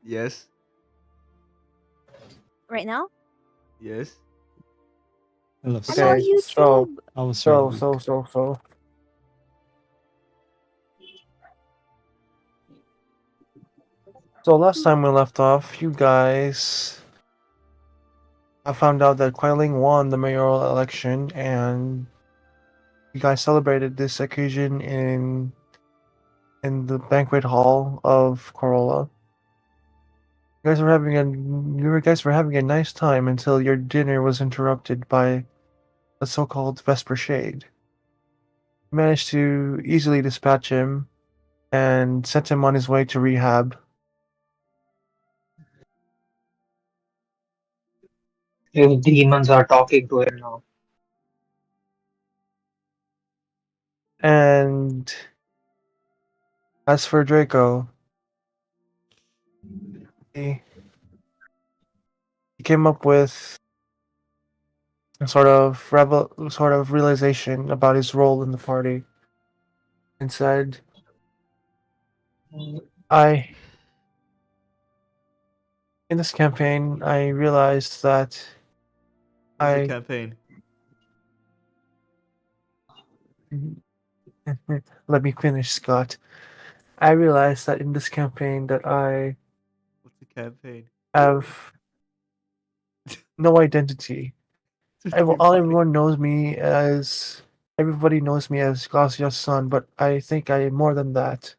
Yes. Right now? Yes. Hello, Hello, Okay, YouTube. How was your week? So last time we left off, you guys I found out that Quiling won the mayoral election, and you guys celebrated this occasion in the banquet hall of Corolla. You guys were having a nice time until your dinner was interrupted by the so-called Vesper Shade. You managed to easily dispatch him and sent him on his way to rehab. If demons are talking to him now. And as for Draco, he came up with a sort of realization about his role in the party, and said, "I in this campaign, I realized that What's the I campaign? let me finish, Scott. I realized that in this campaign that I What's the campaign? have no identity. Everybody knows me as Glacier's son, but I think I am more than that.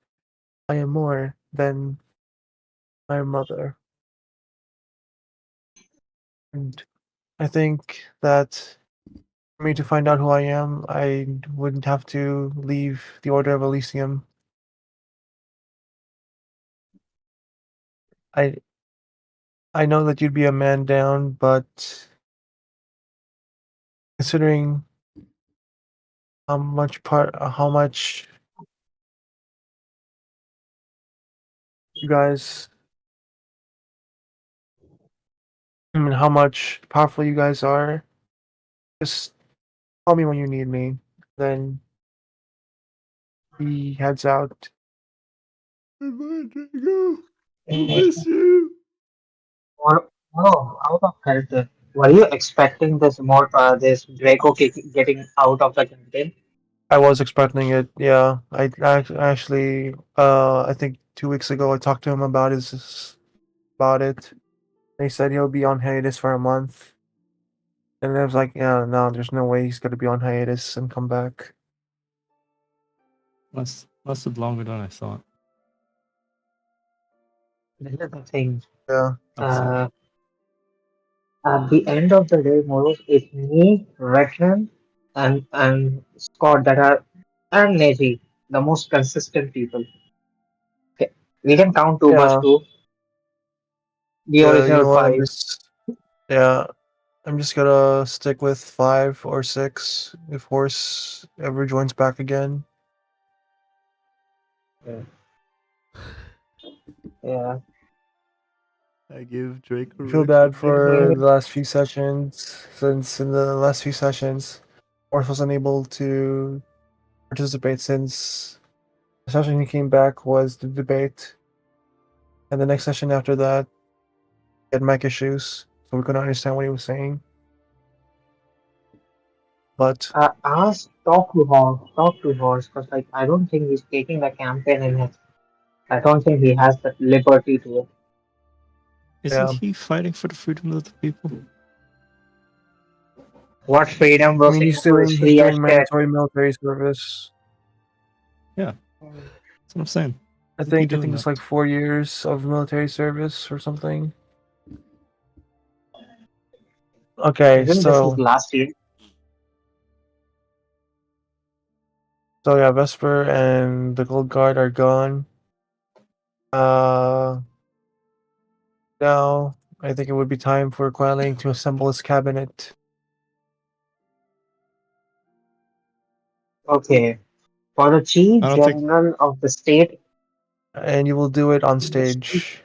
I am more than my mother. And I think that for me to find out who I am, I wouldn't have to leave the Order of Elysium. I I know that you'd be a man down, but considering how much you guys, how much powerful you guys are, just call me when you need me. Then he heads out. Goodbye, Draco. We'll Eh, miss you. out of character. Were you expecting this Draco getting out of the campaign? I was expecting it. Yeah, actually, I think 2 weeks ago I talked to him about it. They said he'll be on hiatus for a month, and I was like, yeah, no, there's no way he's gonna be on hiatus and come back. Lasted longer than I thought. This is the thing. Yeah, Upset. At the end of the day, Moros, it's me, Rekran, and Scott that are and Neji, the most consistent people. Okay. We can count too much yeah, too. The yeah. You original know what? five. Yeah, I'm just gonna stick with 5 or 6 if Horse ever joins back again. Yeah. Yeah. I give Draco I feel bad for Yeah. the last few sessions, since in the last few sessions, Horse was unable to participate since the session he came back was the debate, and the next session after that, he had mic issues, so we couldn't understand what he was saying. But Talk to Horse, because like I don't think he's taking the campaign in it. I don't think he has the liberty to it. Isn't yeah, he fighting for the freedom of the people? What freedom I was mean, into his he's free doing estate. mandatory military service. Yeah, that's what I'm saying. I Isn't he think doing it's that? like 4 years of military service or something. Okay, Isn't this his last year? so yeah, Vesper and the Gold Guard are gone. Uh, Now I think it would be time for Quelling to assemble his cabinet, Okay. For the Chief I don't think. General of the state. and you will do it on stage.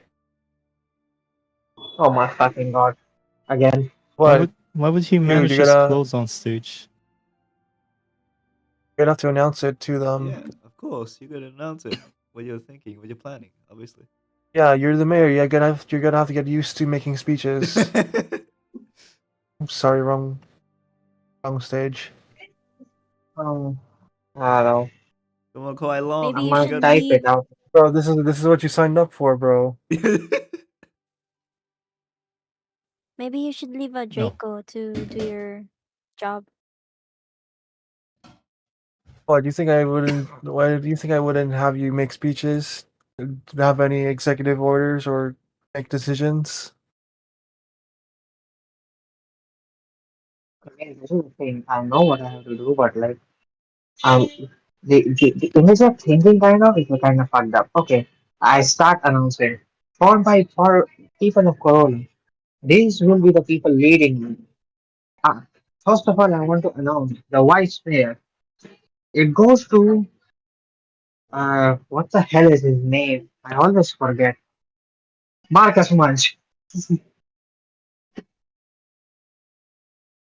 Oh my fucking god. Again. What, Why would he dude? manage You're his gonna clothes on stage? have to announce it to them. Yeah, of course. You gotta announce it. What you're thinking, what you're planning, obviously. Yeah, you're the mayor. You're gonna have to get used to making speeches. I'm sorry, wrong stage. Um, I don't know. Come on, quite long. I Maybe you You should might got this. type it leave. out. Bro, this is what you signed up for, bro. Maybe you should leave a No. Draco to do your job. Why do you think I wouldn't? Why do you think I wouldn't have you make speeches, have any executive orders, or make decisions? I mean, this is the thing. I know what I have to do, but like, um, the image of thinking kind of is kind of fucked up. Okay, I start announcing. For people of Corona, these will be the people leading me. Ah, first of all, I want to announce the vice mayor. It goes to what the hell is his name? I always forget. Marcus Munch.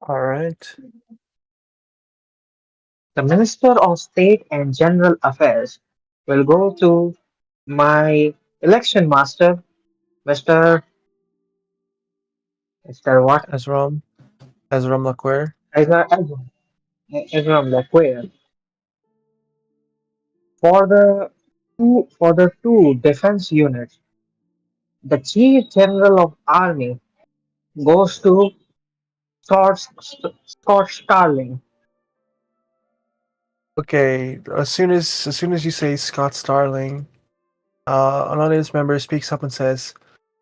All right. The Minister of State and General Affairs will go to my election master, Mr. Mr. What? Ezram Laquare. Ezra Laquia. For the two defense units, the Chief General of Army goes to Scott Starling. Okay. As soon as you say Scott Starling, an audience member speaks up and says,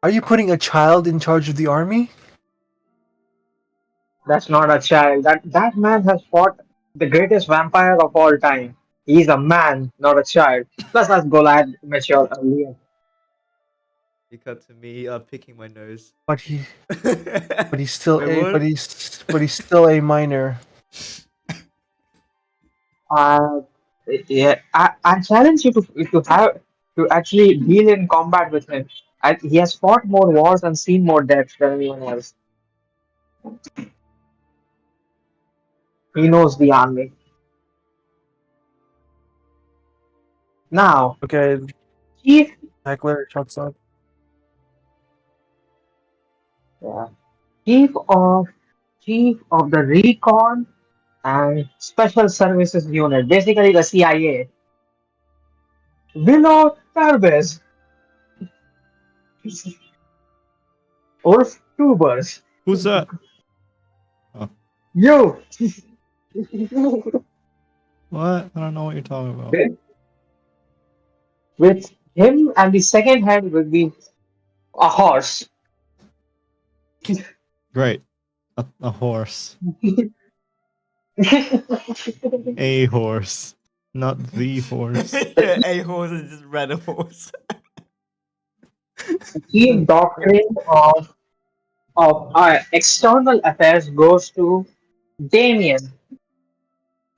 "Are you putting a child in charge of the army?" That's not a child. That man has fought the greatest vampire of all time. He's a man, not a child. Plus, as Golad matured earlier. You cut to me picking my nose. But he, Wait, he's still what? but he's still a minor. Uh, yeah, I challenge you to actually deal in combat with him. He has fought more wars and seen more deaths than anyone else. He knows the army. Now, Okay, chief, Heckler shuts up. yeah, chief of the recon and special services unit, basically the CIA. Willow Tarbes, Ulf Tubers, Who's that? Oh, you. what? I don't know what you're talking about. with, with him and the second head will be a horse. Great. A horse. A horse. Not the horse. Yeah, a horse is just random horse. Chief doctrine of external affairs goes to Damien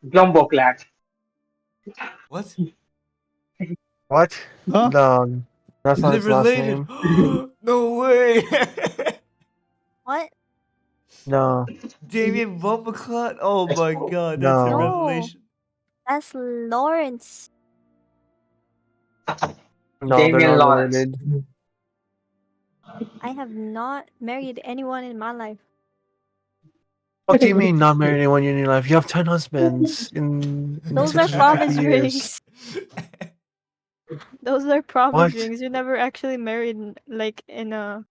Glumboklat. What? What? Huh? No, that's not They're his last related. name. No way. What? No, Damien Bumbleclot? Oh my god, that's a no, No, revelation. that's Lawrence. no. They're Damien not Lawrence. related. I have not married anyone in my life. What do you mean not married anyone in your life? You have 10 husbands in Those are 650 promise years. rings. Those are promise What? rings. You never actually married like in an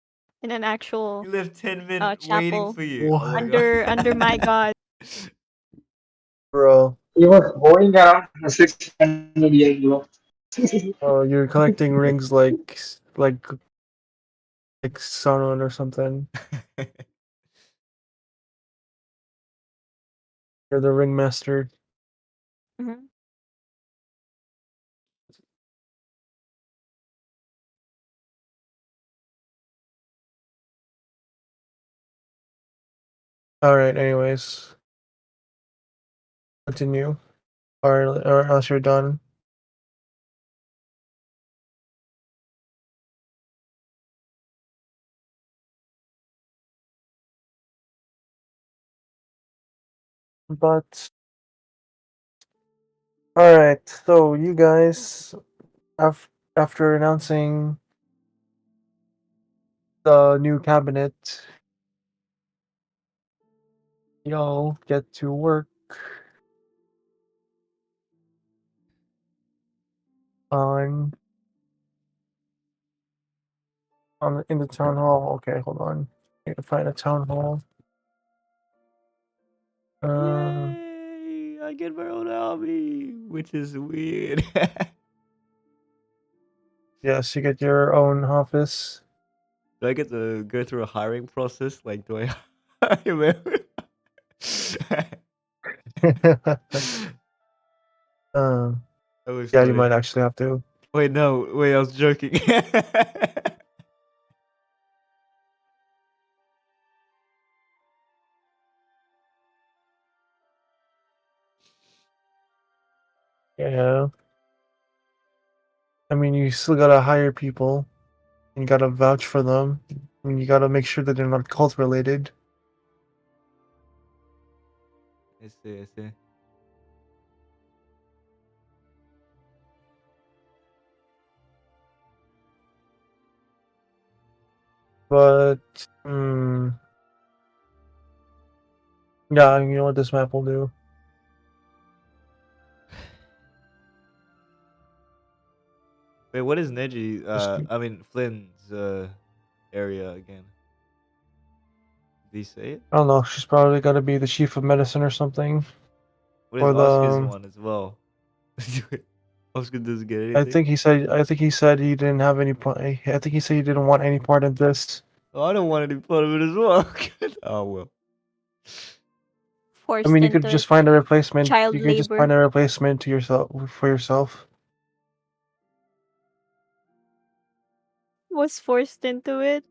He actual left 10 men waiting chapel for you. Oh my What? god. under my god. Bro, He was going around for 600 years ago. oh, you're collecting rings like Sauron or something. You're the ringmaster. Mhm. All right. Anyways, continue, or else you're done. But all right. So you guys, after announcing the new cabinet, y'all get to work on in the town hall. Okay, hold on. I need to find a town hall. Yay! I get my own army, which is weird. Yes, you get your own office. Do I get to go through a hiring process? Like, do I hire um, That was yeah, you funny. might actually have to. Wait, no. Wait, I was joking. Yeah. I mean, you still gotta hire people. And you gotta vouch for them. I mean, you gotta make sure that they're not cult related. I see, I see. But, yeah, you know what this map will do? Wait, what is Neji? Just, I mean Flynn's area again. Did he say it? I don't know. She's probably gotta be the chief of medicine or something. What is Or Oscar's the, one as well? Oscar doesn't get I anything. think he said. I think he said he didn't have any part. I think he said he didn't want any part in this. Oh, I don't want any part of it as well. Oh well. I Forced mean, you could into just find a replacement. child You could just labor. find a replacement to yourself for yourself. Was forced into it.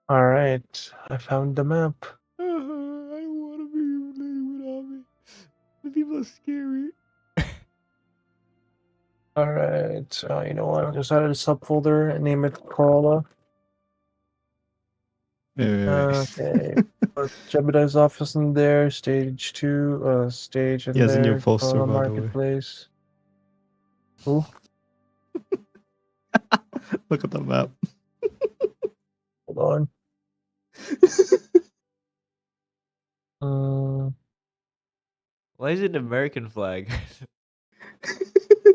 All right, I found the map. I don't want to be related with Army. The people are scary. All right, you know what? I'll just add a subfolder and name it Corolla. Wait. Okay. Put Jebediah's office in there. Stage 2. Stage in He has a new there. poster, Corolla by the way. Marketplace. Ooh. Look at the map. Hold on. Uh, Why is it an American flag?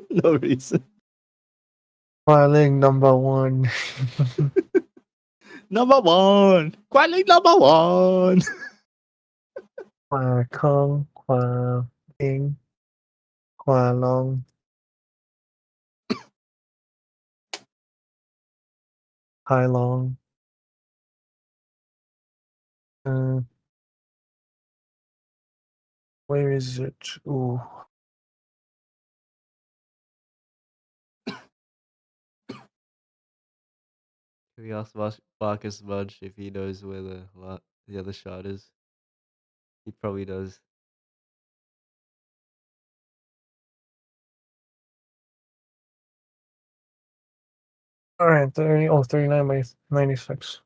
No reason. Filing number 1. Number one. Quality number one. Qua Kong, Qua King, Qua Long, Hai Long. Uh, where is it? Ooh. Can we ask Marcus Munch if he knows where the other shot is? He probably does. All right, 39 by 96.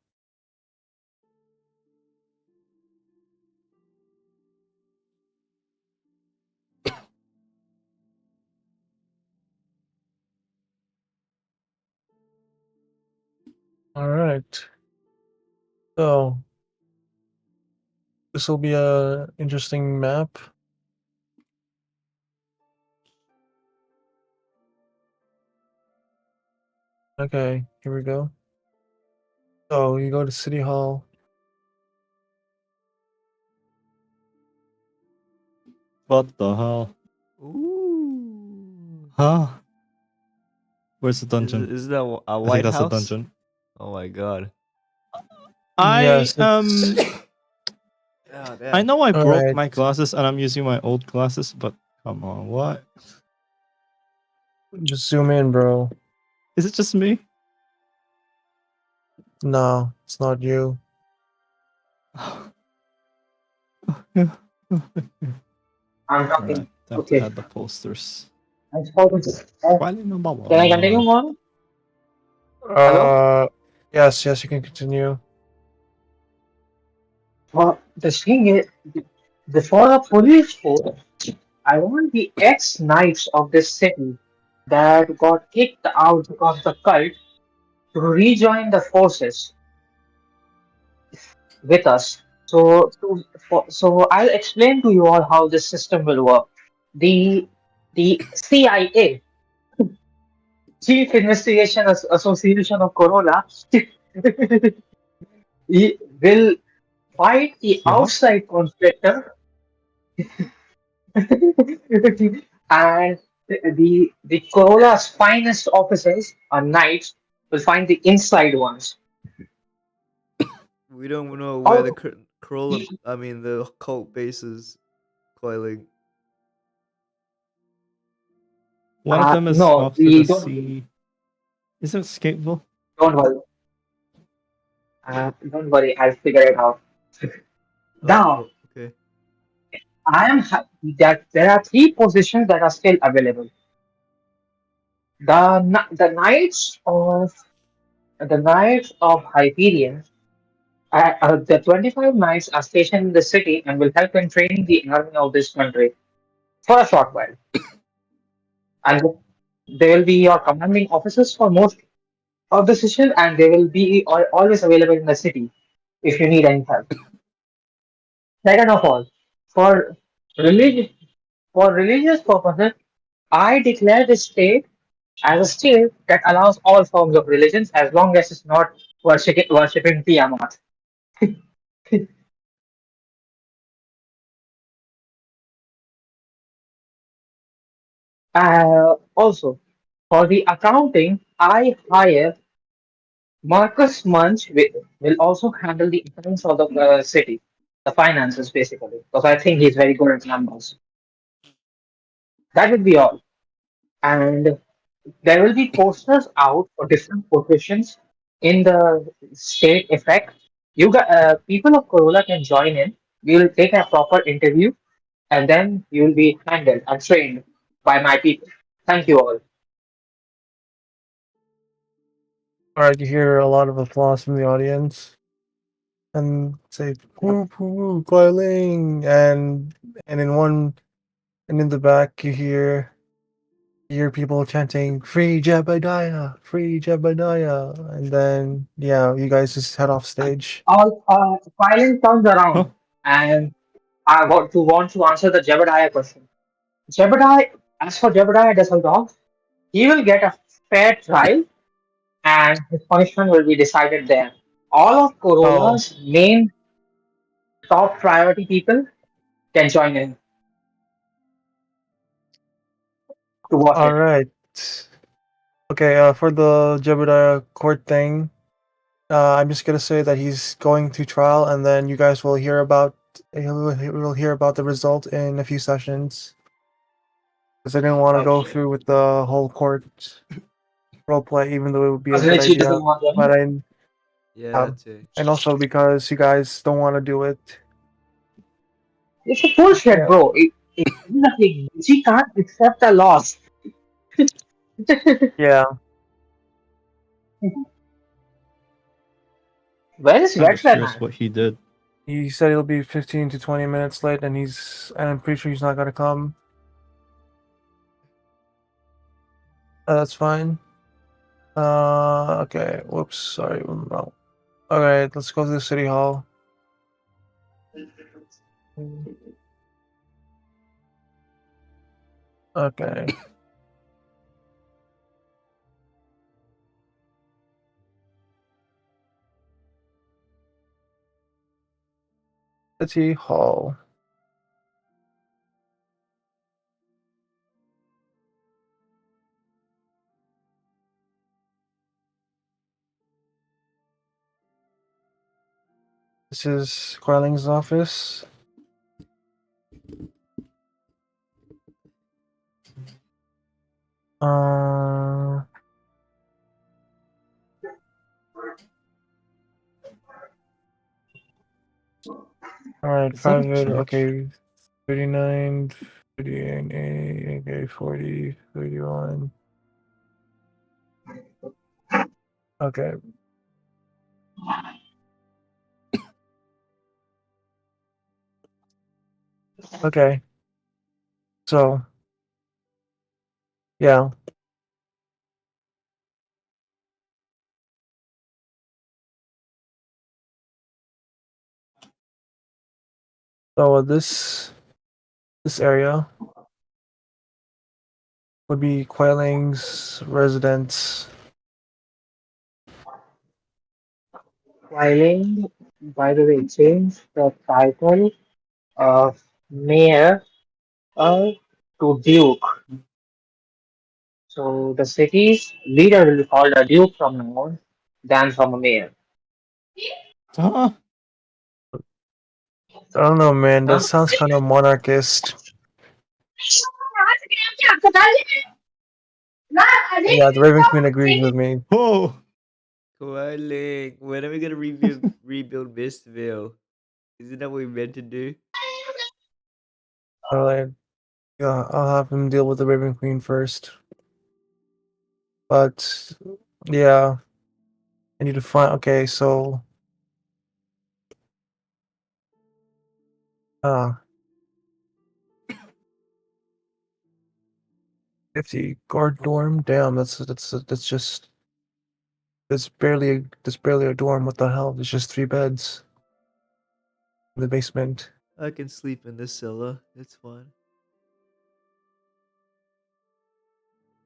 All right. So this will be a interesting map. Okay, here we go. So you go to City Hall. What the hell? Ooh. Huh? Where's the dungeon? Is that a I think White that's a House? dungeon. Oh my god. I Yes, it's Oh, I damn. know I all broke right. my glasses and I'm using my old glasses, but come on, what? Just zoom in, bro. Is it just me? No, it's not you. I'm Alright, talking. time to Okay. add the posters. I'm spoken. Quality number Can I continue one. on? Hello? Yes, you can continue. Well, the thing is, before the police force, I want the ex-knights of this city that got kicked out of the cult to rejoin the forces with us. So I'll explain to you all how this system will work. The the CIA, Chief Investigation Association of Corolla, he will fight the Yeah. outside conflictor, and the Corolla's finest officers or knights will find the inside ones. We don't know where the How Corolla, I mean, the cult base is coiling. One of them is no, off to we the don't sea. Is it Skateville? don't worry. Don't worry, I'll figure it out. Oh, Now, well, okay. I am that there are three positions that are still available. The Knights of Hyperion. The 25 knights are stationed in the city and will help in training the army of this country for a short while. And they will be your commanding officers for most of the session, and they will be always available in the city if you need any help. Second of all, for religion, for religious purposes, I declare this state as a state that allows all forms of religions as long as it's not worshipping Tiamat. Also, for the accounting, I hire Marcus Munch will also handle the accounts of the city, the finances basically, because I think he's very good at numbers. That would be all. And there will be posters out for different positions in the state effect. People of Corolla can join in. We will take a proper interview, and then you will be handled and trained by my people. Thank you all. Alright, you hear a lot of applause from the audience, and say "Poo poo, Guiling," and in one and in the back you hear people chanting "Free Jebediah, Free Jebediah," and then yeah, you guys just head off stage. All Silent turns Huh? around, and I want to answer the Jebediah question. Jebediah, as for Jebediah Dusseldorf, he will get a fair trial, and his punishment will be decided there. All of Oh, Corolla's main top priority people can join in to watch all it. right. Okay, for the Jebediah court thing, I'm just gonna say that he's going to trial, and then you guys will hear about we'll hear about the result in a few sessions. Because I didn't want to go Okay. through with the whole court roleplay, even though it would be a Because good Richie idea. doesn't want But them. Yeah, um, too. and also because you guys don't want to do it. It's a bullshit, Yeah, bro. Nothing. Richie can't accept a loss. yeah. Where is I'm just Veteran curious at? what he did. He said he'll be 15 to 20 minutes late, and I'm pretty sure he's not gonna come. That's fine. Okay. Whoops. Sorry, I'm wrong. All right, let's go to the city hall. Okay. City hall. This is Carling's office. Uh, all right, Is that a private. church? Okay, 39, 38, okay, 40, 31. Okay, okay. So, yeah. So this area would be Quailing's residence. Filing, by the way, change the title of mayor uh, to duke. So the city's leader will be called a duke from now on, than from a mayor. Huh? I don't know, man. That Huh? sounds kind of monarchist. Yeah, the Raven Queen agrees with me. Whoa! Qualing, when are we gonna rebuild Mistville? Isn't that what we meant to do? Alright, yeah, I'll have him deal with the Raven Queen first. But yeah, I need to find. Okay, so uh, 50 guard dorm. Damn, that's just that's barely a dorm. What the hell? It's just 3 beds in the basement. I can sleep in the cellar. It's fine.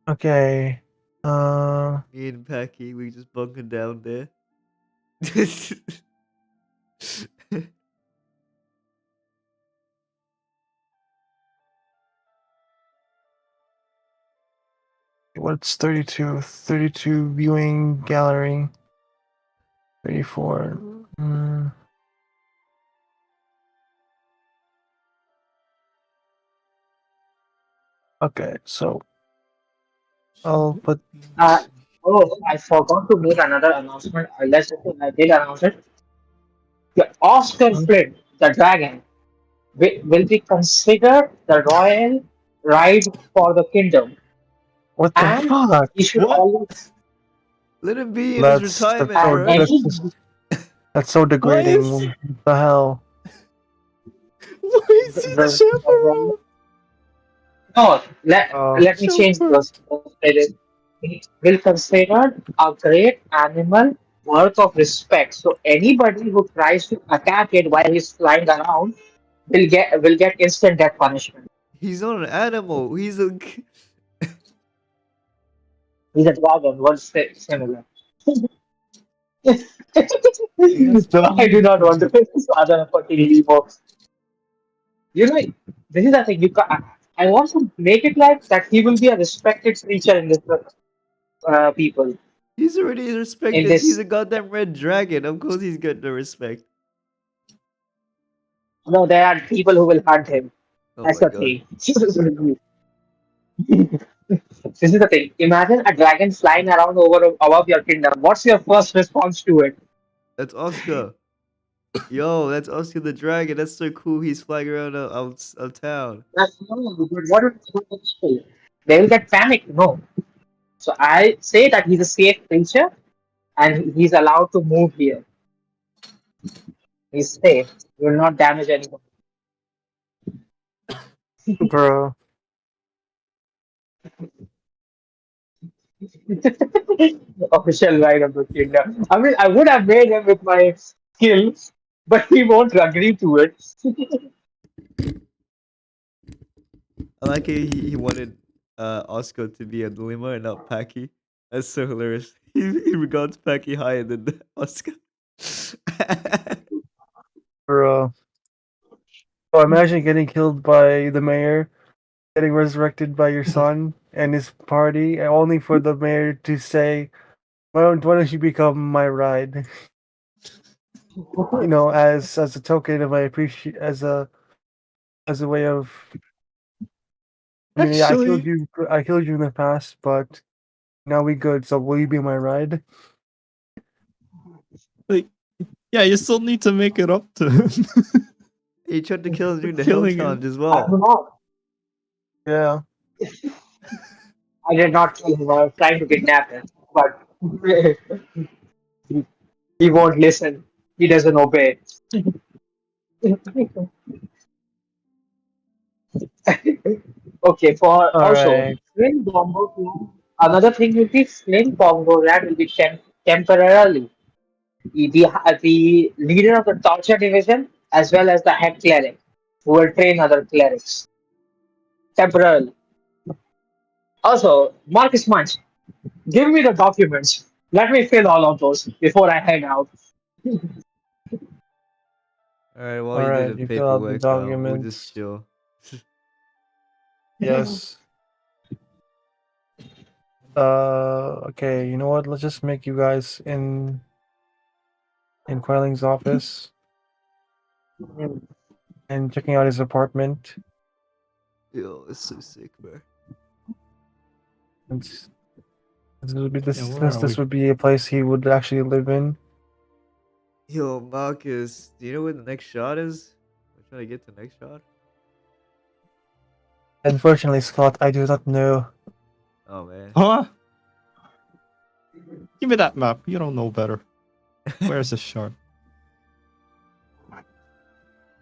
Okay. Me and Packy, we just bunking down there. What's 32? 32 viewing gallery. 34. Okay, so I'll put. Uh, oh, I forgot to make another announcement. Unless I did announce it. The Oscar Flynn, the dragon, will be considered the royal ride for the kingdom, What the and fuck? he should What? always Let him be in his That's retirement, so and bro. any that's so Why degrading. is What the hell? why is he the the, the, chaperone? no, let me change Chauffeur. those. He will consider a great animal worth of respect. So anybody who tries to attack it while he's flying around will get instant death punishment. He's not an animal. He's a. He's a dragon. What's similar? He has So I do not want to wings. make this other fucking more. You know, this is the thing. I want to make it like that he will be a respected creature in this people He's already in respected. He's this. a goddamn red dragon. Of course, he's got the respect. No, there are people who will hunt him. Oh That's my the god, thing. This is the thing. Imagine a dragon flying around over above your kingdom. What's your first response to it? that's Oscar. Yo, that's Oscar the dragon. That's so cool. He's flying around out town. That's no, but what would the people? They will get panicked. No. So I say that he's a safe creature and he's allowed to move here. He's safe. He will not damage anyone. Bro. Official right of the kingdom. I mean, I would have made him with my skills, but he won't agree to it. I like he wanted Oscar to be a lima and not Packy. That's so hilarious. He regards Packy higher than Oscar. Bro. So imagine getting killed by the mayor, getting resurrected by your son and his party, and only for the mayor to say, why don't you become my ride?" As a token of my appreciate as a way of. I mean, yeah, Actually, I killed you in the past, but now we good. So will you be my ride? like, yeah, you still need to make it up to him. He tried to kill him during the hell Killing challenge him. as I do well. not. Yeah. I did not kill him. I was trying to kidnap him, but he won't listen. He doesn't obey. Okay, for All also right. Sling Bongo Clan, another thing will be Sling Bongo Rat will be temporarily the leader of the torture division as well as the head cleric. who will train other clerics temporarily. Also, Marcus Munch, give me the documents. Let me fill all of those before I head out. Alright, while you do Alright, the you fill out the paperwork, we'll just documents. chill. Yes. Okay, you know what? Let's just make you guys in Quailing's office and checking out his apartment. Yo, it's so sick, bro. And this would be this Yeah, where since are this we? would be a place he would actually live in. Yo, Marcus, do you know where the next shot is? I'm trying to get to the next shot. Unfortunately, Scott, I do not know. Oh man. Huh? Give me that map. You don't know better. Where's the shard?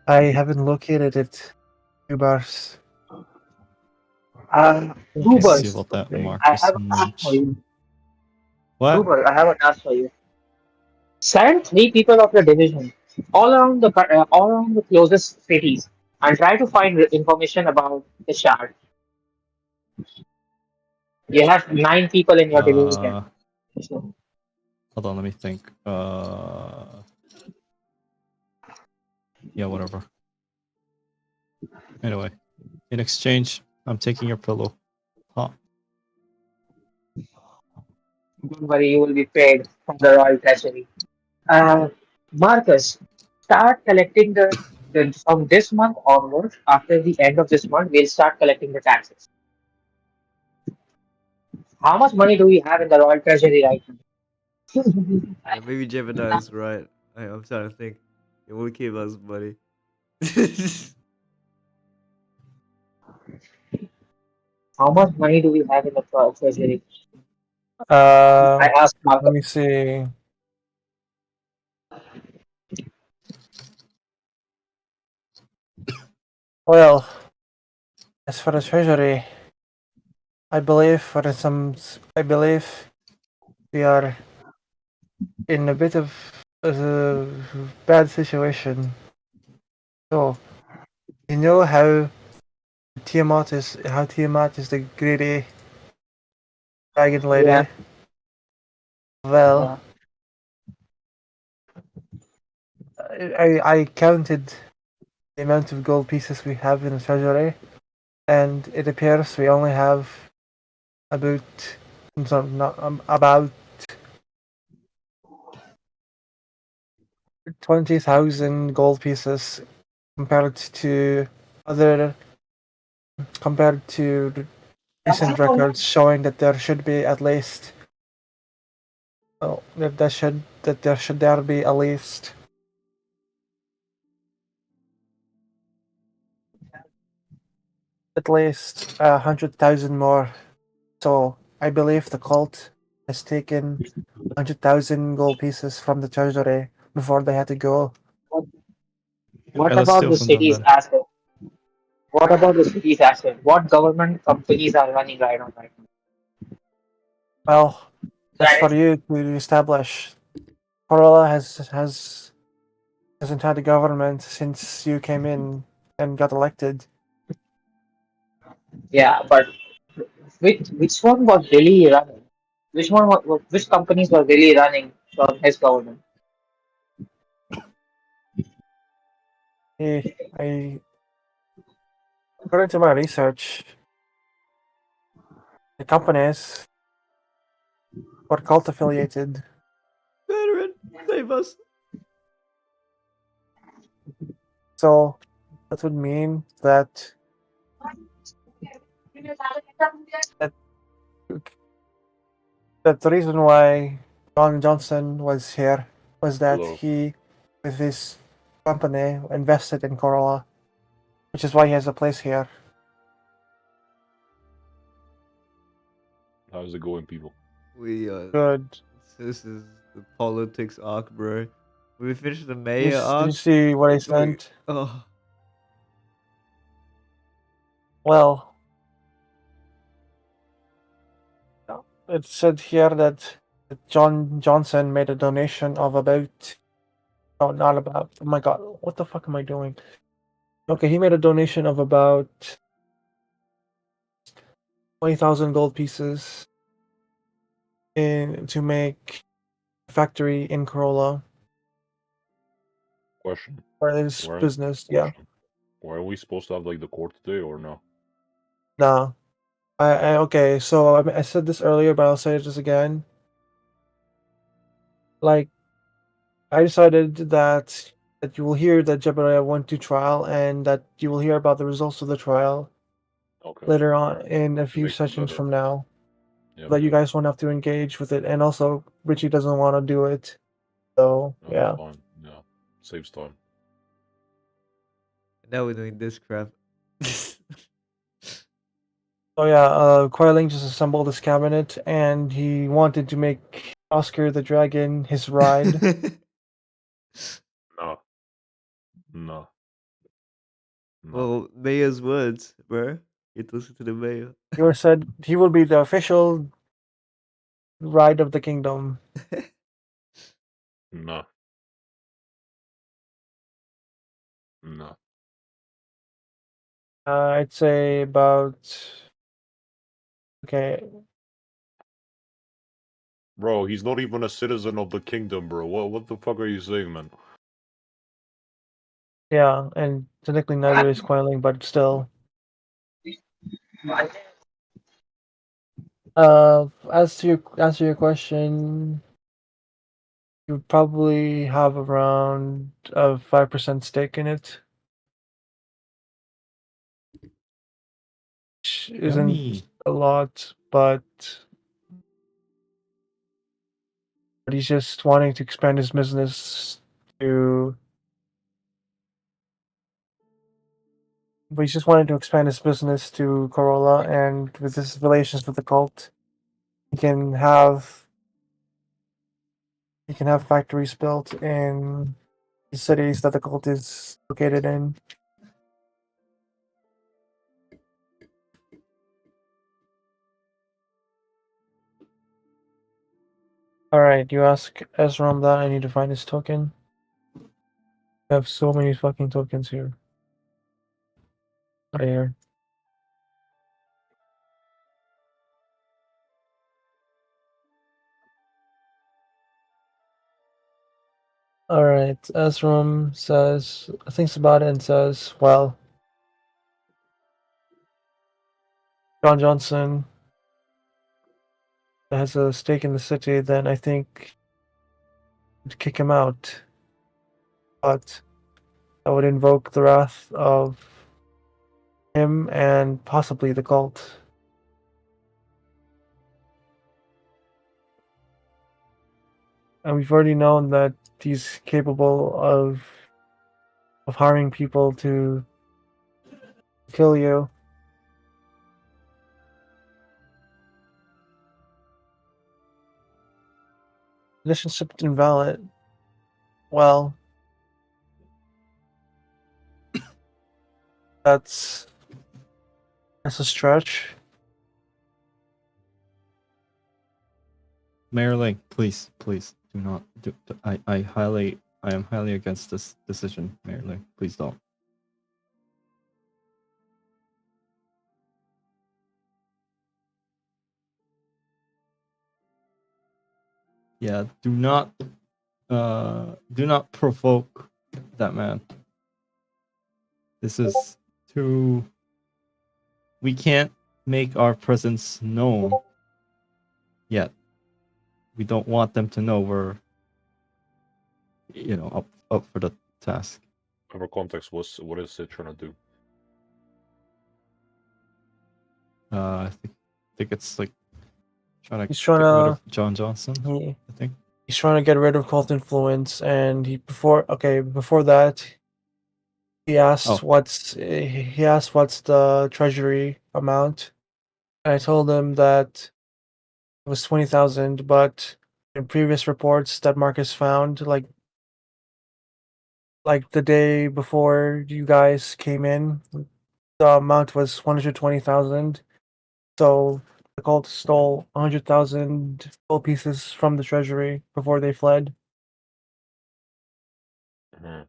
I haven't located it. 2 bars. Let's see Rubers, about that Okay. I Marcus have a task for Munch. you. What? Ruber, I have a task for you. Send 3 people of your division all around the closest cities and try to find information about the shard. You have 9 people in your division. Uh, So, hold on, let me think. Yeah, whatever. Anyway, in exchange, I'm taking your pillow. Huh? don't worry, you will be paid from the royal treasury. Uh, Marcus, start collecting the from this month onwards. After the end of this month, we'll start collecting the taxes. How much money do we have in the royal treasury right now? Maybe Gemini is right. I'm trying to think. It will keep us money. How much money do we have in the royal treasury? I Uh, asked Let Marcus. me see. Well, as for the treasury, I believe we are in a bit of a bad situation. So, you know how Tiamat is the greedy dragon Yeah, lady? Well, yeah. I counted the amount of gold pieces we have in the treasury, and it appears we only have about about 20,000 gold pieces compared to other compared to recent records showing that there should be at least that there should there be at least 100,000 more. So I believe the cult has taken 100,000 gold pieces from the treasury before they had to go. What, Okay, what let's about steal the from them city's then. asset? What about the city's asset? What government companies are running right now? Well, that's That for is, you to establish. Corolla hasn't had a government since you came in and got elected. yeah, but which one was really running? Which companies were really running from his government? I according to my research, the companies were cult affiliated. Veteran, save us. So that would mean that that the reason why John Johnson was here was that Hello. he, with his company, invested in Corolla, which is why he has a place here. How's it going, people? We Good. this is the politics arc, bro. We finished the Did mayor did you arc. see what I Wait, sent? oh, Well, it said here that John Johnson made a donation of about. Oh, not about. Oh my god, what the fuck am I doing? Okay, he made a donation of about 20,000 gold pieces to make a factory in Corolla Question. for his Why, business. Yeah. question. Why are we supposed to have like the court today or no? Nah. Okay, so I said this earlier, but I'll say it just again. Like, I decided that you will hear that Jebediah went to trial and that you will hear about the results of the trial Okay. later on alright. in a It few makes it sessions better. from now. Yep, That you yep. guys won't have to engage with it, and also Richie doesn't want to do it. So No, yeah. it's fine. Yeah. Saves time. Now we're doing this crap. So yeah, Quiling just assembled his cabinet, and he wanted to make Oscar the Dragon his ride. No. No. No. Well, Mayor's words, bro. You listen to the mayor. He said he will be the official ride of the kingdom. No. No. I'd say about okay, Bro, he's not even a citizen of the kingdom, bro. What the fuck are you saying, man? yeah, and technically neither is Quiling, but still. As to your question, you probably have around a 5% stake in it, which isn't Yummy. a lot, but he's just wanting to expand his business to. But he's just wanting to expand his business to Corolla, and with his relations with the cult, he can have factories built in the cities that the cult is located in. All right, you ask Ezram that. I need to find his token. I have so many fucking tokens here. Right here. All right, Ezram thinks about it and says, "Well, John Johnson has a stake in the city. Then I think to kick him out, but that would invoke the wrath of him and possibly the cult." And we've already known that he's capable of hiring people to kill you. Relationship invalid. Well, that's a stretch. Mayor Link, please, please do not. I am highly against this decision, Mayor Link. Please don't. Yeah, do not provoke that man. This is too. We can't make our presence known yet. We don't want them to know we're, up for the task. For context, what is it trying to do? I think it's like trying to He's trying get rid to of John Johnson. he, I think. he's trying to get rid of cult influence, and before that, he asked Oh. what's the treasury amount, and I told him that it was 20,000, but in previous reports that Marcus found, like the day before you guys came in, the amount was 120,000. So the cult stole 100,000 gold pieces from the treasury before they fled. Mhm.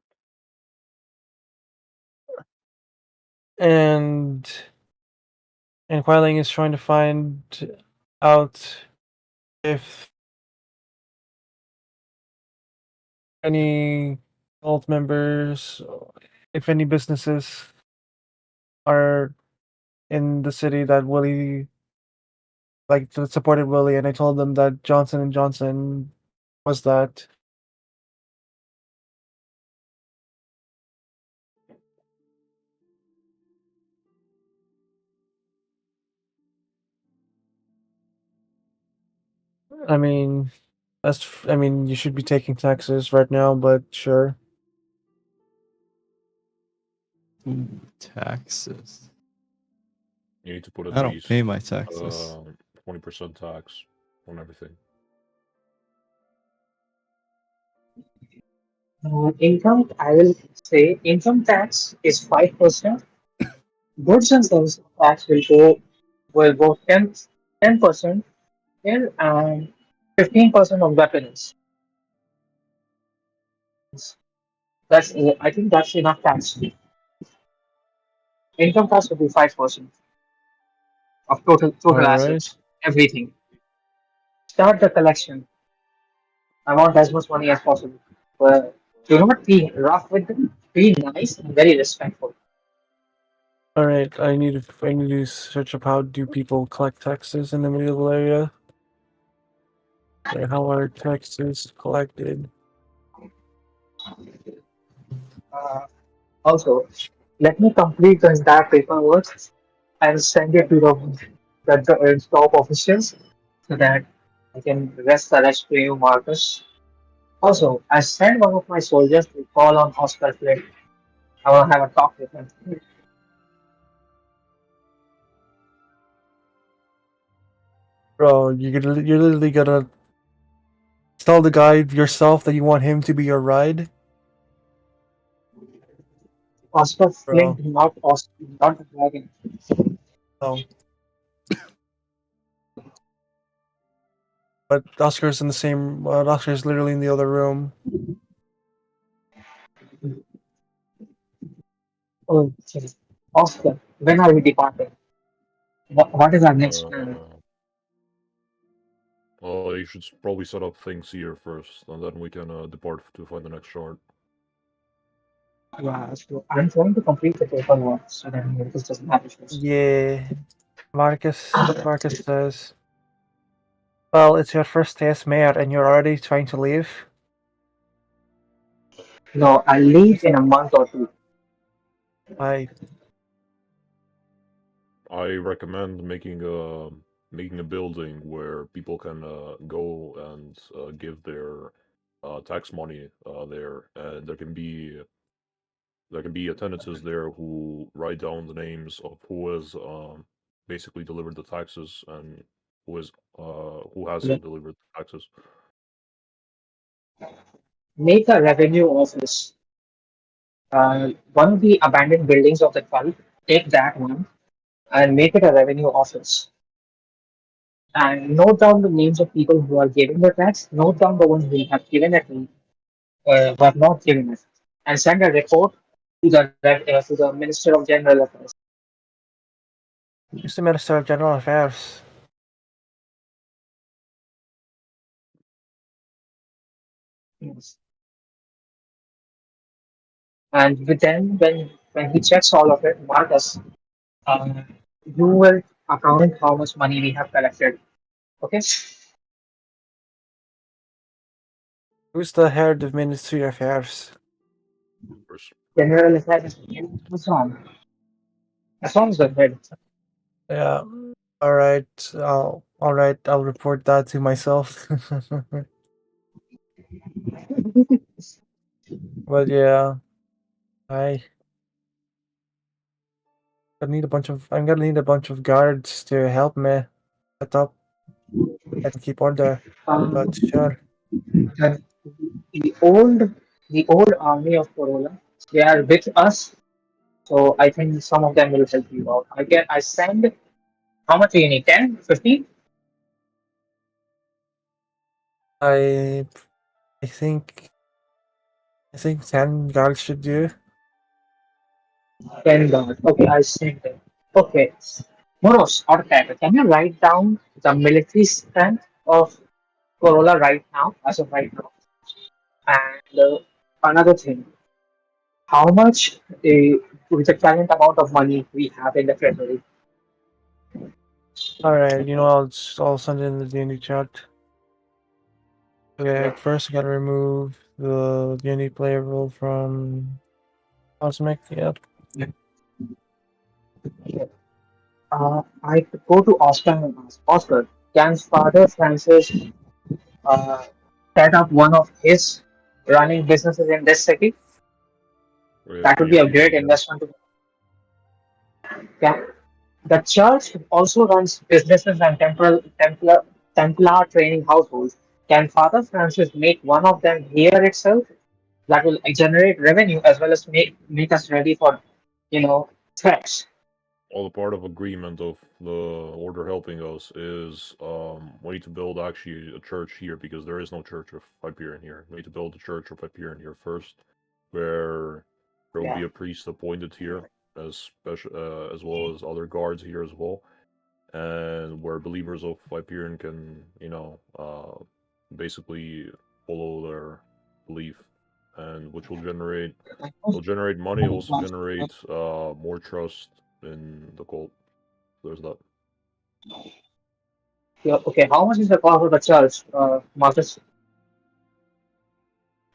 and Quiling is trying to find out if any cult members, if any businesses are in the city that Willie that supported Willie, and I told them that Johnson and Johnson was that. I mean, I mean, you should be taking taxes right now, but sure. Ooh, taxes. You need to put at I don't pay least my taxes. 20% tax on everything. Income, I will say, income tax is 5%. Goods and services tax will go 10%, and 15% of weapons. That's I think that's enough tax. Income tax will be 5% of total All right. assets, everything. Start the collection. I want as much money as possible. But do not be rough with them. Be nice and very respectful. All right. I need to search up how do people collect taxes in the medieval area. How are taxes collected? Uh, Also, let me complete the entire paperwork and send it to the top officials so that I can rest the rest to you, Marcus. Also, I sent one of my soldiers to call on Oscar Flint. I want to have a talk with him. Bro, you're literally gonna tell the guy yourself that you want him to be your ride, Oscar bro. Flint, not Oscar, not the dragon. Oh, but Oscar's in the same. Oscar's literally in the other room. Oh, sorry. Oscar, when are we departing? What is our next plan? You should probably set up things here first, and then we can depart to find the next shard. Yeah, so I'm trying to complete the paperwork so that Marcus doesn't have issues. Yeah, Marcus says, "Well, it's your first day as mayor, and you're already trying to leave." No, I'll leave in a month or two. I I recommend making a building where people can go and give their tax money there, and there can be attendances there who write down the names of who has basically delivered the taxes and who hasn't delivered the taxes. Make a revenue office. One of the abandoned buildings of the cult, take that one and make it a revenue office. And note down the names of people who are giving the tax. Note down the ones who have given it who have not given it, and send a report to the Minister of General Affairs. Who's the Minister of General Affairs? Yes. And with then, when he checks all of it, Marcus, uh, you will account how much money we have collected. Okay? Who's the head of Ministry Affairs? First. General Affairs. Hassan. Hassan's the head. Yeah. All right. All right. I'll report that to myself. But yeah, I I'm gonna need a bunch of guards to help me set up and keep order. But Um, sure. the, the old the old army of Corolla, they are with us. So I think some of them will help you out. I send how much do you need? 10, 15? I I think 10 guards should do. $10. Okay, I sent it. Okay. Moros or Cat, can you write down the military strength of Corolla right now, as of right now? And another thing, how much with the current amount of money we have in the treasury? All right, I'll send it in the D&D chat. Okay, Yeah. first I gotta remove the D&D player role from Cosmic. Yep. Yeah. I go to Oscar and ask, Oscar, can Father Francis uh, set up one of his running businesses in this city? That Can would you be a repeat that great again? investment. Can, the church also runs businesses and Templar training households. Can Father Francis make one of them here itself? That will generate revenue as well as make us ready for, threats. All the part of agreement of the order helping us is we need to build actually a church here because there is no church of Hyperion here. We need to build a church of Hyperion here first, where there will Yeah. be a priest appointed here as special as well as other guards here as well, and where believers of Hyperion can basically follow their belief, and which will generate money, also generate more trust in the cult. There's that. Yeah, okay, how much is the cost of the church, Marcus?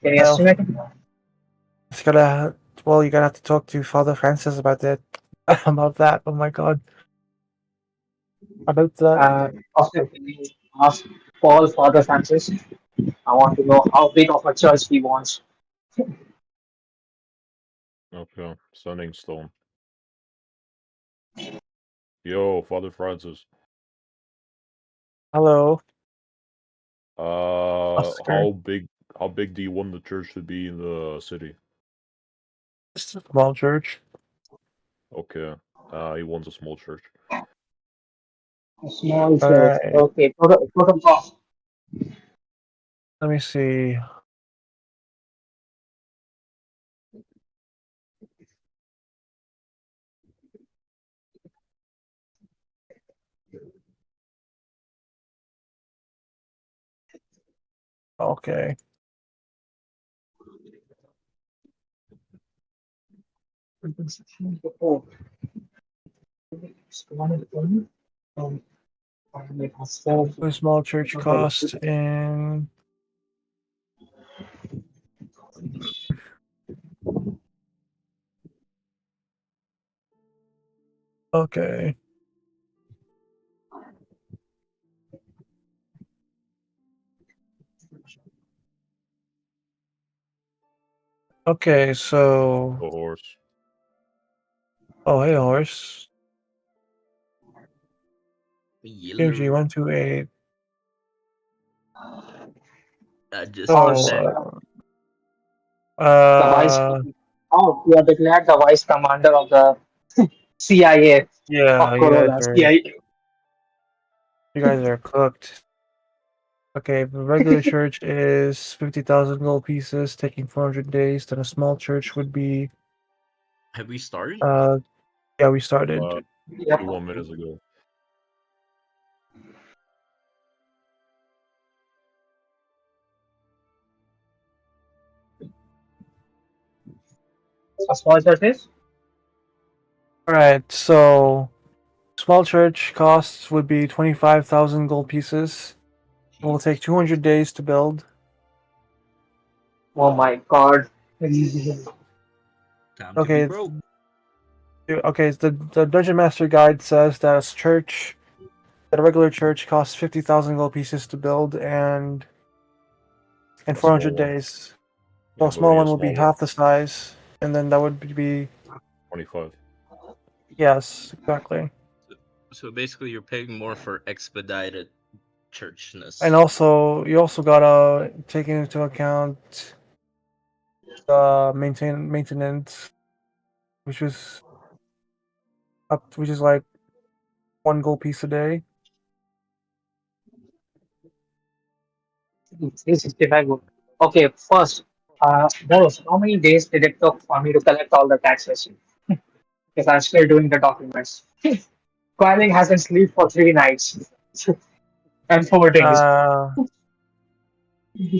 Can you Well, estimate it? it's gotta. Well, you gotta have to talk to Father Francis about that. About that. Oh my God. About that. Also, can you ask Paul Father Francis? I want to know how big of a church he wants. Okay, sending stone. Yo, Father Francis. Hello, Uh, Oscar. how big? How big do you want the church to be in the city? It's a small church. Okay. He wants a small church. A small All church. right. Okay, total cost. Let me see. Okay. Oh, um, it has A small church cost in. Okay. Okay. So. A horse. Oh, hey, horse. PMG Yellow. 128. I just got horse. back. So. The vice. Uh. Oh, you are declared the vice commander of the CIA Yeah. of Corolla. CIA. You guys are cooked. Okay. The regular church is 50,000 gold pieces, taking 400 days. Then a small church would be. Have we started? Uh. Yeah, we started. Uh, Yep. 21 minutes ago. A small church is All right. So. Small church costs would be 25,000 gold pieces. It will take Jesus. 200 days to build. oh my god. Time to be Okay, broke. okay. The Dungeon Master Guide says that that a regular church costs 50,000 gold pieces to build, and A 400 small one. days. So Yeah, a small building a one will be small one. half the size, and then that would be 25. yes, exactly. So basically, you're paying more for expedited And churchness. also, you also gotta take into account maintenance, which is which is like 1 gold piece a day. 365 good. Okay, first, Boris, how many days did it took for me to collect all the taxes? because I'm still doing the documents. Quiling hasn't slept for 3 nights and 4 days. Uh,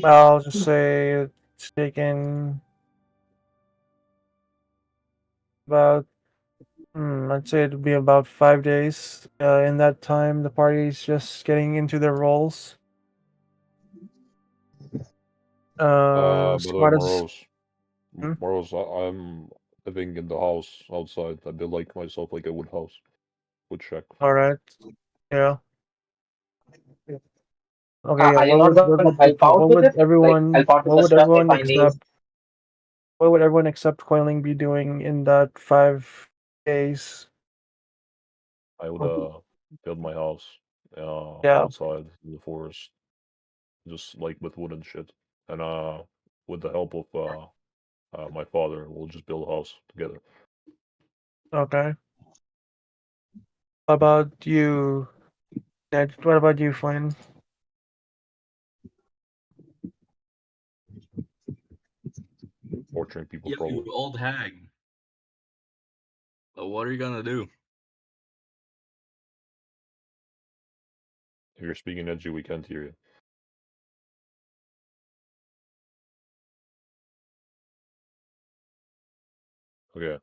I'll just say it's taken about, I'd say it'd be about 5 days. In that time, the party's just getting into their roles. By the way, Squad is. Hmm? I'm living in the house outside. I built like myself like a wood house, wood shack. All right. Yeah. Okay. Yeah. Are you not What gonna would help out with it? Like help out with what the would stuff if everyone I need? except what would everyone except Coiling be doing in that 5 days? I would build my house Yeah. outside in the forest, just like with wood and shit. And with the help of my father, we'll just build a house together. Okay. How about you, Ned? What about you, Flynn? Torturing people Yo, you probably. old hag. What are you gonna do? If you're speaking edgy, we can't hear you. Okay.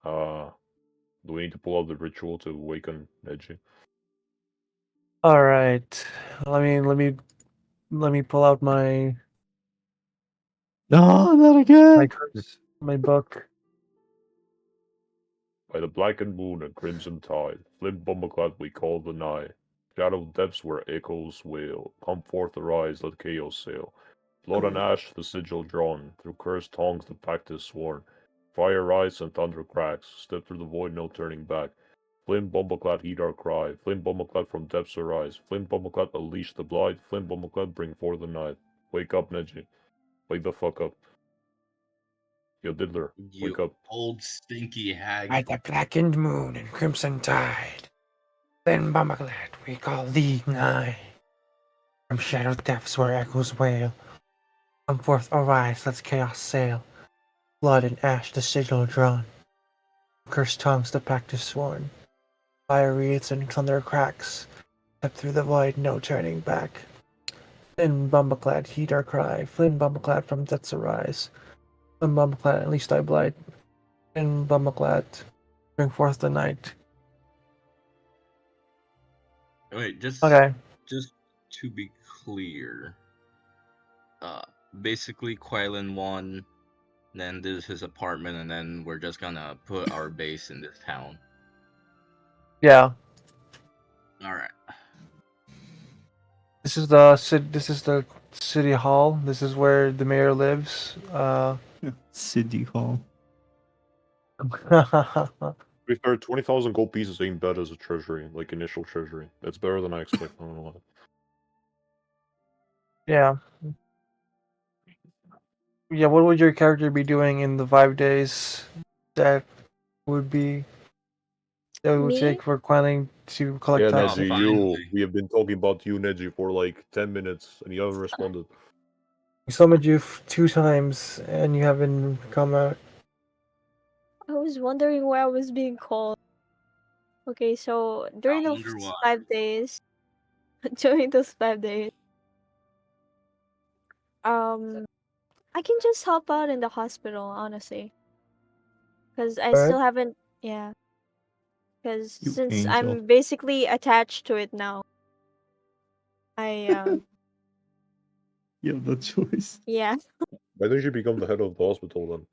Do we need to pull out the ritual to awaken edgy? All right. Let me pull out No, not my again. curse, my book. By the blackened moon and crimson tide, flint bumbleclad we call the night. Shadowed depths where echoes wail. Come forth, arise, let chaos sail. Blood and ash, the sigil drawn. Through cursed tongues, the pact is sworn. Fire rise and thunder cracks. Step through the void, no turning back. Flint bumbleclad, heed our cry. Flint bumbleclad from depths arise. Flint bumbleclad, unleash the blight. Flint bumbleclad, bring forth the night. Wake up, Neji. Wake the fuck up. Yo, Diddler, You wake up. old stinky hag. By the blackened moon and crimson tide, then Bumbleclad we call thee nigh. From shadowed depths where echoes wail, come forth, arise, let's chaos sail. Blood and ash the sigil drawn, cursed tongues the pact is sworn. Fire wreaths and thunder cracks, step through the void, no turning back. Flynn Bumbleclad heed our cry, Flynn Bumbleclad from depths arise. Flynn Bumbleclad at least I blight, Flynn Bumbleclad bring forth the night. Wait, Okay. just to be clear, uh, basically Quailen won, then this is his apartment, and then we're just gonna put our base in this town. Yeah. All right. This is the city hall. This is where the mayor lives. City Hall. To be fair, 20,000 gold pieces ain't bad as a treasury, like initial treasury. It's better than I expect, I don't know why. Yeah. Yeah, what would your character be doing in the 5 days that would be that it would Me? take for Quelling to collect Yeah, taxes? Neji, you. Finally. We have been talking about you, Neji, for like 10 minutes, and you haven't responded. We summoned you 2 times and you haven't come out. I was wondering why I was being called. Okay, so during I those wonder why. 5 days, during those 5 days, um, I can just help out in the hospital, honestly, because I Alright. still haven't. Yeah, because You since angel. I'm basically attached to it now, I You have no choice. yeah, Why don't you become the head of the hospital then?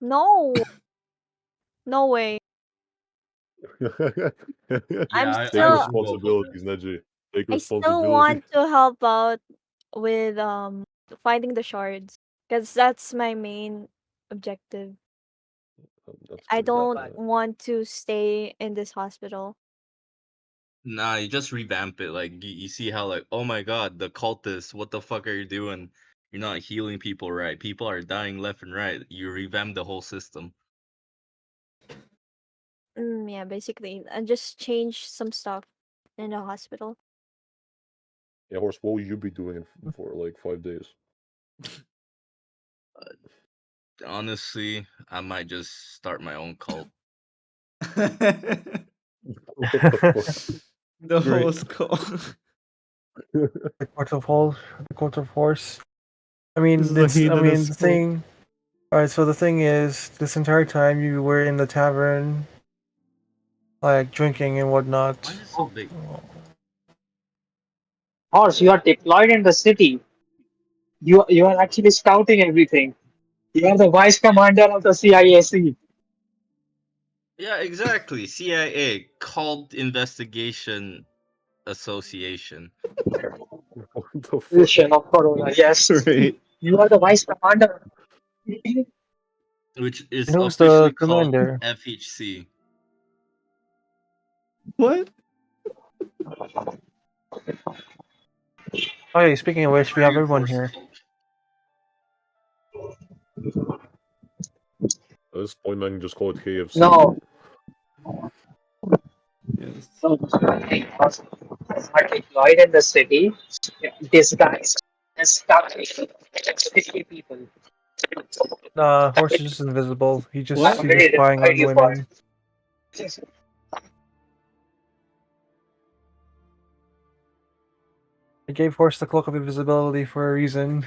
no, no way. I'm Yeah, I Take still, agree both of them. responsibilities, Neji. Take I still responsibility. want to help out with finding the shards, because that's my main objective. That's I pretty don't good. want to stay in this hospital. Nah, you just revamp it. Like you see how like, oh my god, the cultists, what the fuck are you doing? You're not healing people right. People are dying left and right. You revamp the whole system. Yeah, basically, and just change some stuff in the hospital. Yeah, Horse, what would you be doing for like 5 days? Honestly, I might just start my own cult. What the fuck? The whole Great. skull. The Court of Horse. The Court of Horse. I This mean, is a it's. I hidden mean, the skull. thing. All right. So the thing is, this entire time you were in the tavern, like drinking and whatnot. Why is it so big? Horse, you are deployed in the city. You are actually scouting everything. You are the vice commander of the CIAC. Yeah, exactly. CIA, Called Investigation Association, What the fuck? Position of Corona. Yes, Great. you are the vice commander. which is And who's officially the called commander? FHC. What? Oh, yeah. Speaking of which, we have Fire everyone Force here. Cult. At this point, man, just call it KFC. No, Yes. no, are deployed in the city, disguised as scouting 50 people. Horse is just invisible. He's I'm just ready to spying deploy on you for women. it. I gave Horse the cloak of invisibility for a reason.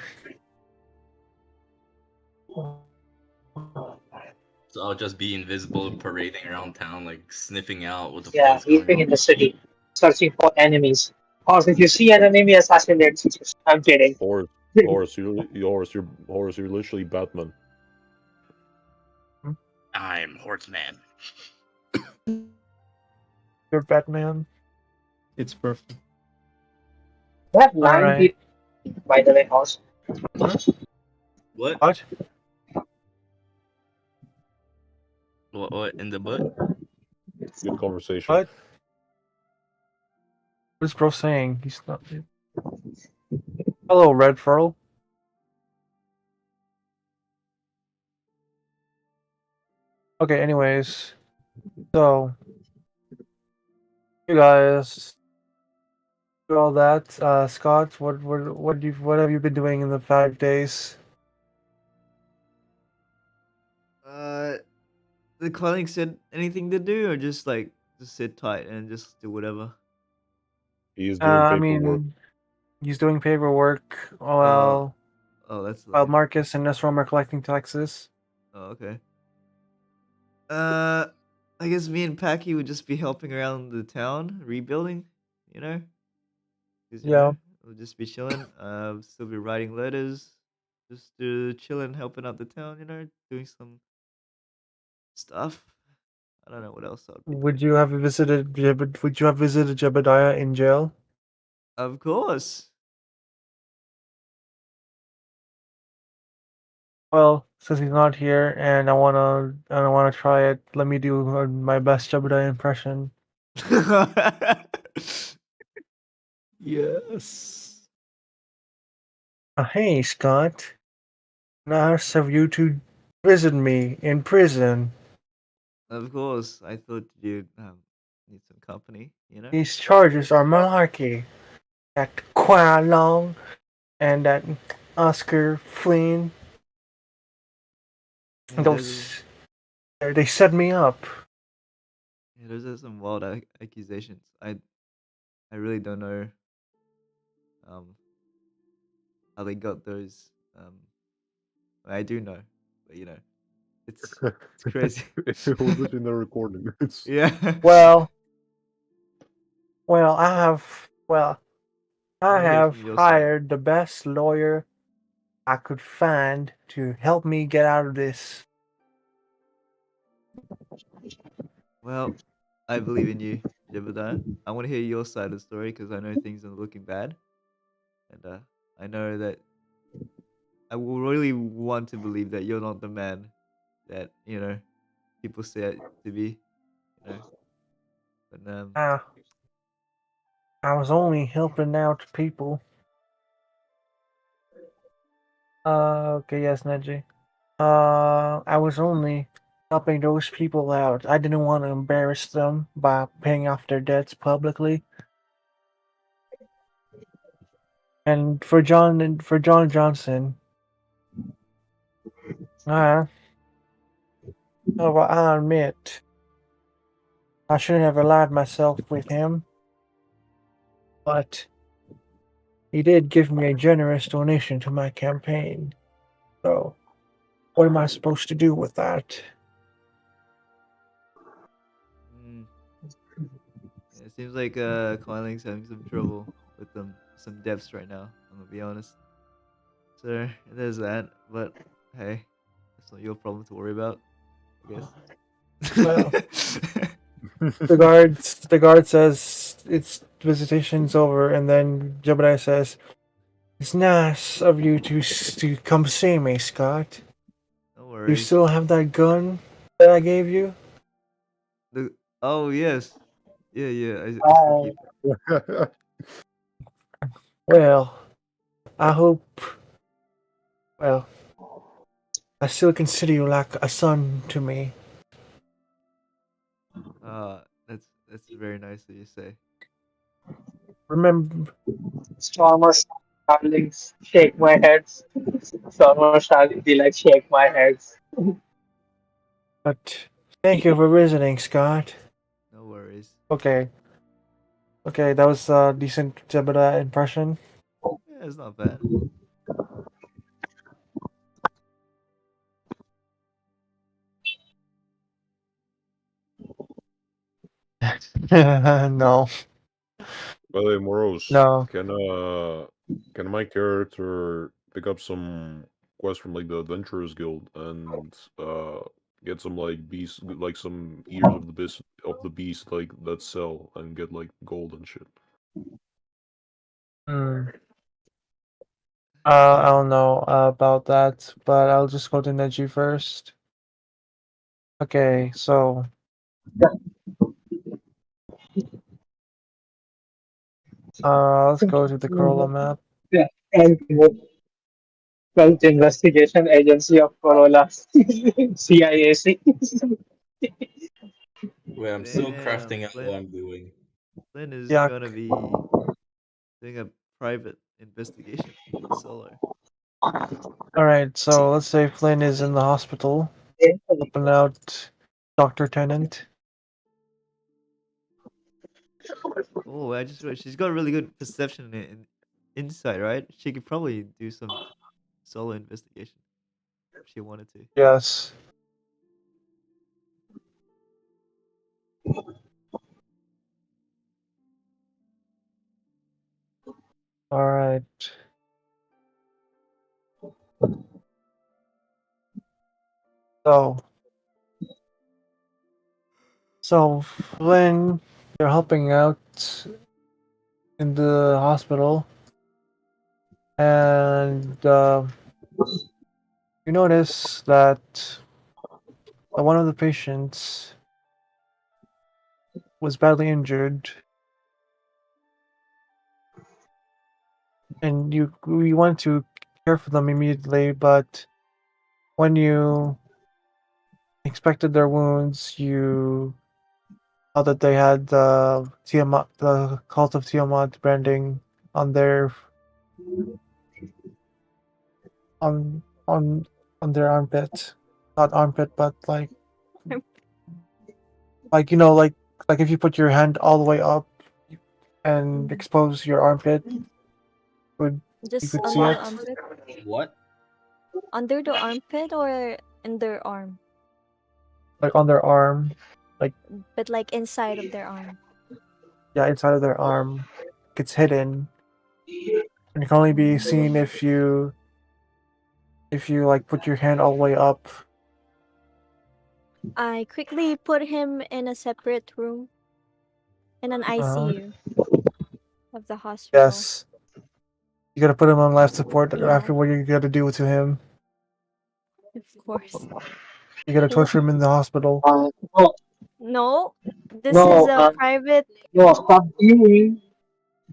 So I'll just be invisible, parading around town, like sniffing out what the Yeah, fuck's he's going been on. in the city, searching for enemies. Or if you see an enemy, assassinate. I'm kidding. Horse, Horse, you're literally Batman. I'm Horseman. You're Batman. It's perfect. That line Alright. hit, by the way, Horse. What? What? What in the butt? Good conversation. What? What is bro saying? He's not. Hello, Red Furl. Okay, anyways. So, you guys do all that. Scott, what have you been doing in the 5 days? The colleague said anything to do, or just like just sit tight and just do whatever. He is doing I paperwork. mean, he's doing paperwork Uh, while oh, that's while lame. Marcus and Nesrom are collecting taxes. Oh, okay. Uh, I guess me and Packy would just be helping around the town, rebuilding. You know, because Yeah. we'll just be chilling. Still be writing letters, just chilling, helping out the town. Doing some stuff. I don't know what else I would be doing. Would you have visited Jebediah in jail? Of course. Well, since he's not here, and I wanna try it. Let me do my best Jebediah impression. Yes. Hey, Scott. Nice of you to visit me in prison. Of course, I thought you'd need some company. These charges are malarkey. That Quan Long and that Oscar Flynn, Yeah, those they set me up. those are some wild accusations. I really don't know um how they got those. I do know, but it's crazy. It was literally in the recording. It's Yeah. Well, well, I I want to hear it have from your side. hired the best lawyer I could find to help me get out of this. Well, I believe in you, Jebediah. I want to hear your side of the story because I know things are looking bad, and I know that I will really want to believe that you're not the man that people say it to be. You know, but Uh, I was only helping out people. Okay, yes, Neji. I was only helping those people out. I didn't want to embarrass them by paying off their debts publicly. And for John Johnson, uh, I admit I shouldn't have allied myself with him, but he did give me a generous donation to my campaign. So, what am I supposed to do with that? Mm, yeah, it seems like Coiling's having some trouble with some depths right now. I'm gonna be honest. So there's that. But hey, that's not your problem to worry about, I guess. Well, the guard says its visitation's over, and then Jebediah says, "It's nice of you to come see me, Scott. No You worries. still have that gun that I gave you?" The Oh yes, yeah, yeah. I still Uh, keep it. Well, I hope. Well, I still consider you like a son to me. That's very nice of you to say. Remember, Stormer Starling, shake my heads. Stormer Starling be like, shake my heads. but thank you for visiting, Scott. No worries. Okay, okay, that was a decent Jebediah impression. Yeah, it's not bad. No, By the way, Morose, no. can my character pick up some quests from like the Adventurers Guild and get some like beast, like some ears of the beast like that sell and get like gold and shit? Hmm. I don't know about that, but I'll just go to Neji first. Okay, so let's go to the Corolla map. Yeah, Health Investigation Agency of Corolla, CIAC. Wait, I'm still Damn, crafting out what I'm doing. Flynn is Yuck. gonna be doing a private investigation solo. All right, so let's say Flynn is in the hospital, helping out Doctor Tennant. Oh, I just realized she's got really good perception and insight, right? She could probably do some solo investigation if she wanted to. Yes. All right. So, so Flynn, you're helping out in the hospital, and you notice that one of the patients was badly injured, and you want to care for them immediately, but when you inspected their wounds, you saw that they had the Tiamat, the cult of Tiamat branding on their on on on their armpit, not armpit, but like like if you put your hand all the way up and expose your armpit, would you Just could see under the What? it armpit? What? Under the armpit or in their arm? like on their arm, like But like inside of their arm. yeah, inside of their arm. It's hidden and it can only be seen if you like put your hand all the way up. I quickly put him in a separate room in an Uh, ICU of the hospital. yes, you gotta put him on life support Yeah, after what you gotta do to him. of course. You gotta Wh- torture him in the hospital. No, No, this is no, a private. no,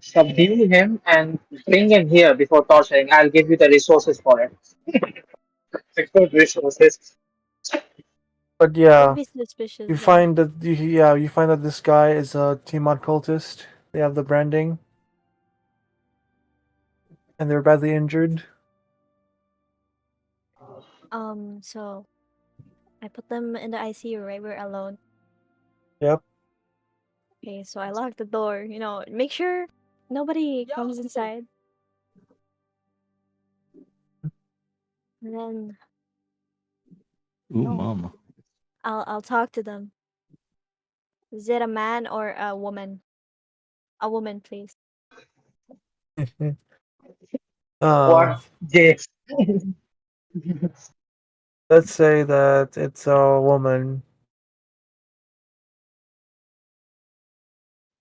subdue him and bring him here before torturing. I'll give you the resources for it. Good resources. But Don't yeah, be suspicious you though. find that you find that this guy is a Tiamat cultist. They have the branding and they're badly injured. So I put them in the ICU, right? We're alone. Yep. Okay, so I lock the door. Make sure nobody comes inside. And then Ooh, oh, mama. I'll talk to them. Is it a man or a woman? A woman, please. um, What this? let's say that it's a woman.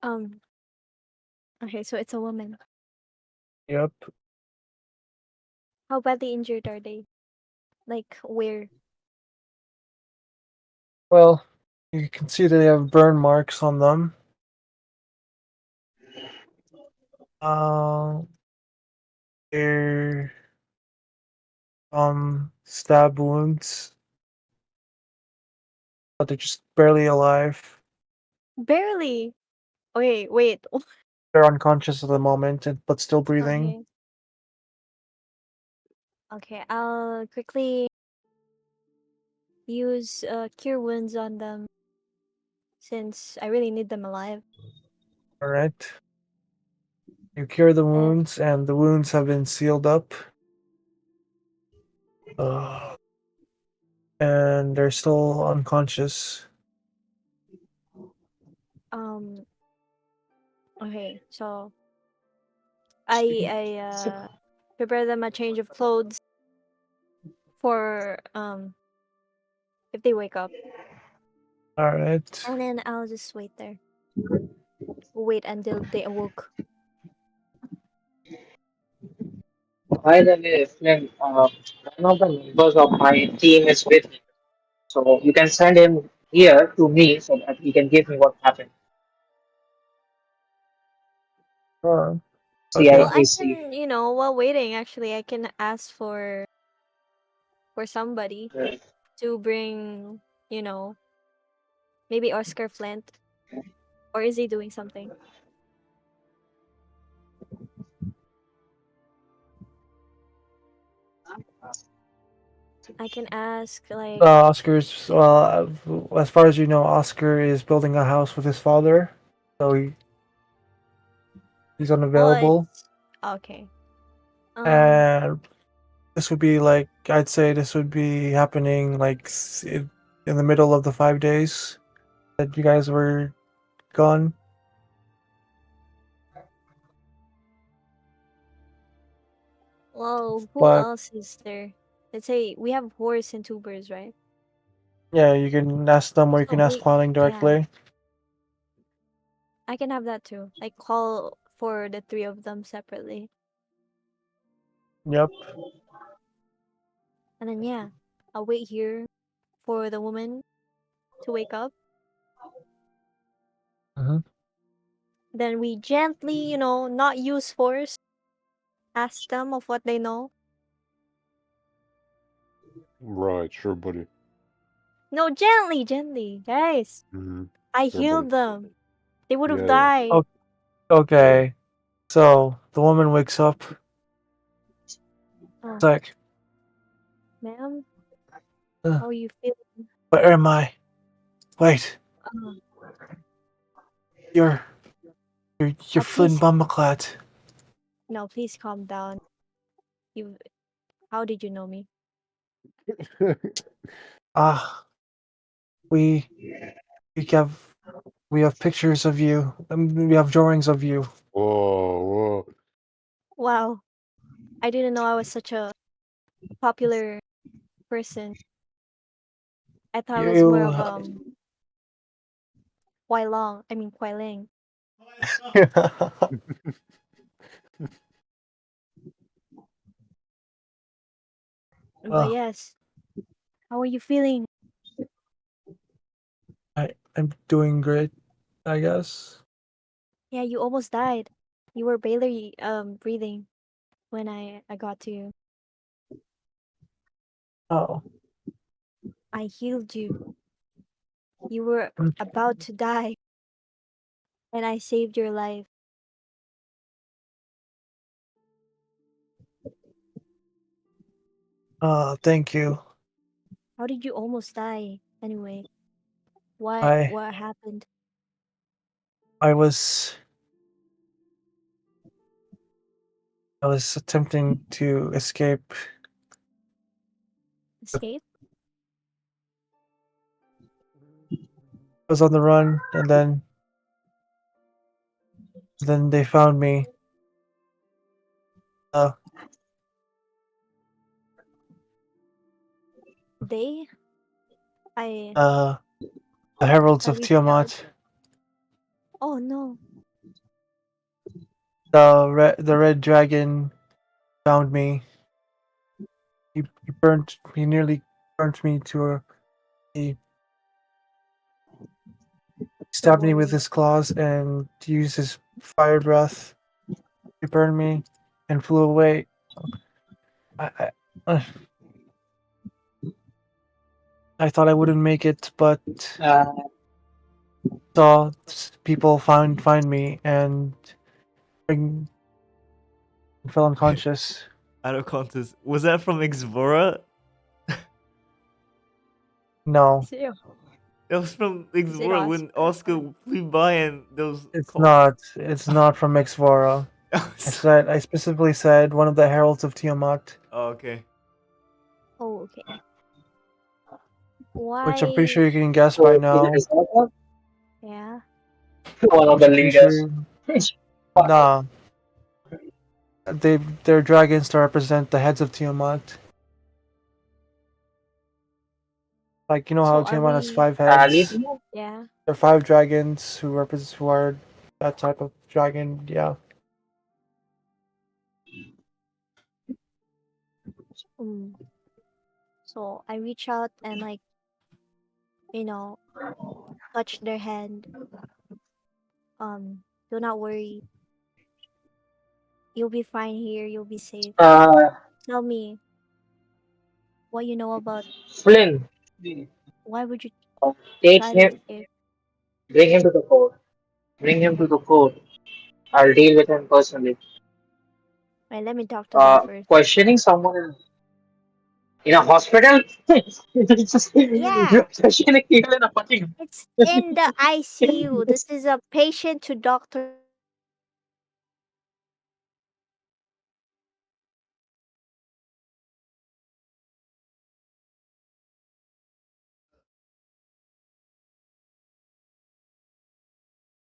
Um. Okay, so it's a woman. Yep. How badly injured are they? Like where? Well, you can see that they have burn marks on them. Uh, they're stab wounds, but they're just barely alive. Barely. Okay, wait. They're unconscious at the moment, but still breathing. Okay. Okay, I'll quickly use cure wounds on them since I really need them alive. All right. You cure the And wounds, and the wounds have been sealed up. Uh, and they're still unconscious. um okay, so I prepare them a change of clothes for if they wake up. All right. And then I'll just wait there. Wait until they awoke. By the way, Flynn, one of the members of my team is with me, so you can send him here to me so that he can give me what happened. Uh, See, okay. Well, I I see. can, while waiting, actually, I can ask for somebody to bring, you know, maybe Oscar Flint, or is he doing something? I can ask like, Oscar's, as far as you know, Oscar is building a house with his father, so he's well, unavailable. it's okay. And this would be like, I'd say this would be happening like in the middle of the 5 days that you guys were gone. Well, who But else is there? Let's say we have horse and tubers, right? yeah, you can ask them or you So can ask we, Qualing yeah, directly. I can have that too. Like call for the three of them separately, Yep. and then yeah, I'll wait here for the woman to wake up. Hmm. Then we gently, not use force, ask them of what they know. Right, sure, buddy. No, gently, gently, guys. Mm-hmm. I Sure, buddy. healed them. They would have Yeah, yeah, died. Oh, yeah. okay. So the woman wakes up. It's Oh, like, ma'am, "Uh, how are you feeling? where am I? Wait, Oh, you're you're oh, Flynn please, Bumbleclad. no, please calm down. You, how did you know me? Ah, we we have we have pictures of you. We have drawings of you. Whoa, whoa. Wow, I didn't know I was such a popular person. I thought I was more You. of Huai Long. I mean Huai Ling. But Oh, yes, how are you feeling? I'm doing great, I guess. Yeah, you almost died. You were barely breathing when I got to you. Oh, I healed you. You were mm, about to die, and I saved your life. thank you. How did you almost die anyway? What I what happened? I was attempting to escape. Escape? I was on the run, and then they found me. Uh, They? I uh, the heralds I of reached out. Tiamat. Oh no. The red dragon found me. He nearly burnt me to a. He Don't stabbed me with worry. his claws and used his fire breath to burn me, and flew away. I I thought I wouldn't make it, but Uh, saw people find me and bring fell unconscious. Out of context, was that from Xvora? No, Zero. That was from Zero Xvora when Oscar flew by and those it's cultists. not. It's not from Xvora. I specifically said one of the heralds of Tiamat, Oh, okay. Oh, okay. which I'm pretty sure Why? you can guess by so is it now. Isaka? Yeah. One of Which the I'm pretty leaders. sure. Nah, they're dragons to represent the heads of Tiamat. Like you know how So are Tiamat has we? 5 heads. Lithium? Yeah. There are 5 dragons who are that type of dragon. Yeah. Mm. So I reach out and like you know touch their hand. Do not worry. You'll be fine here. You'll be safe. Uh, Tell me what you know about. Flynn. Why would you Take try to him, escape? bring him to the court. Bring him to the court. I'll deal with him personally. Wait, let me talk to them first. Questioning someone in a hospital? You're Yeah, questioning people in a fucking. it's in the ICU. This is a patient to doctor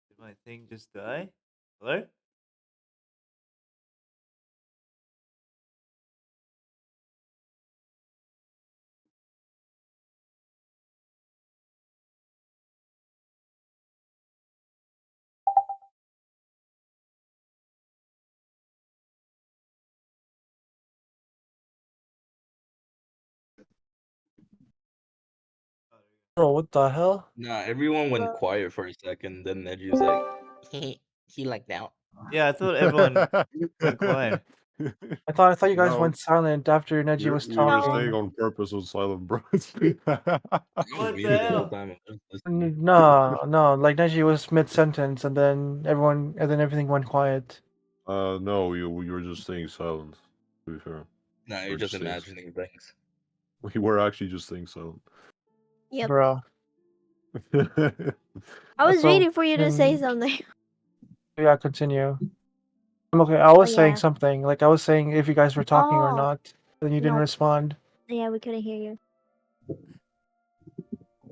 Did my thing just die? Hello? Bro, what the hell? Nah, everyone went well, quiet for a second. Then Neji was like, he like that. Yeah, I thought everyone went quiet. I thought you guys No, went silent after Neji was we were no, staying talking. on purpose on silent, bro. I was What the muted the whole hell? time. I'm just listening. No, like Neji was mid sentence, and then everything went quiet. No, you were just staying silent. To be fair, Nah, we you're were just just staying. imagining things. We were actually just staying silent. yep. Bro. I was So waiting for you to say can something. yeah, continue. I'm okay. I Oh was saying yeah. something. Like I was saying if you guys were talking or Oh not. Then you didn't no. respond. Yeah, we couldn't hear you.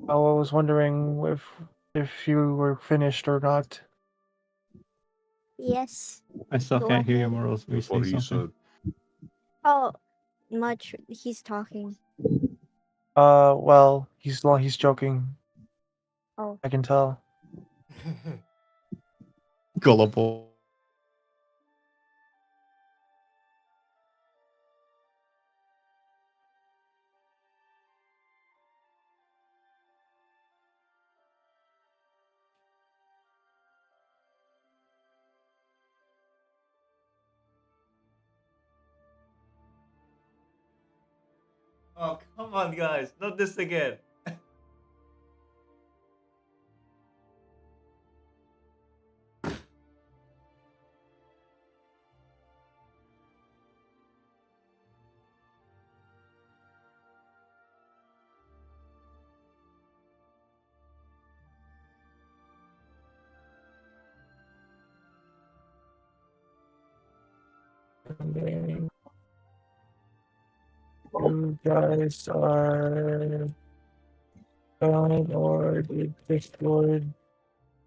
I was wondering if you were finished or not. Yes. I still Go can't hear you, ahead. Morals. We That's say what he something. said. Oh, much. He's talking. Well, he's joking. Oh, I can tell. Gullible. Oh, come on, guys. Not this again. You guys are gone or did Discord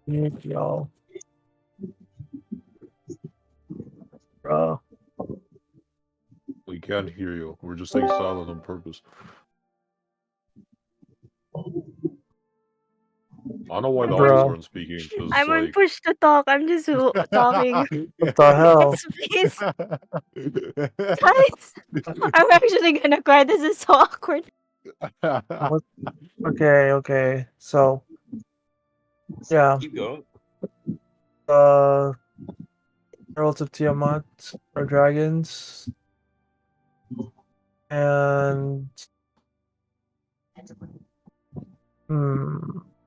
mute y'all? Bro. We can't hear you. We're just staying silent on purpose. I don't know why the others Bro. weren't speaking, because, I'm on like... push to talk. I'm just talking. What the hell? Please, guys. I'm actually gonna cry. This is so awkward. What? Okay. So, yeah. Keep going. Heralds of Tiamat are dragons. And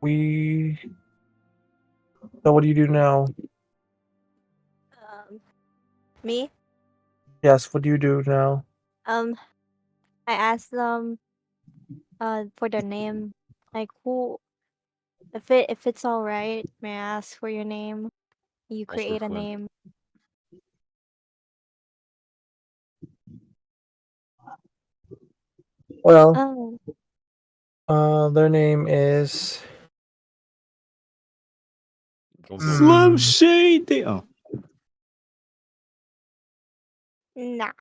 we. So, what do you do now? Me? Yes, what do you do now? I asked them for their name. Like who if it's alright, may I ask for your name? You Oscar create a Flynn. name. Well, Oh, their name is. Don't tell me. Slim Shady. Oh, nah.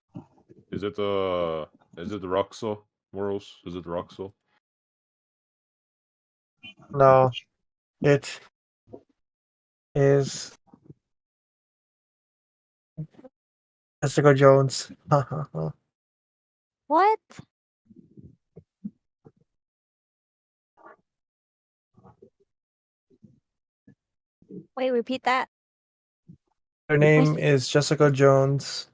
Is it Roxo, Moros? Is it Roxo? No, it is Jessica Jones. What? Wait, repeat that. Her name is Jessica Jones.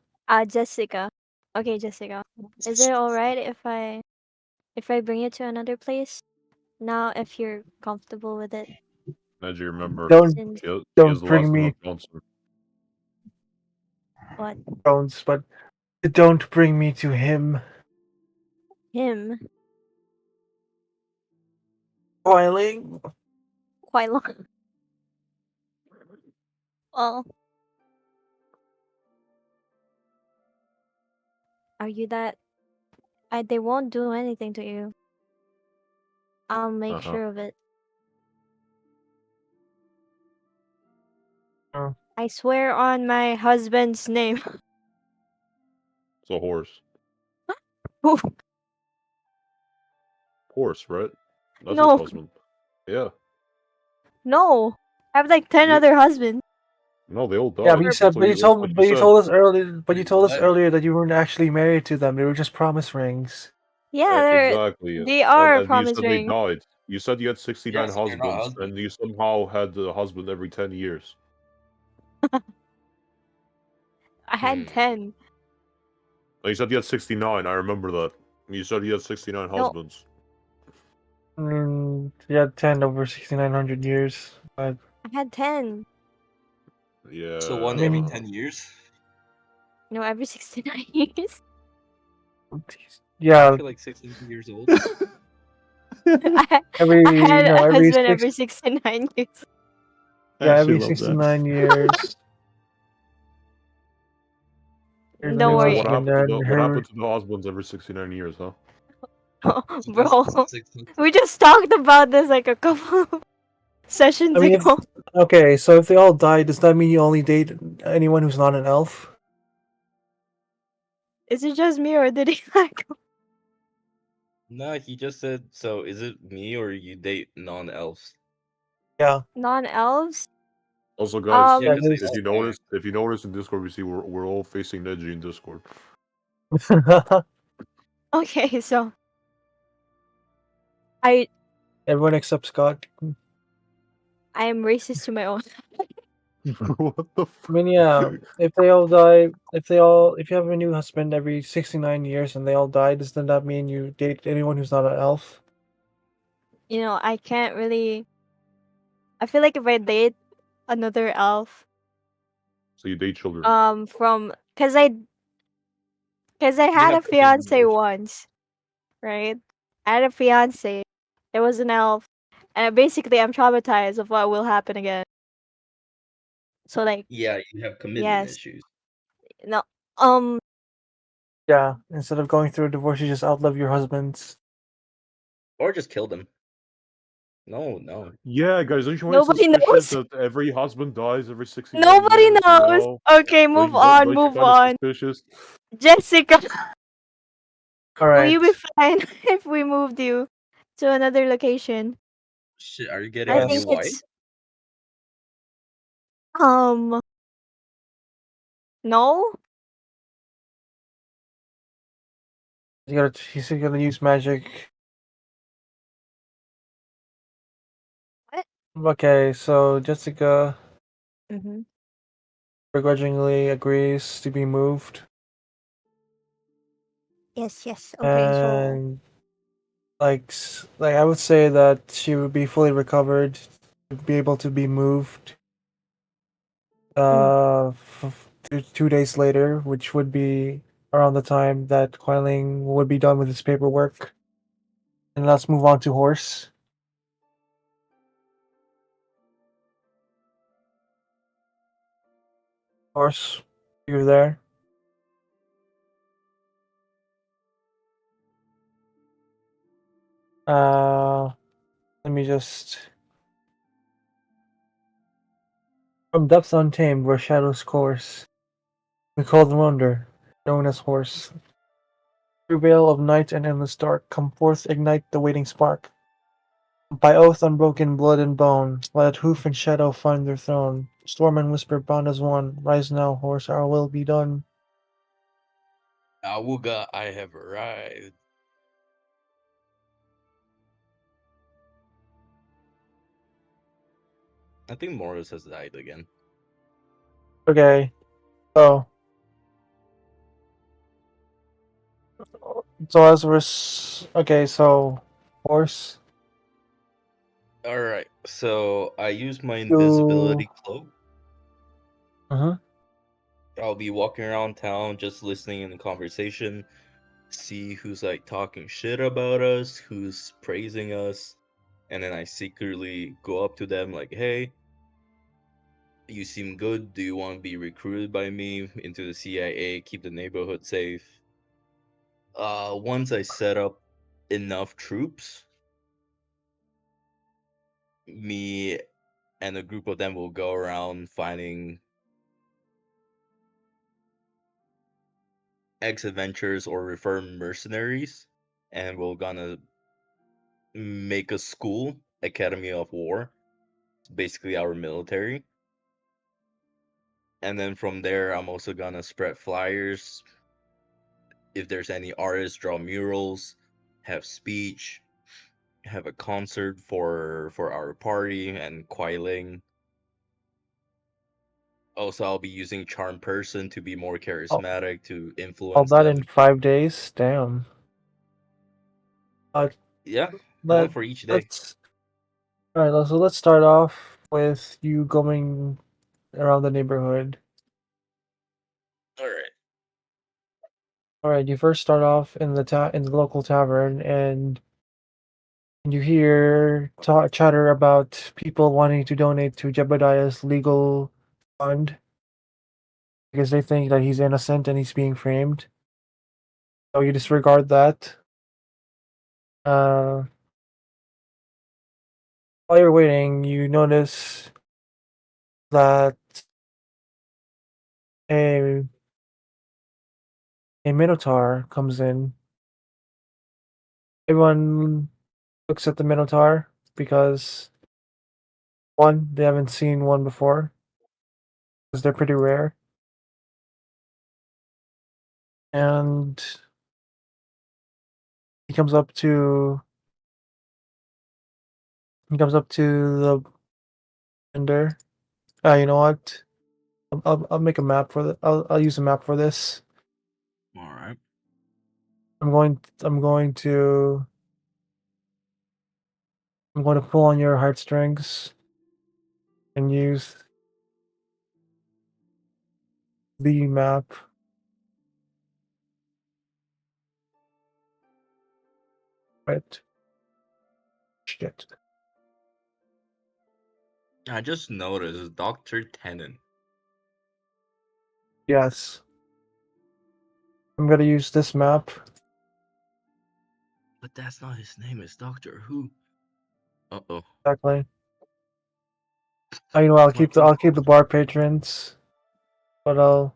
Jessica. Okay, Jessica. Is it alright if I bring you to another place? Now if you're comfortable with it. As you remember, Don't Since he has don't the bring last me minute answer. what? Jones, but don't bring me to him. Him. Quiling. Quite long. Well, are you that they won't do anything to you. I'll make Uh-huh. sure of it. Oh. I swear on my husband's name. It's a horse. Who? Horse, right? That's his No, husband. Yeah. no. I have like 10 Yeah. other husbands. No, they all Yeah, died. but you That's said, what that's what you said. told us earlier, but you Wait, told us what? earlier that you weren't actually married to them. They were just promise rings. Yeah, Exactly. they are a And you promise said they ring. died. You said you had 69 Yeah, so they're not husbands, husbands. and you somehow had a husband every 10 years. I had 10. And you said you had 69. I remember that. You said you had 69 No, husbands. Yeah, 10 over 6,900 years. But I had 10. Yeah. So one I every mean, 10 years? No, every 69 years. yeah, Aren't you like 16 years old? I every had no, a every husband six, every 69 years. I yeah, actually every love that. 69 years. There's a Don't new So worry. husband, and what her. happened to the husbands every 69 years, huh? So that's Bro, 600. we just talked about this like a couple of sessions I mean, ago. okay, so if they all die, does that mean you only date anyone who's not an elf? Is it just me or did he like No, he just said, so is it me or you date non-elves? Yeah, non-elves? Also, guys, Yeah, yeah, because Um, they if don't you die. notice in Discord, we see we're all facing Neji in Discord. okay, so I everyone except Scott. I am racist to my own. What the I mean, yeah, if they all die, if you have a new husband every 69 years and they all die, doesn't that mean you date anyone who's not an elf? You know, I can't really. I feel like if I date another elf, So you date children. from cause I You had have a to take the fiance notion. once, right? I had a fiance. There was an elf, and basically I'm traumatized of what will happen again. So like, Yeah, you have commitment yes, issues. no, Um, Yeah, instead of going through a divorce, you just outlive your husbands. Or just kill them. No. Yeah, guys, don't you find it nobody suspicious knows. that every husband dies every 61 Nobody years, you knows. know? Okay, move on, Don't you move find it on. suspicious? Jessica, All will you be right. fine if we moved you to another location? Shit, are you getting I a new think Yes. wife? it's um no. He's gonna use magic. What? Okay, so Jessica Mm-hmm. begrudgingly agrees to be moved, Yes. Okay, so and like I would say that she would be fully recovered to be able to be moved. mm, 2 days later, which would be around the time that Quiling would be done with his paperwork. And let's move on to Horse. Horse, you're there. Uh, Let me just. From depths untamed where shadows course, we call the wonder, known as Horse. Through veil of night and endless dark, come forth, ignite the waiting spark. By oath unbroken, blood and bone, let hoof and shadow find their throne. Storm and whisper bound as one. Rise now, Horse, our will be done. Awuga, I have arrived. I think Morris has died again. Okay, so as we're okay, so Horse, Alright, so I use my you. invisibility cloak. Uh-huh. I'll be walking around town just listening in the conversation, see who's like talking shit about us, who's praising us, and then I secretly go up to them like, hey, you seem good. Do you want to be recruited by me into the CIA, keep the neighborhood safe? Once I set up enough troops, me and a group of them will go around finding ex-adventurers or refer mercenaries, and we're gonna make a school, Academy of War. It's basically our military. And then from there, I'm also gonna spread flyers. If there's any artists, draw murals, have speech, have a concert for our party and Quailing. Also, I'll be using Charm Person to be more All, charismatic to all influence that in them. 5 days. Damn. Uh, Yeah, one let for each day. let's all right. So let's start off with you going around the neighborhood. All right. All right, you first start off in the local tavern, and you hear chatter about people wanting to donate to Jebediah's legal fund because they think that he's innocent and he's being framed. So you disregard that. Uh, while you're waiting, you notice that a minotaur comes in. Everyone looks at the minotaur because one, they haven't seen one before because they're pretty rare, and he comes up to the vendor. You know what? I'll make a map for the. I'll use a map for this. All right. I'm going to pull on your heartstrings and use the map. Right. Shit. I just noticed Dr. Tennant. Yes. I'm gonna use this map. But that's not his name. It's Doctor Who. Uh-oh. Exactly. You know, I'll keep the bar patrons, but I'll.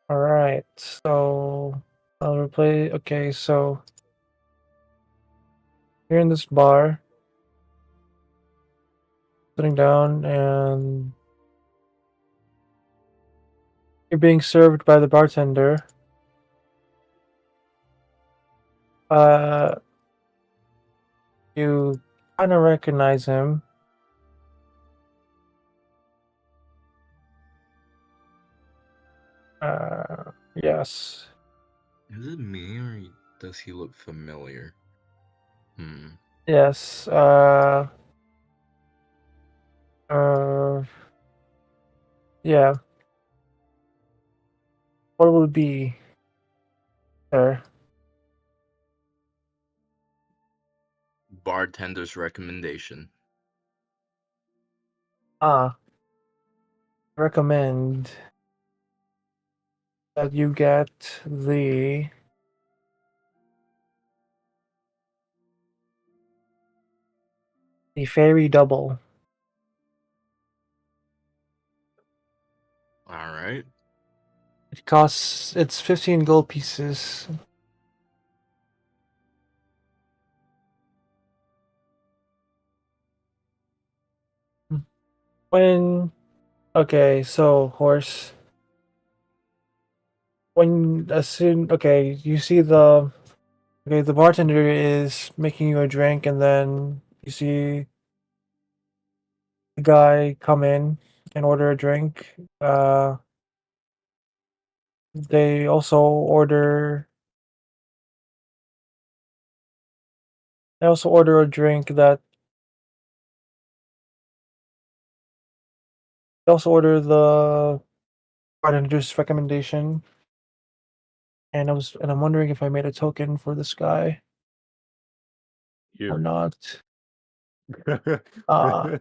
All right, so I'll replay. Okay, so you're in this bar, sitting down, and you're being served by the bartender. Uh, you kind of recognize him. Yes. Is it me or does he look familiar? Yes. Yeah. What will it be, sir? Bartender's recommendation. Recommend that you get the fairy double. All right. It's 15 gold pieces. Okay, so horse. You see the bartender is making you a drink, and then you see the guy come in and order a drink. They also order. They also order a drink that. They also order the bartender's recommendation, and I'm wondering if I made a token for this guy or Here. not.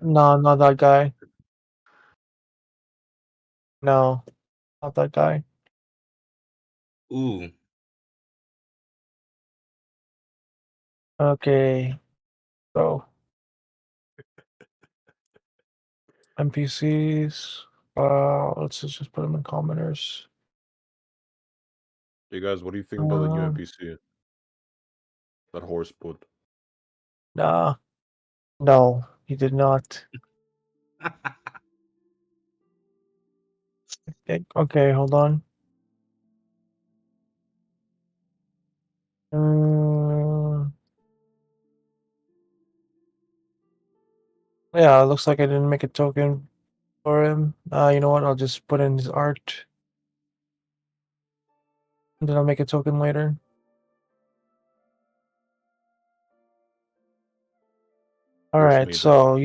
No, not that guy. No, not that guy. Ooh. Okay, so NPCs. Let's just put them in commoners. Hey guys, what do you think about the new Um, NPC? That horse put. nah, no, he did not. Okay, hold on. Um, yeah, it looks like I didn't make a token for him. You know what? I'll just put in his art, and then I'll make a token later. All Horse right, made it. so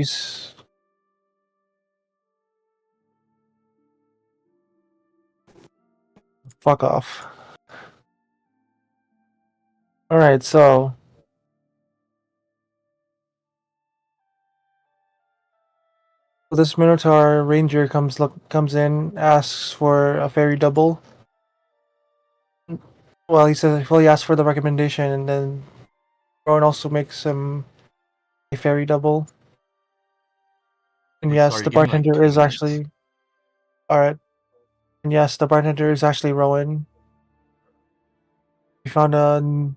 fuck off. All right, so this Minotaur Ranger comes in, asks for a fairy double. Well, he asks for the recommendation, and then Rowan also makes him a fairy double. And We're yes, sorry, the give me like bartender 2 is minutes. actually all right. And yes, the bartender is actually Rowan. He found a new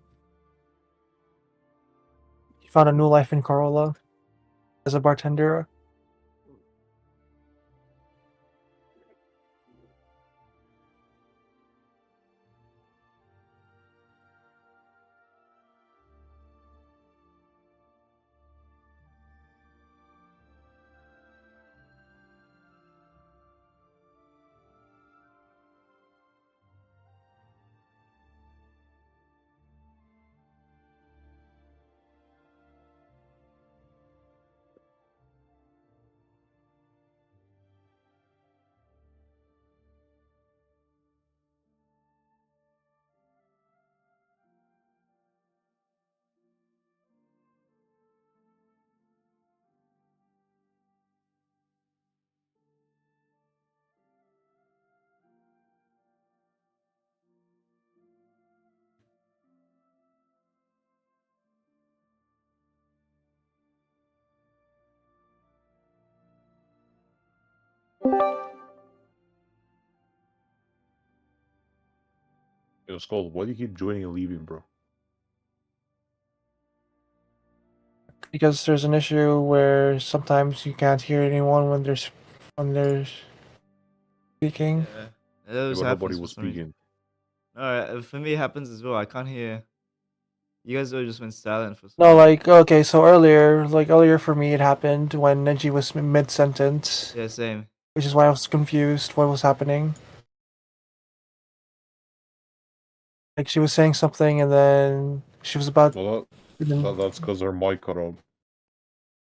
life in Corolla as a bartender. Yo, Skull, why do you keep joining and leaving, bro? Because there's an issue where sometimes you can't hear anyone when they're speaking. Yeah, that Yeah, always but nobody happens for was some reason. speaking. Alright, for me it happens as well. I can't hear. You guys all just went silent for some No, reason. like okay, so earlier for me, it happened when Neji was mid sentence, Yeah, same. which is why I was confused what was happening. Like she was saying something, and then she was about. Well, And then, that's because her mic cut off.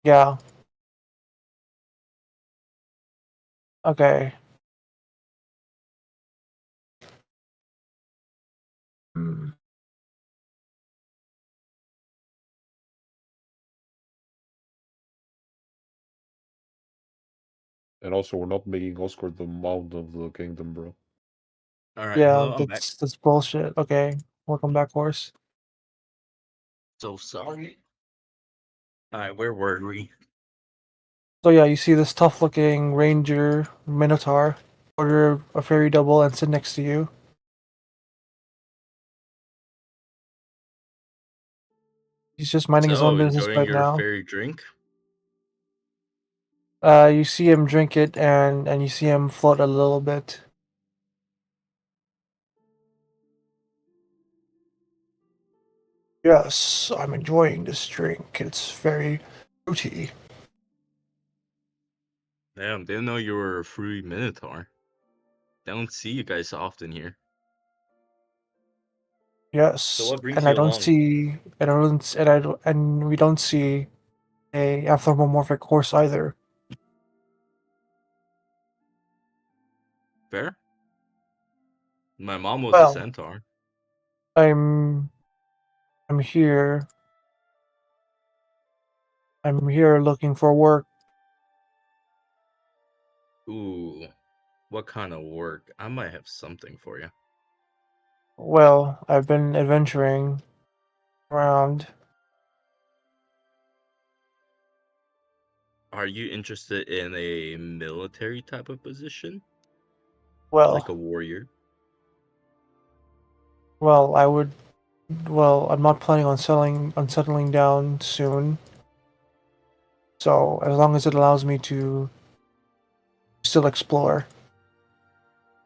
yeah. Okay. Hmm. And also, we're not making Oscar the Mount of the Kingdom, bro. All right, Yeah, hello, I'm back. that's bullshit. Okay, welcome back, horse. So sorry. All right, where were we? So yeah, you see this tough-looking ranger minotaur order a fairy double and sit next to you. He's just minding his own So, business enjoying right your now. fairy drink? You see him drink it, and you see him float a little bit. Yes, I'm enjoying this drink. It's very fruity. Damn, didn't know you were a fruity minotaur. Don't see you guys often here. So Yes, what brings and I you don't along? see, and I don't, and I don't, and we don't see a anthropomorphic horse either. Fair? My mom was a Well, centaur. I'm, I'm here. I'm here looking for work. Ooh, what kind of work? I might have something for you. Well, I've been adventuring around. Are you interested in a military type of position? Like a Well, warrior? well, I would. Well, I'm not planning on settling down soon. So as long as it allows me to still explore,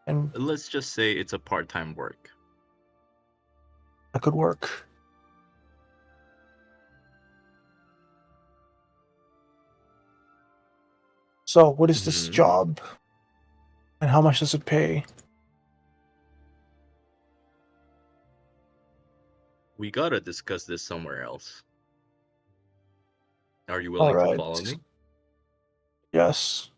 and Let's just say it's a part-time work. I could work. So, what is this Hmm. job, and how much does it pay? We gotta discuss this somewhere else. Are you All willing to right. follow me? Yes.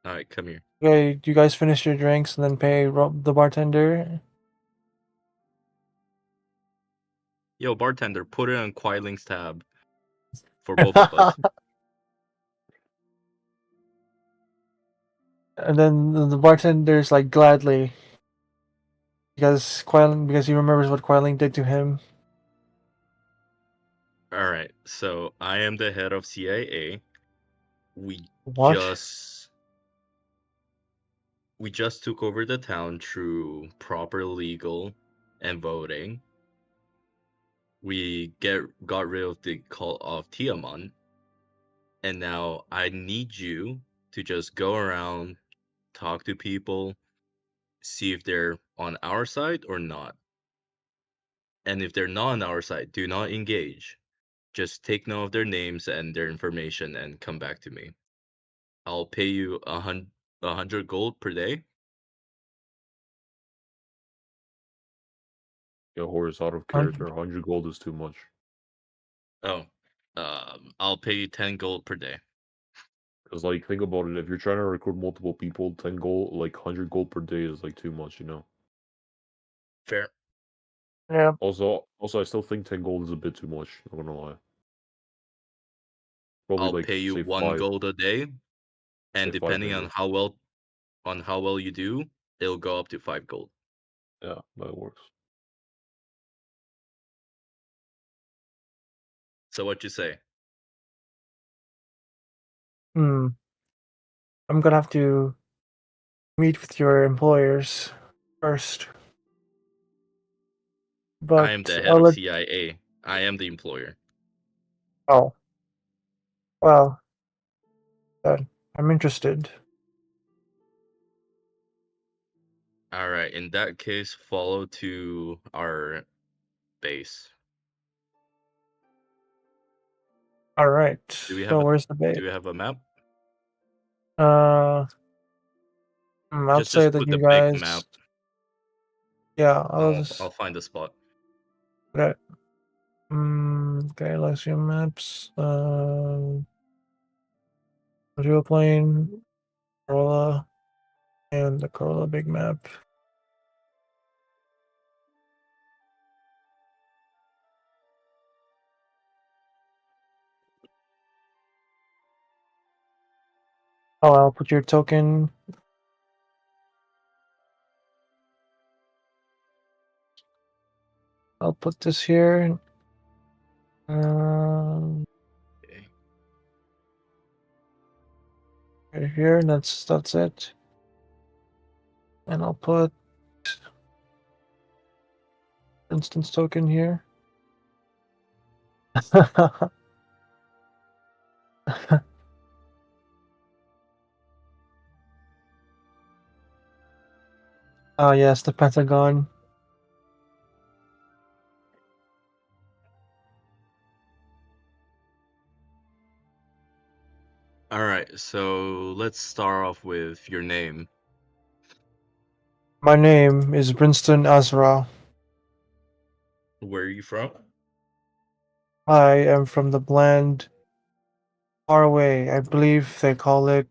All right, come here. Okay. Do you guys finish your drinks and then pay the bartender? Yo, bartender, put it on Quiling's tab for both of us. And then the bartender's like gladly because he remembers what Quiling did to him. All right, so I am the head of CIA. We What? just we just took over the town through proper legal and voting. We got rid of the cult of Tiamat, and now I need you to just go around, talk to people, see if they're on our side or not. And if they're not on our side, do not engage. Just take note of their names and their information and come back to me. I'll pay you 100 gold per day. Yeah, Horus, out of character. 100 gold is too much. Oh, I'll pay you 10 gold per day. Because, like, think about it. If you're trying to recruit multiple people, 10 gold, like, 100 gold per day is, like, too much, you know? Fair. Yeah. Also, I still think 10 gold is a bit too much, not gonna lie. Probably, I'll like, pay you say 1 5. gold a day, and Say 5 depending maybe. on how well you do, it'll go up to 5 gold. Yeah, that works. So what you say? Hmm. I'm gonna have to meet with your employers first. I am But the head I'll of let. CIA. I am the employer. Oh, well, I'm interested. All right. In that case, follow to our base. All right. Do we have So a where's the bait? Do we have a map? Uh, I'd say Just that put you the big guys. map. Yeah, I'll I'll just. find the spot. Okay. Okay, let's see maps. Visual plane, Corolla, and the Corolla big map. Oh, I'll put your token. I'll put this here. Okay. Right here. And that's it. And I'll put instance token here. Oh yes, the Pentagon. All right. So let's start off with your name. My name is Brinston Azra. Where are you from? I am from the land far away. I believe they call it.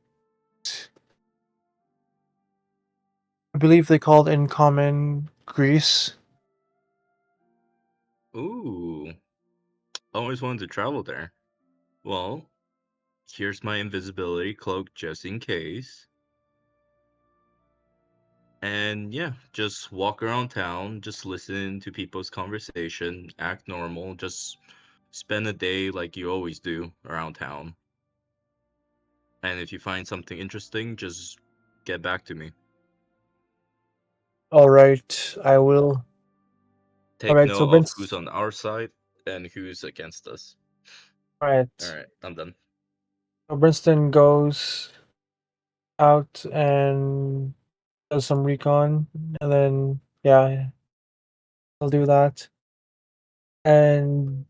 I believe they call it in common Greece. Ooh, always wanted to travel there. Well, here's my invisibility cloak just in case. And yeah, just walk around town, just listen to people's conversation, act normal, just spend a day like you always do around town. And if you find something interesting, just get back to me. All right, I will. All Take right, so note of who's Brinston. on our side and who's against us. All All right, right, I'm done. so Brinston goes out and does some recon, and then yeah, I'll do that. And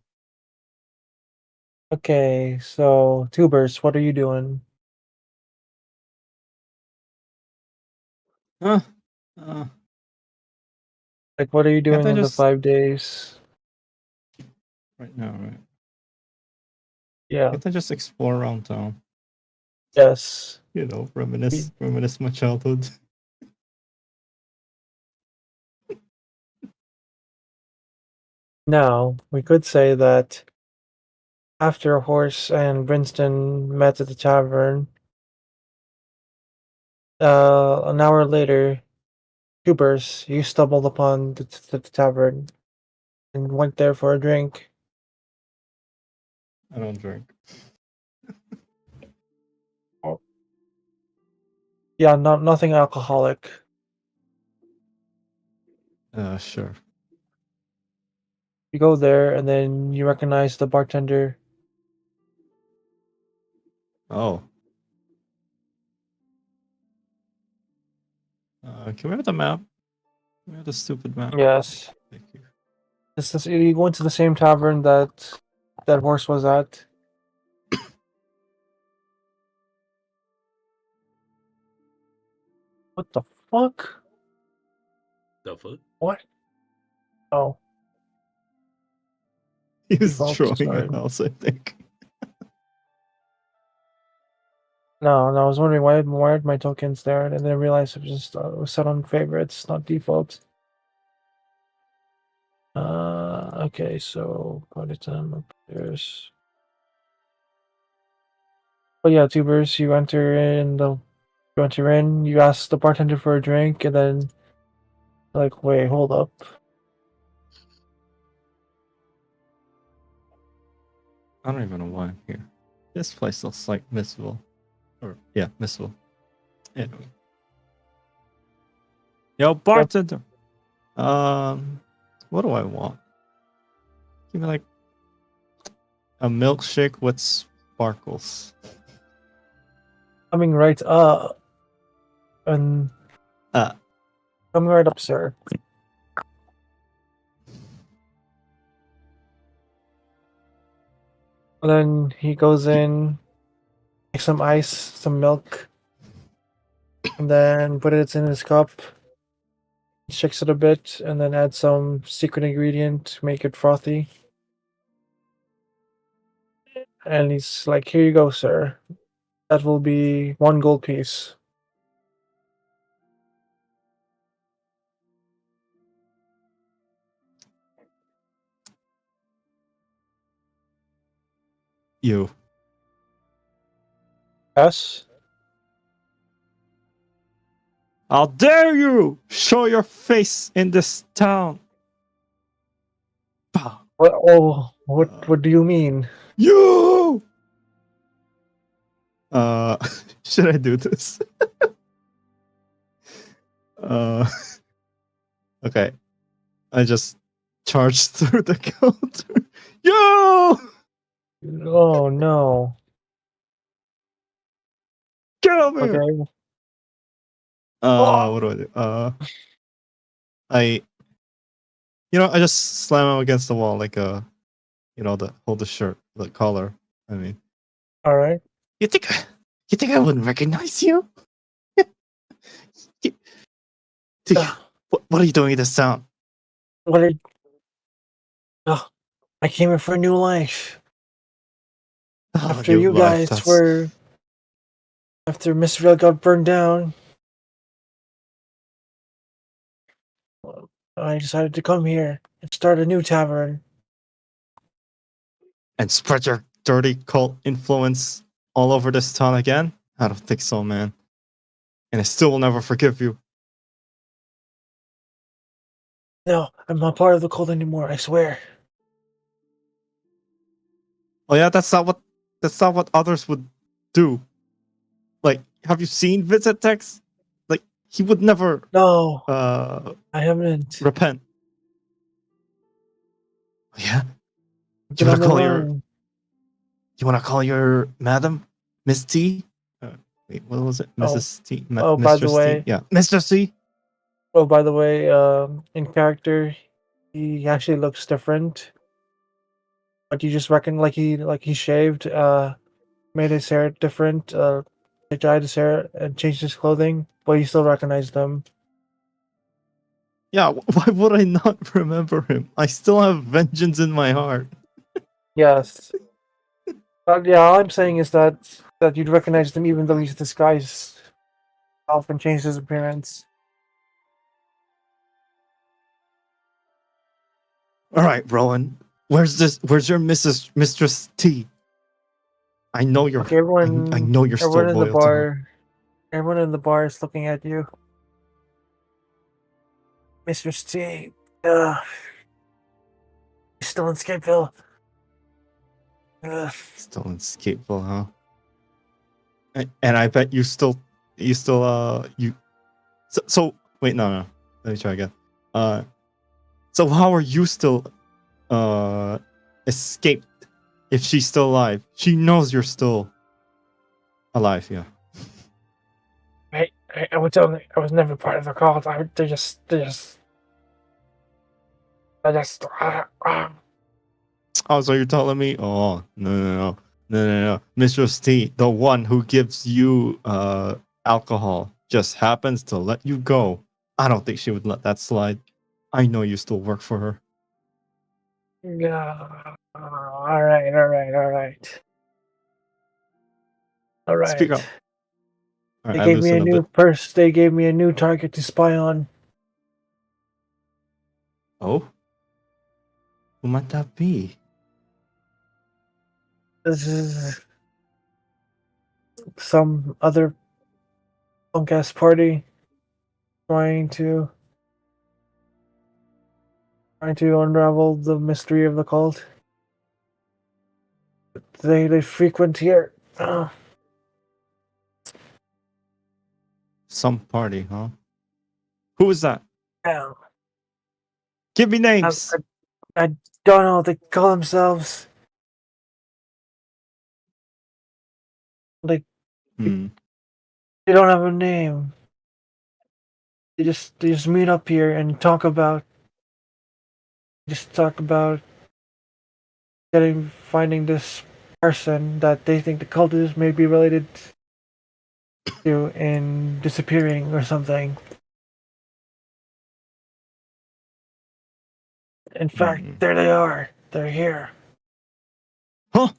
okay, so Tubers, what are you doing? Huh? Uh, Like, what are you can't doing I in the just 5 days? right now? Right? Yeah. Can't I just explore around town? Yes. You know, Y- reminisce my childhood. Now we could say that after Horse and Brinston met at the tavern, an hour later, Tubers, you stumbled upon the tavern and went there for a drink. I don't drink. Oh, yeah, nothing alcoholic. Sure. You go there and then you recognize the bartender. Oh. Can we have the map? Can we have the stupid map? Yes. Thank you. You go into the same tavern that Horse was at. What the fuck? The fuck? What? Oh, He was default destroying a start. house, I think. No, I was wondering why are my tokens there, and then I realized it was set on favorites, not default. Okay, so party time appears. But yeah, tubers, you enter in, you ask the bartender for a drink, and then like, wait, hold up. I don't even know why I'm here. This place looks like Missville. Or yeah, Missville. Anyway. Yo, bartender. What do I want? Give me like a milkshake with sparkles. Coming right up. And Uh, coming right up, sir. And then he goes in, makes some ice, some milk, and then put it in his cup. Shakes it a bit, and then add some secret ingredient to make it frothy. And he's like, "Here you go, sir. That will be 1 gold piece." you. Yes. How dare you show your face in this town? Bah. What? Oh, what do you mean? You. Should I do this? uh, okay. I just charged through the counter. Yo! Oh no. Get over Okay. here! What do I do? I, I just slam him against the wall like hold the shirt, the collar. I mean, All right. you think I wouldn't recognize you? You- Uh, what are you doing in this town? what? I came here for a new life. Oh, After new you life. guys were, after Mistville got burned down, I decided to come here and start a new tavern. And spread your dirty cult influence all over this town again? I don't think so, man. And I still will never forgive you. No, I'm not part of the cult anymore. I swear. Oh yeah, that's not what others would do. Like, have you seen Vincent Tex? Like, he would never No, I haven't. repent. Yeah? I've Do been you on wanna the call run. your madam? Miss T? Wait, what was it? Oh, Mrs. T? by the Mistress T? way, Yeah. Mistress T? in character, he actually looks different. But you just reckon like he shaved, made his hair different, they dyed his hair and changed his clothing, but you still recognize them. Yeah, why would I not remember him? I still have vengeance in my heart. Yes. Yeah, all I'm saying is that you'd recognize them even though he's disguised himself and changed his appearance. All right, Rowan. Where's your Mistress T? I know you're Okay, I know you're still everyone in the loyal to her. bar, everyone in the bar is looking at you. Mr. T, he's still in Skateville. Still in Skateville, huh? And I bet you still so wait, no. Let me try again. So how are you still escaped if she's still alive? She knows you're still alive, yeah. I was never part of the cult. I just. Oh, so you're telling me? Oh, no. Mistress T, the one who gives you alcohol, just happens to let you go. I don't think she would let that slide. I know you still work for her. Yeah. All Speak right. up. All They right, I gave me a loosen a new bit. purse. They gave me a new target to spy on. Oh, who might that be? This is some other punk ass party trying to unravel the mystery of the cult. They frequent here. Some party, huh? Who is that? Yeah, Give me I, names. I don't know what they call themselves. Like Hmm. they don't have a name. They just meet up here and talk about finding this person that they think the cultists may be related to and disappearing or something. In fact, Hmm. there they are. They're here. Huh?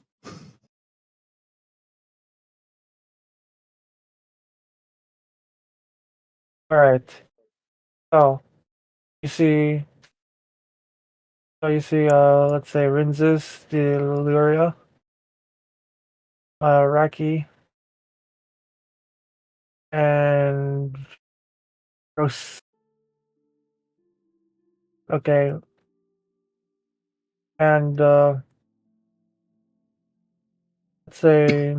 All right. So you see, let's say Rinzis, the Luria, Raki, and Rose. Okay, and let's say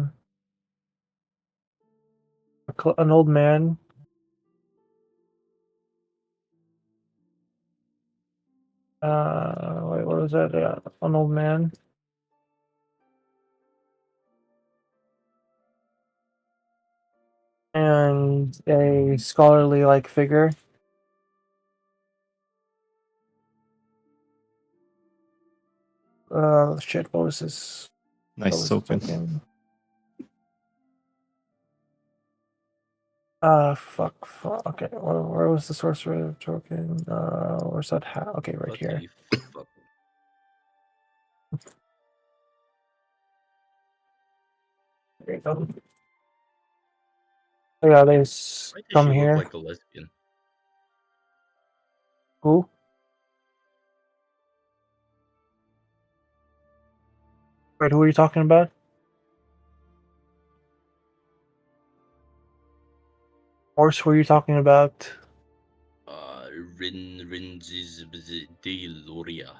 an old man. Wait, what was that? Yeah, an old man. And a scholarly like figure. Shit, what was this? What Nice was the token. token? Fuck. Okay, where was the sorcerer token? Where's that hat? Okay, right here. Lucky fuck. There you go. So yeah, they Why does come she look here. like a lesbian? Who? Wait, who are you talking about? Horse, who are you talking about? Rinziz de Loria.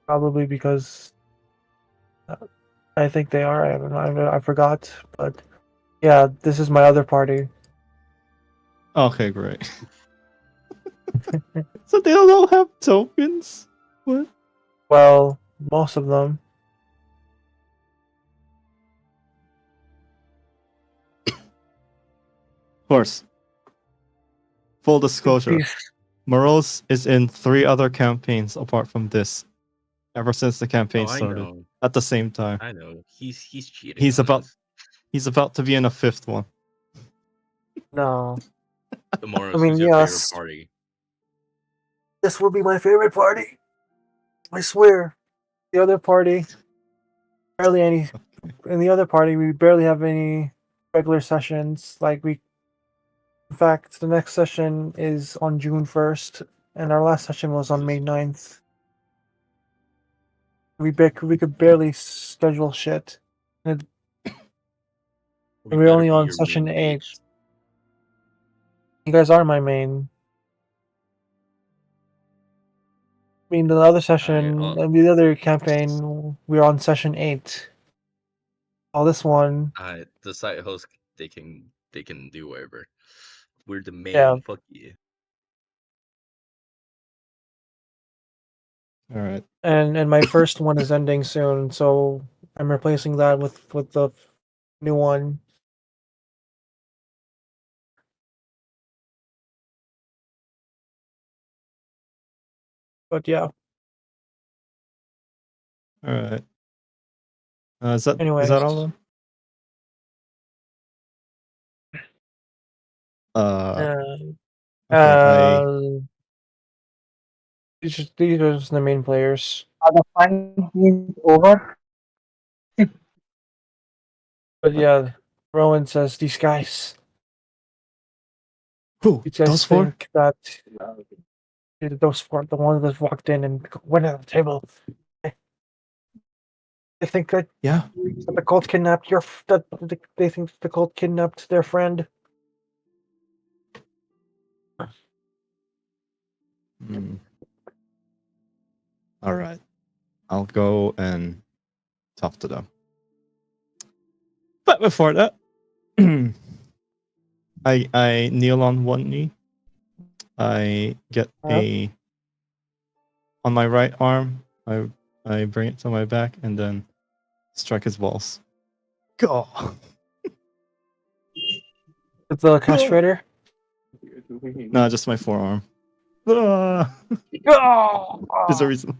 Probably because I think they are. I don't know. I forgot. But yeah, this is my other party. Okay, great. So they don't have tokens? What? Well, most of them. Of course. Full disclosure. These- Morose is in 3 other campaigns apart from this. Ever since the campaign Oh, I started. know. At the same time. I know. He's cheating He's on about us. he's about to be in a 5th one. No. Tomorrow I mean, is your favorite yes. party. This will be my favorite party. I swear. The other party, barely any. In the other party, we barely have any regular sessions. In fact, the next session is on June 1st, and our last session was on May 9th. We could barely schedule shit. And We we're better only be on your session main 8. mage. You guys are my main. I mean, the other session, the other campaign, we're on session 8. Oh, this one, The site host they can do whatever. We're the yeah. main. Fuck you. Alright. And my first one is ending soon, so I'm replacing that with the new one. But yeah. Alright. Is that Anyways, all of them? Okay, uh, these are just the main players. Are the fun is over? But yeah, Rowan says Who? these guys Those 4? think that those four, the ones that walked in and went at the table, they think that Yeah. the cult kidnapped they think the cult kidnapped their friend. Hmm. Alright. I'll go and talk to them. But before that, I kneel on one knee. I get a on my right arm. I bring it to my back and then strike his balls. Go. With the castrator. No, just my forearm. Ah, there's a reason.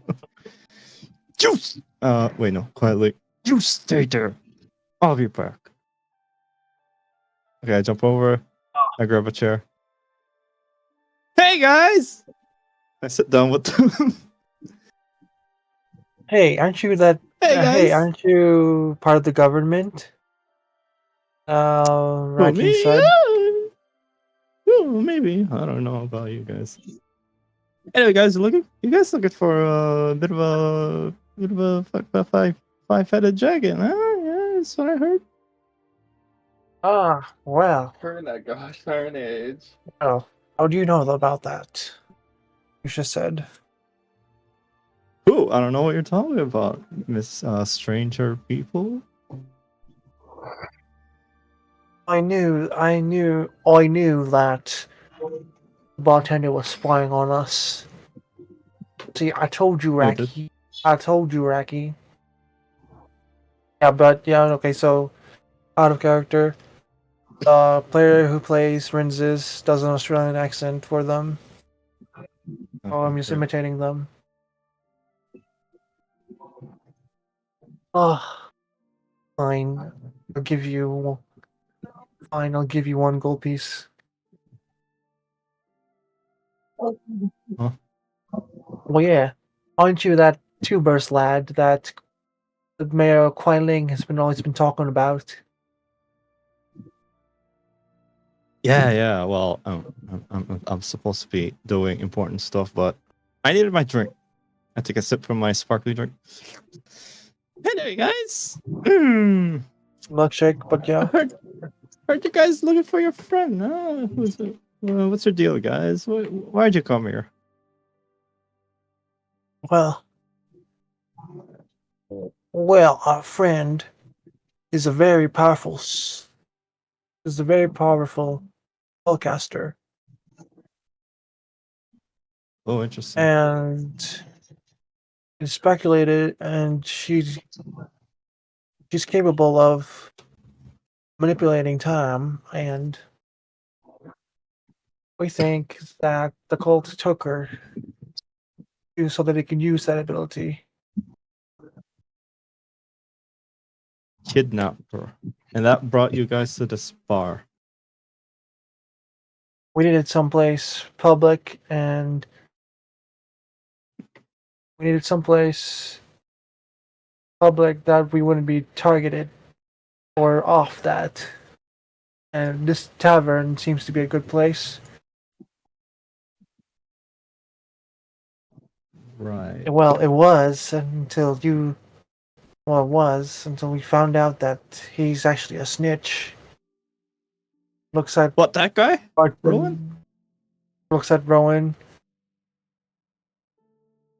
Juice. Wait, no, quietly. You stay there. I'll be back. Okay, I jump over. I grab a chair. Hey guys! I sit down with them. Hey, aren't you that? Hey guys! aren't you part of the government? Who, Raki me? said. Oh, maybe. I don't know about you guys. Anyway, guys, you guys looking for a bit of a five-headed dragon, huh? Yeah, that's what I heard. Ah, well. Gosh, carnage. Oh, how do you know about that? You just said. Ooh, I don't know what you're talking about, Miss Stranger People. I knew that the bartender was spying on us. See, I told you, You did? Raki. Yeah, but yeah, okay, so out of character. The player who plays Rinzes does an Australian accent for them. Oh, I'm just Okay. imitating them. Oh, fine. I'll give you. Fine, I'll give you one gold piece. Huh? Well, yeah. Aren't you that two-burst lad that Mayor Quiling has always been talking about? Yeah. Well, I'm supposed to be doing important stuff, but I needed my drink. I take a sip from my sparkly drink. Hey there, you guys. Milkshake, but I yeah. heard you guys looking for your friend. Huh? What's your deal, guys? Why'd you come here? Well, our friend is a very powerful spellcaster, Oh, interesting. and it's speculated, and she's capable of manipulating time, and we think that the cult took her so that it can use that ability. Kidnapped her, and that brought you guys to this bar. We needed someplace public, and we needed someplace public that we wouldn't be targeted or off that. And this tavern seems to be a good place. Right. Well, it was until you. Well, it was until we found out that he's actually a snitch. Looks at What, that guy? Rowan. Rowan? Looks at Rowan.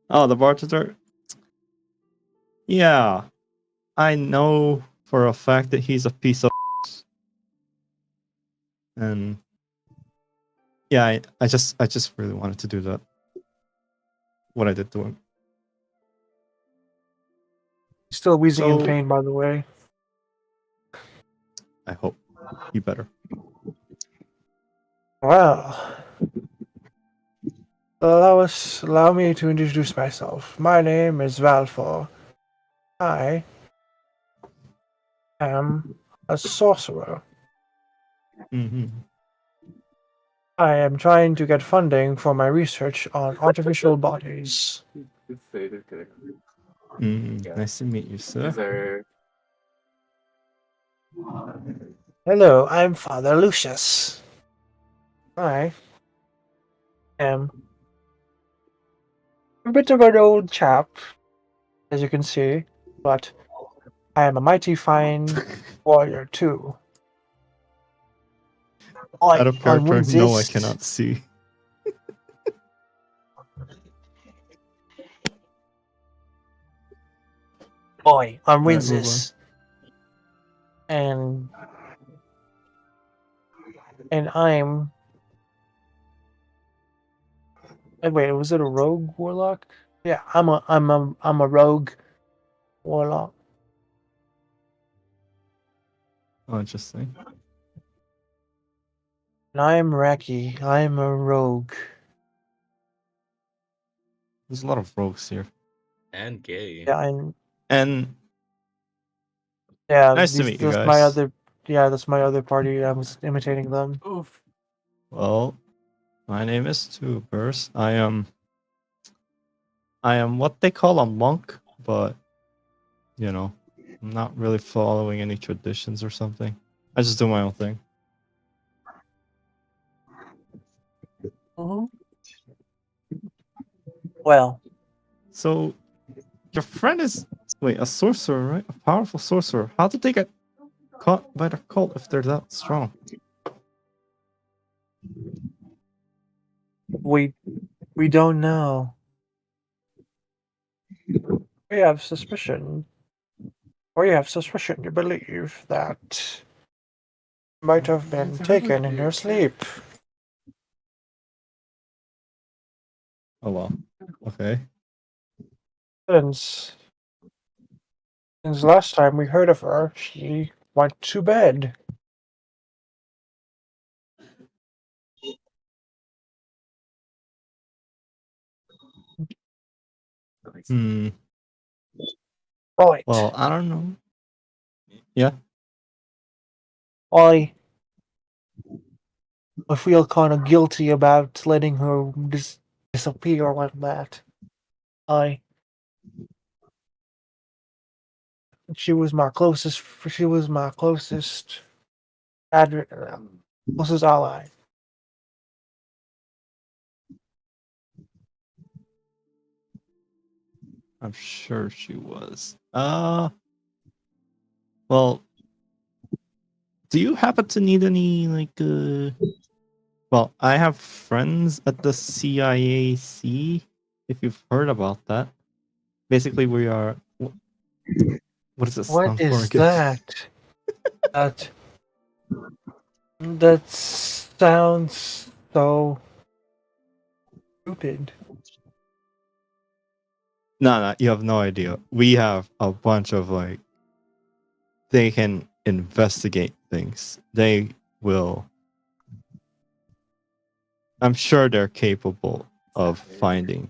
Oh, the bartender? Yeah. I know for a fact that he's a piece of and yeah, I just really wanted to do that. What I did to him. Still wheezing in So- pain, by the way. I hope you better. Well, allow me to introduce myself. My name is Valfor. I am a sorcerer. Mm-hmm. I am trying to get funding for my research on artificial bodies. Nice to meet you, sir. Hello, I'm Father Lucius. I am a bit of an old chap, as you can see, but I am a mighty fine warrior too. Out of character, no, I cannot see. Oi, I'm Alright, move Winzis. And and I'm. Wait, was it a rogue warlock? Yeah, I'm a rogue warlock. Oh, interesting. And I'm Raki. I'm a rogue. There's a lot of rogues here. And gay. Yeah, and And yeah, nice to meet you that's my guys. other. Yeah, that's my other party. I was imitating them. Oof. Well, my name is Tubers. I am what they call a monk, but you know, I'm not really following any traditions or something. I just do my own thing. Mhm. Well, So your friend is a sorcerer, right? A powerful sorcerer. How did they get caught by the cult if they're that strong? we don't know. We have suspicion. We have suspicion to believe that might have been taken in her sleep. Oh well. Okay. Since last time we heard of her, she went to bed. Hmm. Right. Well, I don't know. Yeah. I feel kind of guilty about letting her disappear like that. I she was my closest. She was my closest closest ally. I'm sure she was. Well, do you happen to need any well, I have friends at the CIAC, if you've heard about that. Basically, we are what does it What stand for is again? that? That that sounds so stupid. No, you have no idea. We have a bunch of they can investigate things. They will I'm sure they're capable of finding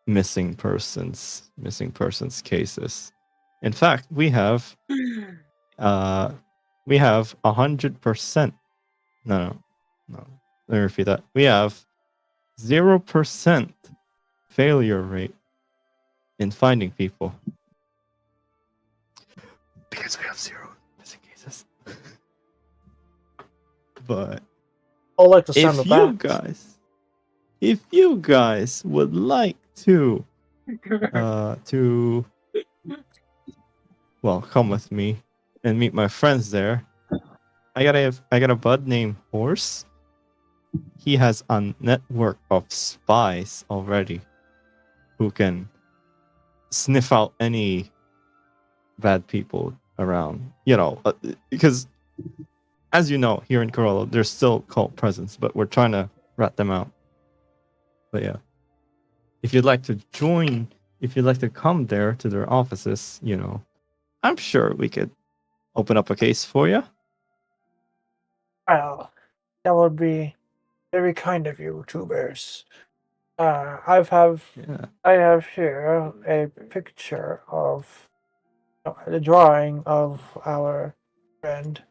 missing persons cases. In fact, we have 100%. No. Let me repeat that. We have 0% failure rate in finding people because we have 0 missing cases. But I like the sound if of you that. guys would like to come with me and meet my friends there, I got a bud named Horse. He has a network of spies already who can sniff out any bad people around. Because as you know, here in Corolla, there's still cult presence, but we're trying to rat them out. But yeah, if you'd like to come there to their offices, I'm sure we could open up a case for you. Well, that would be very kind of you, Two Bears. Yeah. I have here a picture of the drawing of our friend.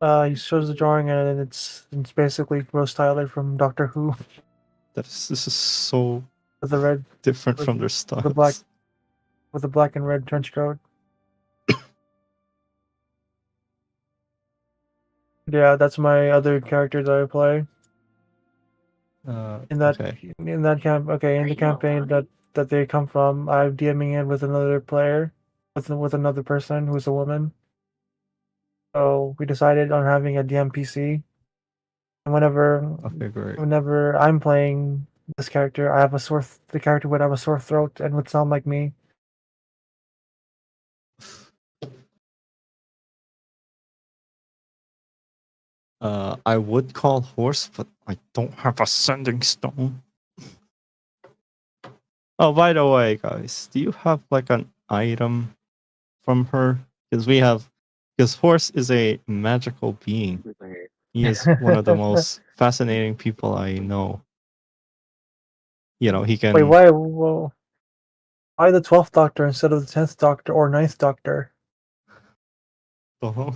He shows the drawing and it's basically Rose Tyler from Doctor Who This is so with the red different with from their the black styles. with the black and red trench coat. Yeah, that's my other character that I play in that Okay. in that camp. Okay, in the campaign that they come from, I'm DMing in with another player, with another person who's a woman. So we decided on having a DMPC. And Okay, great. whenever I'm playing this character, the character would have a sore throat and would sound like me. I would call horse, but I don't have a sending stone. Oh, by the way, guys, do you have like an item from her? Because horse is a magical being. He is one of the most fascinating people I know. You know, he can. Wait, why? Why the 12th Doctor instead of the 10th Doctor or 9th Doctor? Uh-huh.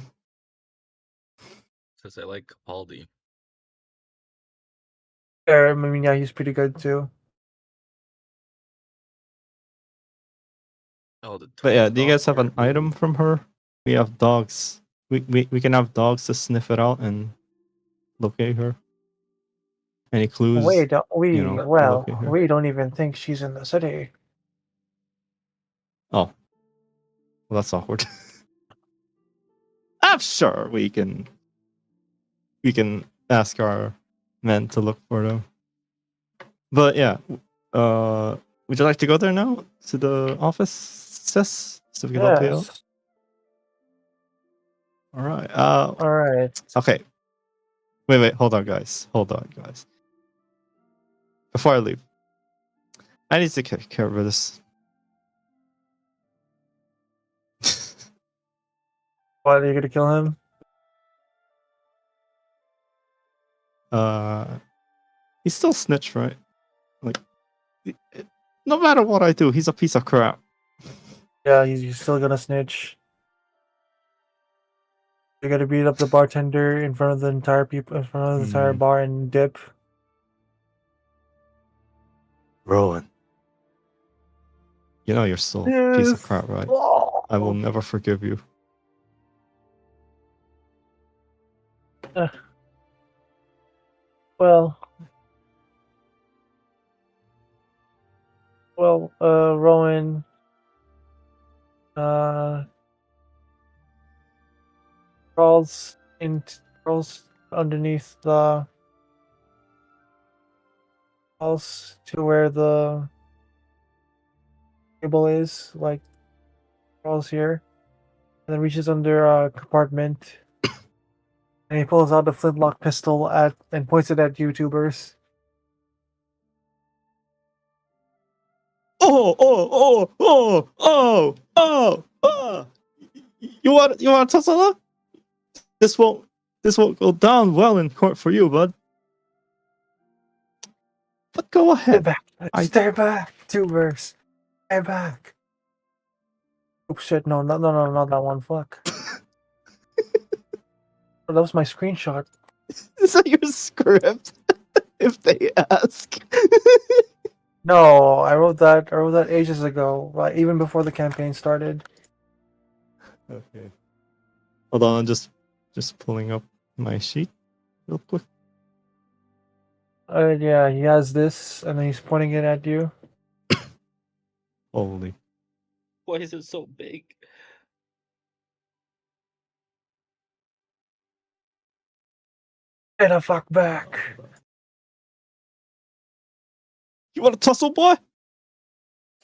Because I like Capaldi. I mean, yeah, he's pretty good too. Oh, the But yeah, 12th do you guys have Doctor. an item from her? We have dogs. We can have dogs to sniff it out and locate her. Any clues? Wait, To well, locate her. we don't even think she's in the city. Oh, well, that's awkward. I'm sure we can ask our men to look for them. But yeah, would you like to go there now to the office, Sis? So we can help you out. Yes. All right. All right. Okay. Wait. Hold on, guys. Before I leave, I need to take care of this. What, are you gonna kill him? He's still snitch, right? Like, no matter what I do, he's a piece of crap. Yeah, he's still gonna snitch. You're gonna beat up the bartender in front of the entire entire bar and dip. Rowan, you know you're still a piece of crap, right? Oh. I will never forgive you. Well, Rowan, crawls underneath the house to where the table is, like crawls here, and then reaches under a compartment, and he pulls out the flintlock pistol and points it at YouTubers. Oh! You want to tussle up? This won't go down well in court for you, bud. But go ahead. Stay back, tubers. Stay back. Oh shit! No, not that one. Fuck. Oh, that was my screenshot. Is that your script? If they ask. No, I wrote that ages ago, like even before the campaign started. Okay. Hold on, I'm just pulling up my sheet real quick. Yeah, he has this, and then he's pointing it at you. Holy. Why is it so big? Get the fuck back. You want to tussle, boy?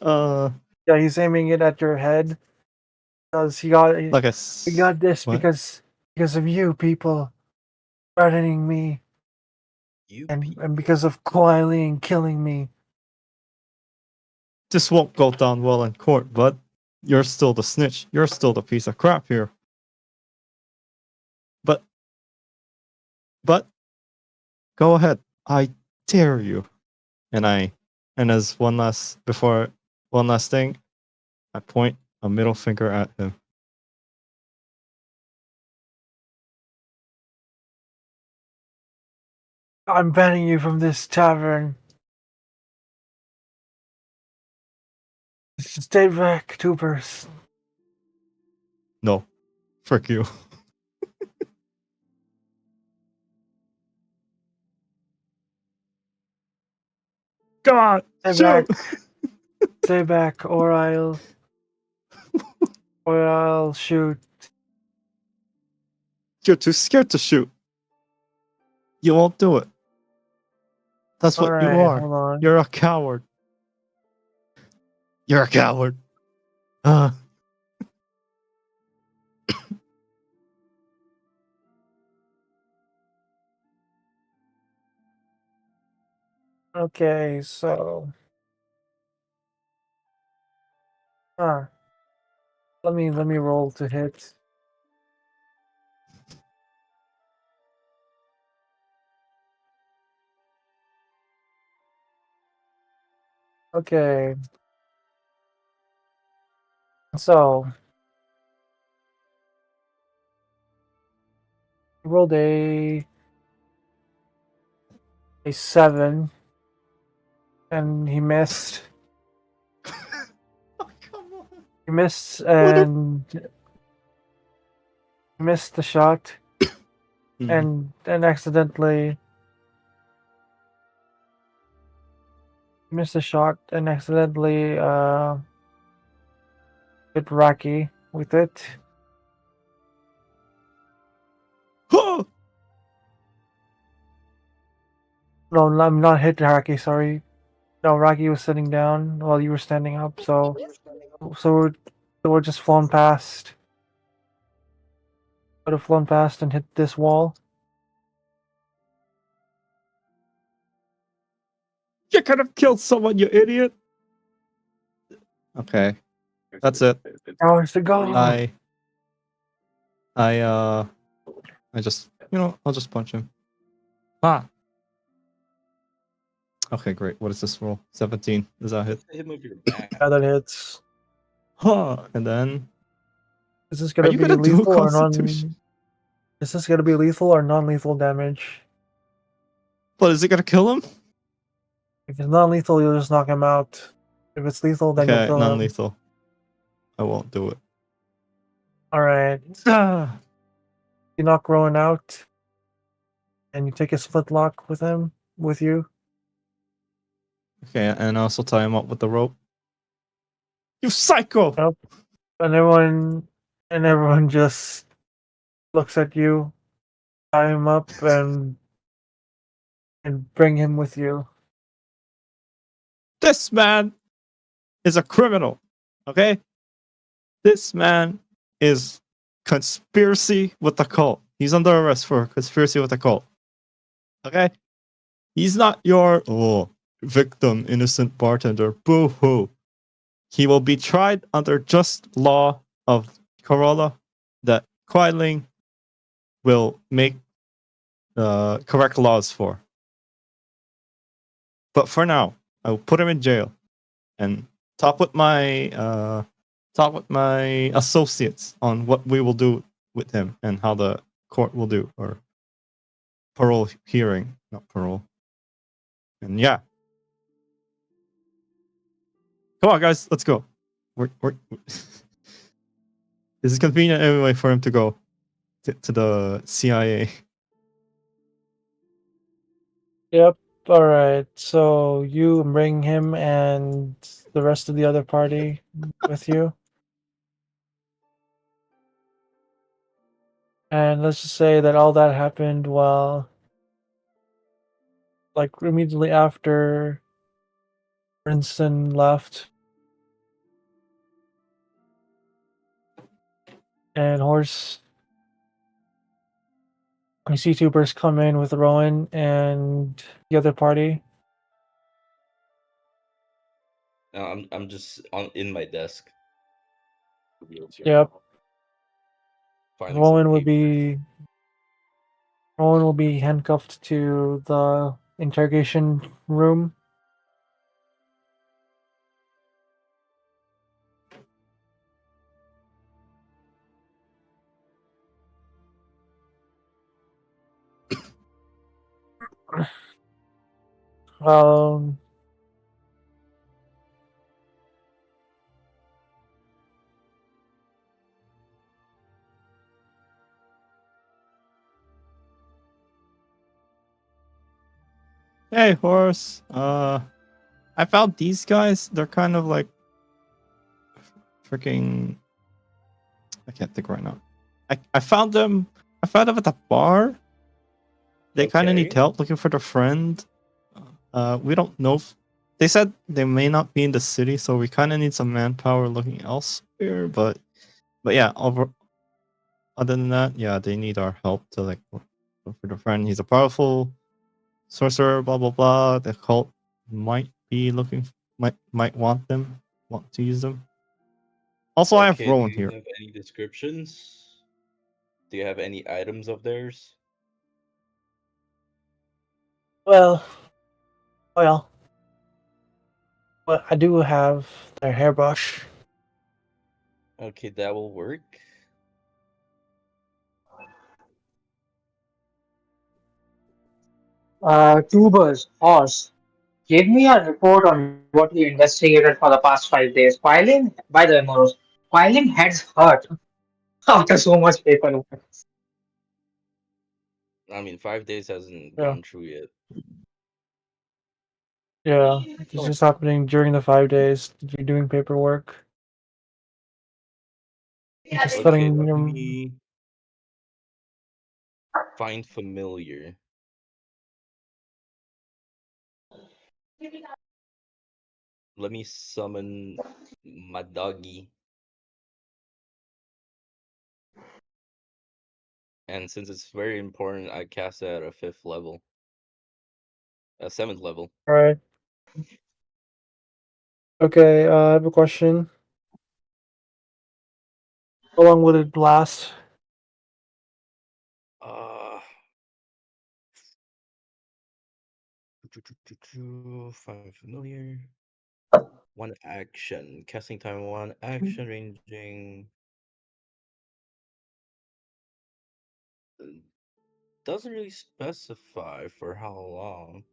Yeah, he's aiming it at your head because he got this what? because of you people threatening me and because of quietly killing me. This won't go down well in court, bud. You're still the snitch. You're still the piece of crap here. But go ahead. I dare you. And as one last thing, I point a middle finger at him. I'm banning you from this tavern. Stay back, tubers. No. Frick you. Come on, shoot! Stay back, or I'll shoot. You're too scared to shoot. You won't do it. That's what you Alright, are. hold on. You're a coward. You're a coward. Okay, so ah, let me roll to hit. Okay. So he rolled a 7 and he missed. Oh, come on. He missed What a- and he missed the shot Mhm. and accidentally missed the shot and accidentally hit Rocky with it. Oh! No, I'm not hit Rocky, sorry. No, Rocky was sitting down while you were standing up, so we're just flown past. Would have flown past and hit this wall. You could have killed someone, you idiot. Okay, that's it. Hours to go. I just, I'll just punch him. Ah. Okay, great. What is this roll? 17. Does that hit? Hit him with your back. Yeah, that hits. Huh. And then, Is this are gonna you be gonna do a lethal or constitution? non? Is this gonna be lethal or non-lethal damage? But is it gonna kill him? If it's non-lethal, you'll just knock him out. If it's lethal, then you'll Okay, kill him. non-lethal. I won't do it. All right. Ah. You knock Rowan out, and you take his flintlock with you. Okay, and I also tie him up with the rope. You psycho! Yep. And everyone just looks at you, tie him up, and bring him with you. This man is a criminal. Okay? This man is conspiracy with the cult. He's under arrest for conspiracy with the cult. Okay? He's not your victim, innocent bartender. Boo hoo. He will be tried under just law of Corolla that Quailing will make correct laws for. But for now, I will put him in jail and talk with my associates on what we will do with him and how the court will do, or parole hearing, not parole. And yeah, come on, guys, let's go. We're this is convenient anyway for him to go to the CIA. Yep. All right. So you bring him and the rest of the other party with you. And let's just say that all that happened while, like, immediately after Princeton left. And Horse, I see tubers come in with Rowan and the other party. I'm just in my desk. Yep. Finding some paper. Rowan will be handcuffed to the interrogation room. Um, Hey, Horse. I found these guys. They're kind of like freaking. I can't think right now. I found them. I found them at the bar. They kind of need Okay. help looking for their friend. We don't know. They said they may not be in the city, so we kind of need some manpower looking elsewhere. But yeah, other than that, yeah, they need our help to like look for their friend. He's a powerful sorcerer. Blah blah blah. The cult might be looking might want to use them. Also, I have Okay, do Roland you here. have any descriptions? Do you have any items of theirs? Well, well, but I do have their hairbrush. Okay, that will work. Tubers, horse. Give me a report on what you investigated for the past 5 days. Quailing, by the way, Moros, Quailing heads hurt after so much paperwork. I mean, 5 days hasn't Yeah, gone through yet. yeah. This is happening during the 5 days. You're doing paperwork. Just Okay, letting let them. me find familiar. Let me summon my doggy. And since it's very important, I cast it at a 5th level. A 7th level. All right. Okay. I have a question. How long would it last? Uh, find familiar. One action. Casting time 1 action ranging. Doesn't really specify for how long.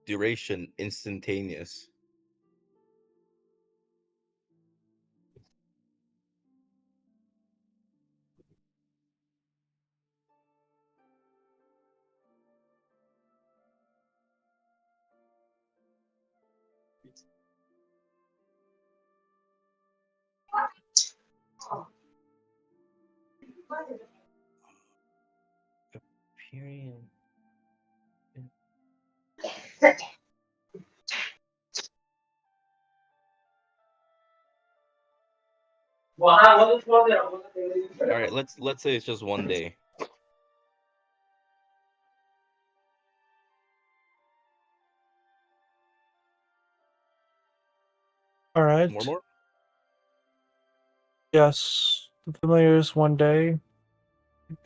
Duration instantaneous. Appearing. All right, let's say it's just 1 day. All More, right. more. Yes. The familiars one day.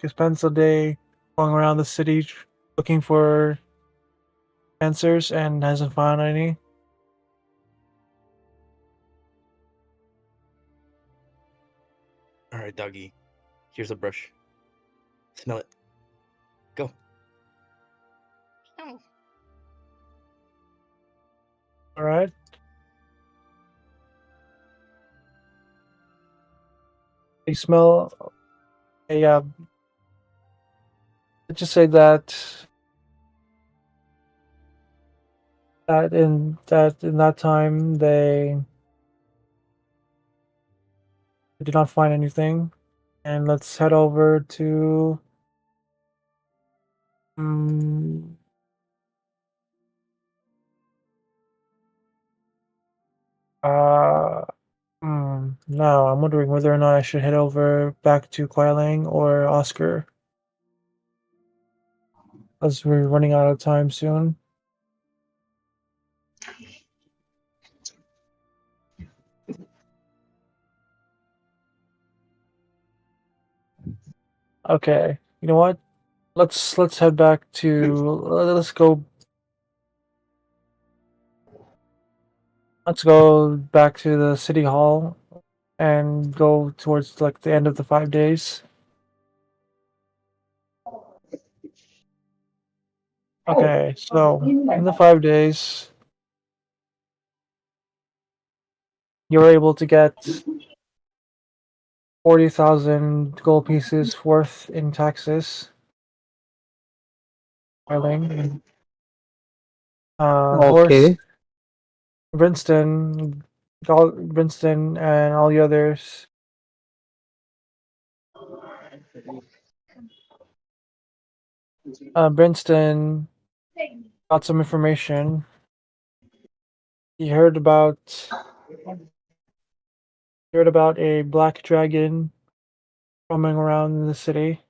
He spends a day going around the city looking for answers and hasn't found any. All right, doggy. Here's a brush. Smell it. Go. All right. They smell. Yeah. Let's just say that in that time they did not find anything, and let's head over to. Um, uh. No, I'm wondering whether or not I should head over back to Kuai or Oscar, as we're running out of time soon. Okay, you know what? Let's head back to. Let's go. Let's go back to the city hall and go towards like the end of the 5 days. Okay, so in the 5 days, you're able to get 40,000 gold pieces worth in taxes. Darling. Horse, Okay. Brinston, and all the others. Brinston got some information. He heard about a black dragon roaming around in the city,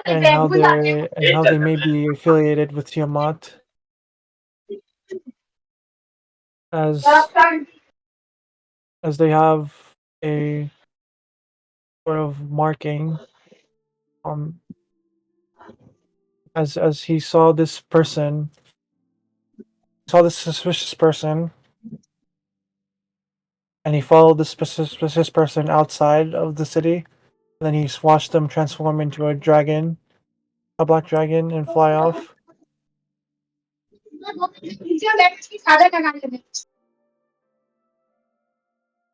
and how they may be affiliated with Tiamat, as they have a sort of marking, um as he saw this person, saw this suspicious person, and he followed this suspicious person outside of the city. And then he watched them transform into a dragon, a black dragon, and fly off.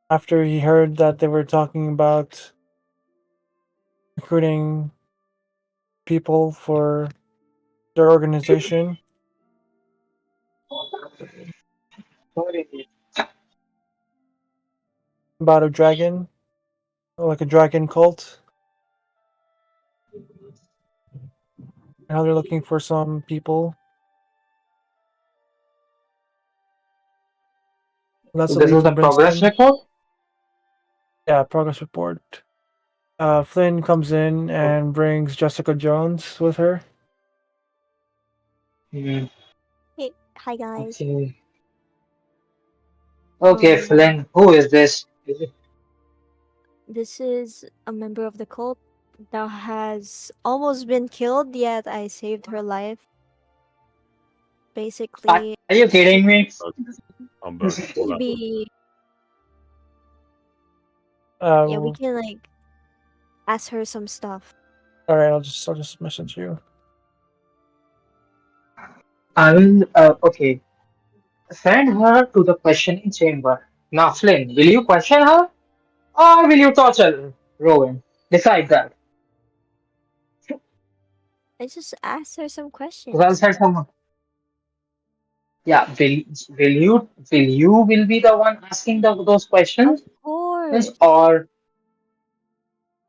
After he heard that they were talking about recruiting people for their organization, about a dragon, like a dragon cult, and how they're looking for some people. And that's what This leads is to the progress Brimstone. report. Yeah, progress report. Flynn comes in and brings Jessica Jones with her. Hmm, Hey, hi guys. okay. Okay, Um, Flynn. Who is this? this is a member of the cult that has almost been killed, yet I saved her life. Basically, Are you she kidding me? I'm back. What could happened? be. Yeah, we Uh, can like ask her some stuff. all right, I'll just message you. I will. Okay. Send her to the questioning chamber. Now, Flynn, will you question her or will you torture Rowan? Decide that. I just asked her some Well questions. said, someone. Yeah. Will you be the one asking those Of questions? Yes. course. Or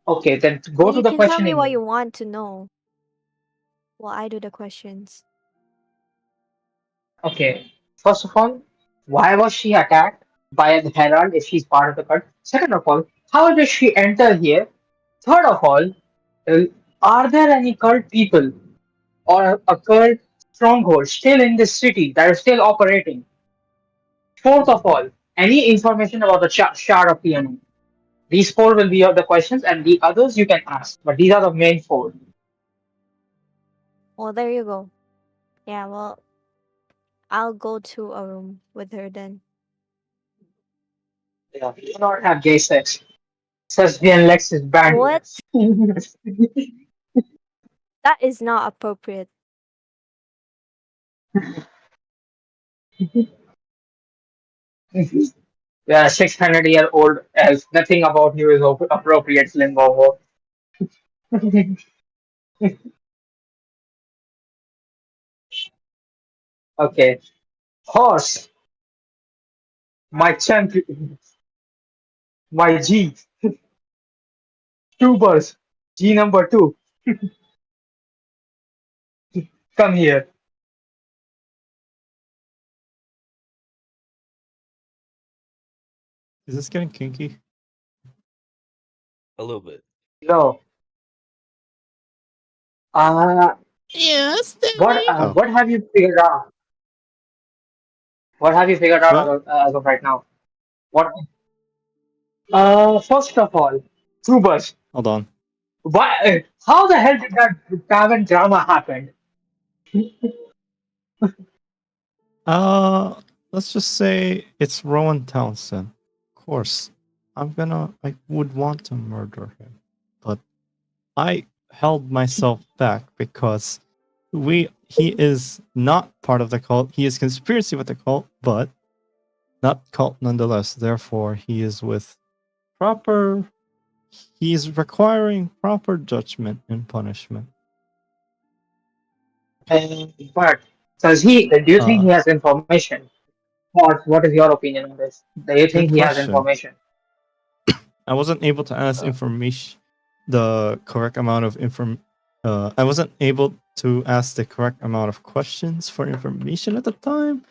okay, then go And to you the can tell me questioning what you room. want to know while I do the questions. Okay. First of all, why was she attacked by the Herald if she's part of the cult? Second of all, how did she enter here? Third of all, uh, are there any cult people or a cult stronghold still in this city that is still operating? Fourth of all, any information about the shard of piano? These four will be the questions, and the others you can ask, but these are the main four. Well, there you go. Yeah, well, I'll go to a room with her then. Yeah, we do not have gay sex. Lesbian Lex is banned here. What? That is not appropriate. Yeah, 600-year-old elf. Nothing about you is appropriate, Slimbobo. Okay. Horse, my champion, my G. Tubers, G number two. Come here. Is this getting kinky? A little bit. No. Uh, Yes, Oh, what have you figured out? What have you figured out what? as of right now? What? First of all, Tubers. Hold on. Why? How the hell did that tavern drama happen? Let's just say it's Rowan Townsend. Of course, I would want to murder him, but I held myself back because he is not part of the cult. He is conspiracy with the cult, but not cult nonetheless. Therefore, he is with proper. He is requiring proper judgment and punishment. But do you think he Uh, has information? What is your opinion on this? Do you think Good he has question. information? I wasn't able to ask information, the correct amount of I wasn't able to ask the correct amount of questions for information at the time.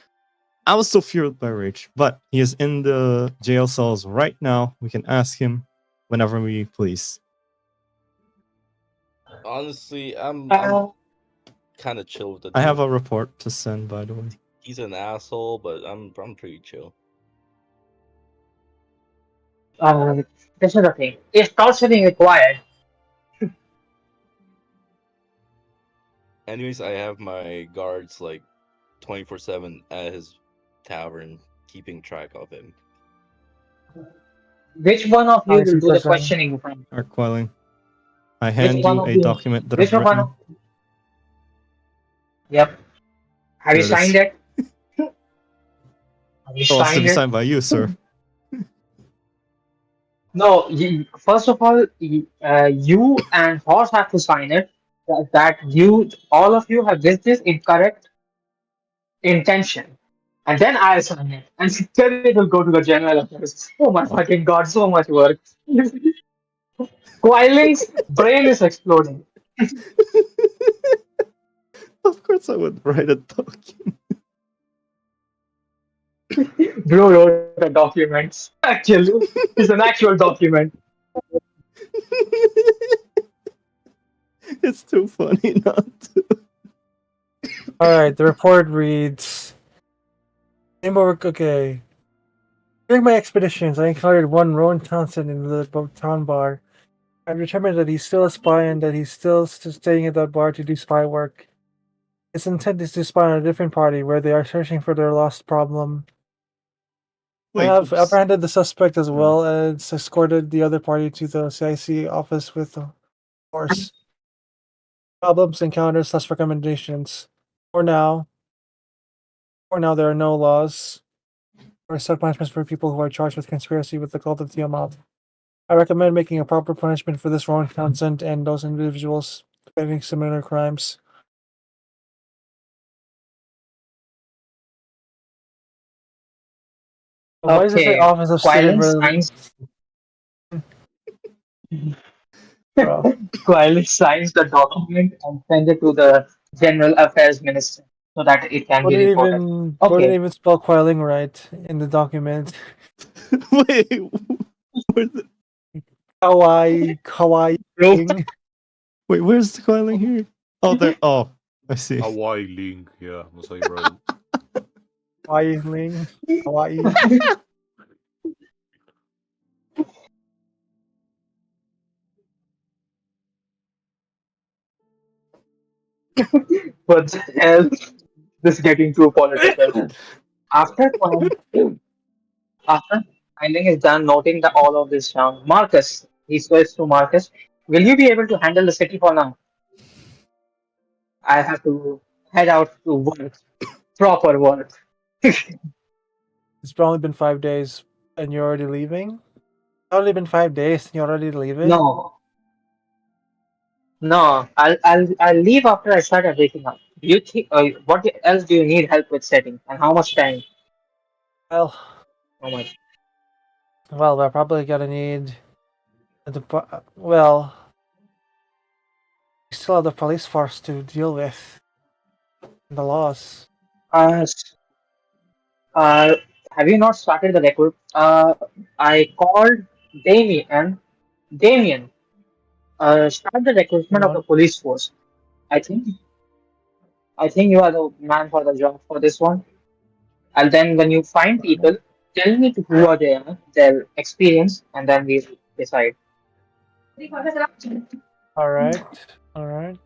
I was so fueled by rage, but he is in the jail cells right now. We can ask him whenever we please. Honestly, I'm Uh, kind of chill with the I have dude. a report to send, by the way. He's an asshole, but I'm pretty chill. this is the thing. If torturing required, Anyways, I have my guards like 24/7 at his tavern, keeping track of him. which one of you Nice will do the question. questioning from? Art Quelling, I Which hand one you of a you? document that Which I've one written. of? Yep. Have you Here it is. signed it? Have you It wants to signed be it? signed by you, sir. No. First of all, you and Horse have to sign it. That you, all of you, have this incorrect intention, and then I'll sign it, and then it will go to the general affairs. Oh my Okay. fucking god! So much work. Quiling's brain is exploding. Of course, I would write a document. Bro wrote a document. Actually, it's an actual document. It's too funny not to. Alright, the report reads okay. During my expeditions, I encountered one Rowan Townsend in the town bar. I've determined that he's still a spy and that he's still staying at that bar to do spy work. His intent is to spy on a different party where they are searching for their lost problem. I Wait, have oops. apprehended the suspect as well and escorted the other party to the CIC office with a horse. Problems, encounters, / recommendations. For now, there are no laws or set punishments for people who are charged with conspiracy with the cult of Tiamat. I recommend making a proper punishment for this Rowan Townsend and those individuals committing similar crimes. Why does it say Okay, Office of State Quilling Advertising? signs. Bro, Quilling signs the document and sends it to the General Affairs Minister so that it can be reported. wouldn't Okay. even spell quelling right in the document. Wait, where's the, Kawaii Bro, ling. wait, where's the coiling here? Oh, there. Oh, I see. Hawaii Link, yeah, that's how you write it. Kawaii ling. Kawaii. what the hell? This is getting too political. After after Quilling is done noting all of this down, Marcus, he says to Marcus, will you be able to handle the city for now? I have to head out to work, proper work. It's only been 5 days and you're already leaving? It's only been 5 days and you're already leaving? No, no, I'll leave after I start everything up. Do you think? What else do you need help with setting, and how much time? Well, How much? we're probably gonna need well, we still have the police force to deal with. The laws. Uh, s- uh, have you not started the recruit? I called Damien. Damien, start the recruitment of the What? police force. I think I think you are the man for the job for this one. And then when you find people, tell me to who are they, their experience, and then we decide. Alright. Alright.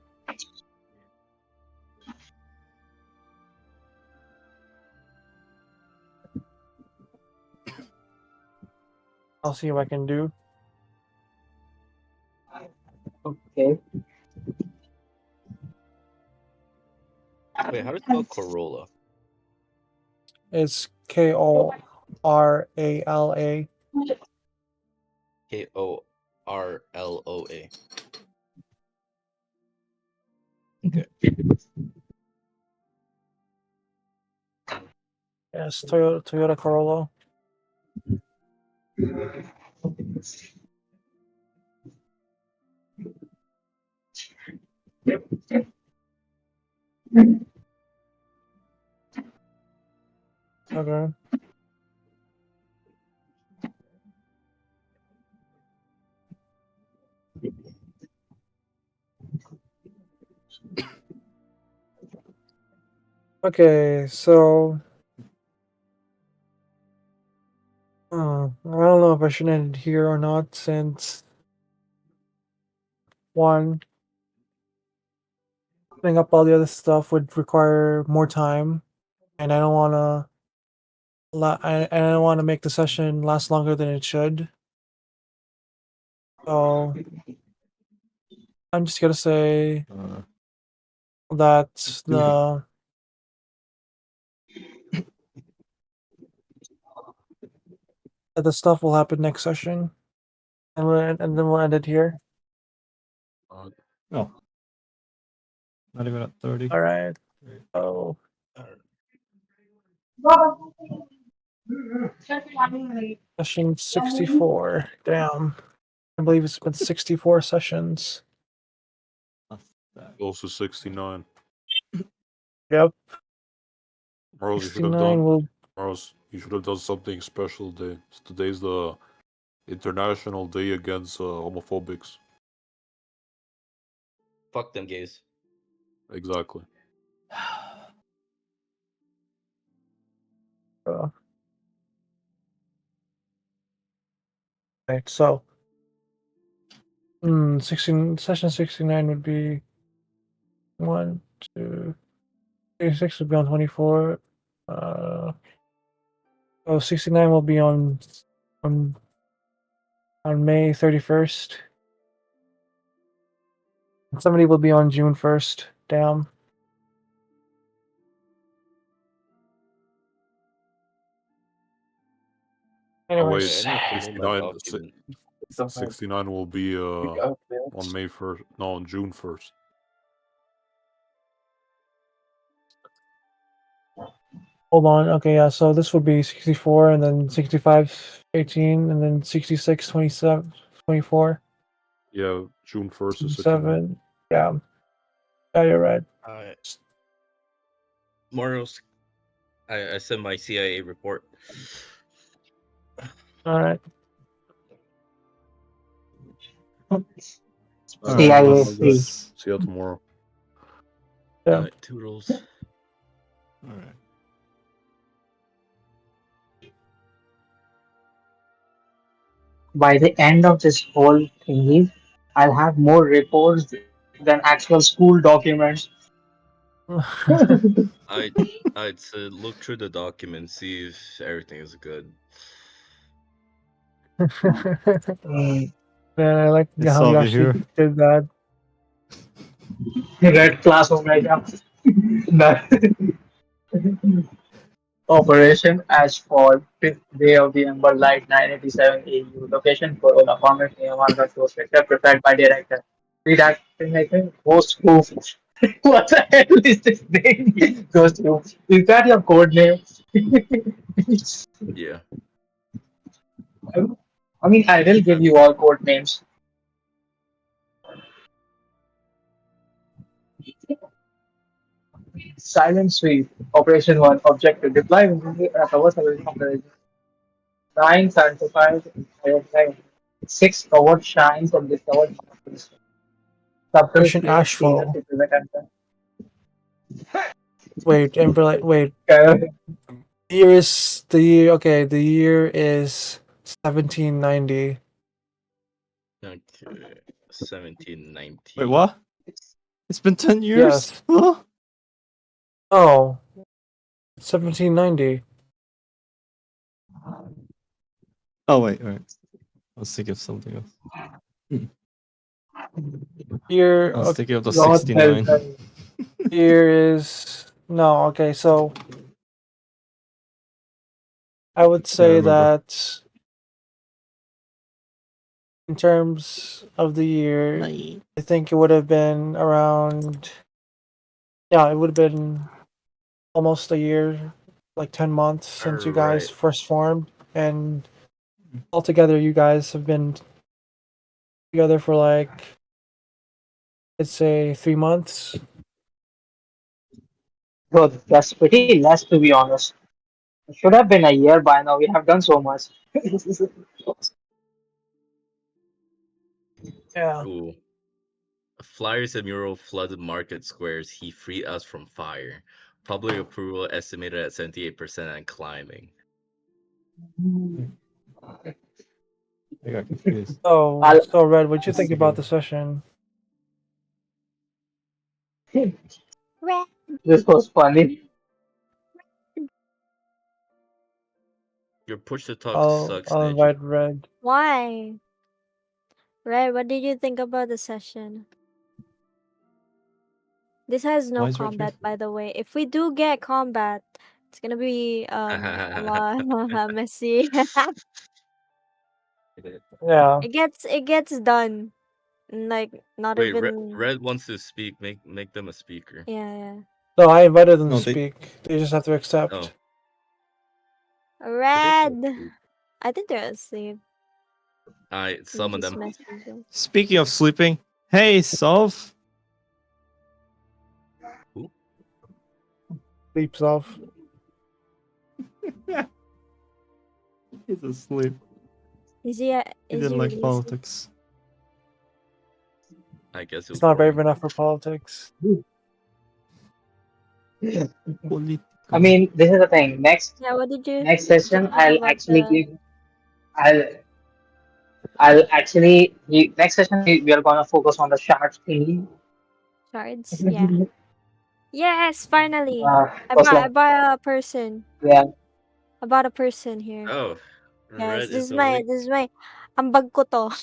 I'll see what I can do. Okay. Wait, how do you spell Corolla? It's Korala. Korloa. Okay. Yes, Toyota Corolla. Okay. Okay, so I don't know if I should end it here or not, since one, putting up all the other stuff would require more time, and I don't want to. I don't want to make the session last longer than it should. So I'm just gonna say Uh, that do it. the stuff will happen next session, and then we'll end it here. Uh, Oh, not even at 30. All right. So session 64. Damn, I believe it's been 64 sessions. That's that. close to 69. Yep. Morals, you should have 69 done. will. Morals, you should have done something special today. Today's the International Day Against Homophobics. Fuck them gays. Exactly. Right. So 16 session 69 would be 1, 2, 36 would be on 24. Oh, 69 will be on on May 31st. 70 will be on June 1st. Damn. Oh wait, I Anyways, need to know my 69, document. 69 will be on May 1st. No, on June 1st. hold on. Okay, yeah. So this would be 64, and then 65, 18, and then 66, 27, 24, Yeah, June 1st is 69. 7. Yeah. Yeah, you're right. Morals, I sent my CIA report. All right. Alright, CIA have a let's good. free. See you tomorrow. Yeah. Toodles. All right. By the end of this whole thingy, I'll have more reports than actual school documents. I I'd say look through the document, see if everything is good. Mm, Man, I like Is how you Xovria actually here? did that. red classroom right now. Operation Ashford, 5th day of the Ember Light 987 AU. Location Corona. Format AMR Ghost Vector. Prepared by Director. Lead acting like a Ghost Who. What the hell is this name? Ghost Who. Is that your code name? Yeah. I mean, I will give you all code names. Silent Sweep. Operation 1. Objective. Deploy immediately cover surveillance operation. 9 sanctified. 6 covered shines and discovered markers. Subtle Operation flame stealer Ashfall. to prevent enter. Wait, Ember, wait. Okay, the year is 1790. Okay. Wait, 1790. what? It's been 10 years? Yes. Huh? Oh, 1790. Oh, wait. I was thinking of something else. Year, I was thinking of the God 69. help them. year is no. Okay, so I would Yeah, I say remember. that in terms of the year, Nine. I think it would have been around. Yeah, it would have been almost a year, like 10 months since you guys Alright. first formed, and altogether, you guys have been together for like, let's say, 3 months. Bro, that's pretty less to be honest. It should have been a year by now. We have done so much. Yeah. Ooh. Flyers and mural flooded market squares. He freed us from fire. Public approval estimated at 78% and climbing. I got confused. Oh, I'll, so Red, what'd you What's think the about game? the session? Red. this was funny. Your push to talk I'll sucks, I'll Neji. invite Red. Why? Red, what did you think about the session? This has no Why is Red here? combat, by the way. If we do get combat, it's gonna be a lot messy. Yeah. It gets done. Like not Wait, Red, even. Red wants to speak. Make them a speaker. Yeah, No, I invited them No, to speak. They just have to Oh, accept. yeah. but they Red. fell asleep. I think they're asleep. I Let me summon just them. message them. Speaking of sleeping, hey, Solve. Who? Sleeps off. He's asleep. Is He is didn't he like really asleep? politics. I guess it He's was not brave boring. enough for politics. I mean, this is the thing. Yeah, what did you Next session, think about the I'll I'll actually next session we are gonna focus on the shards thingy. shards? Yeah. Yes, finally. Because I bought a person. yeah, I bought a person here. Oh, Guys, Red is awake. this is my ambag ko to.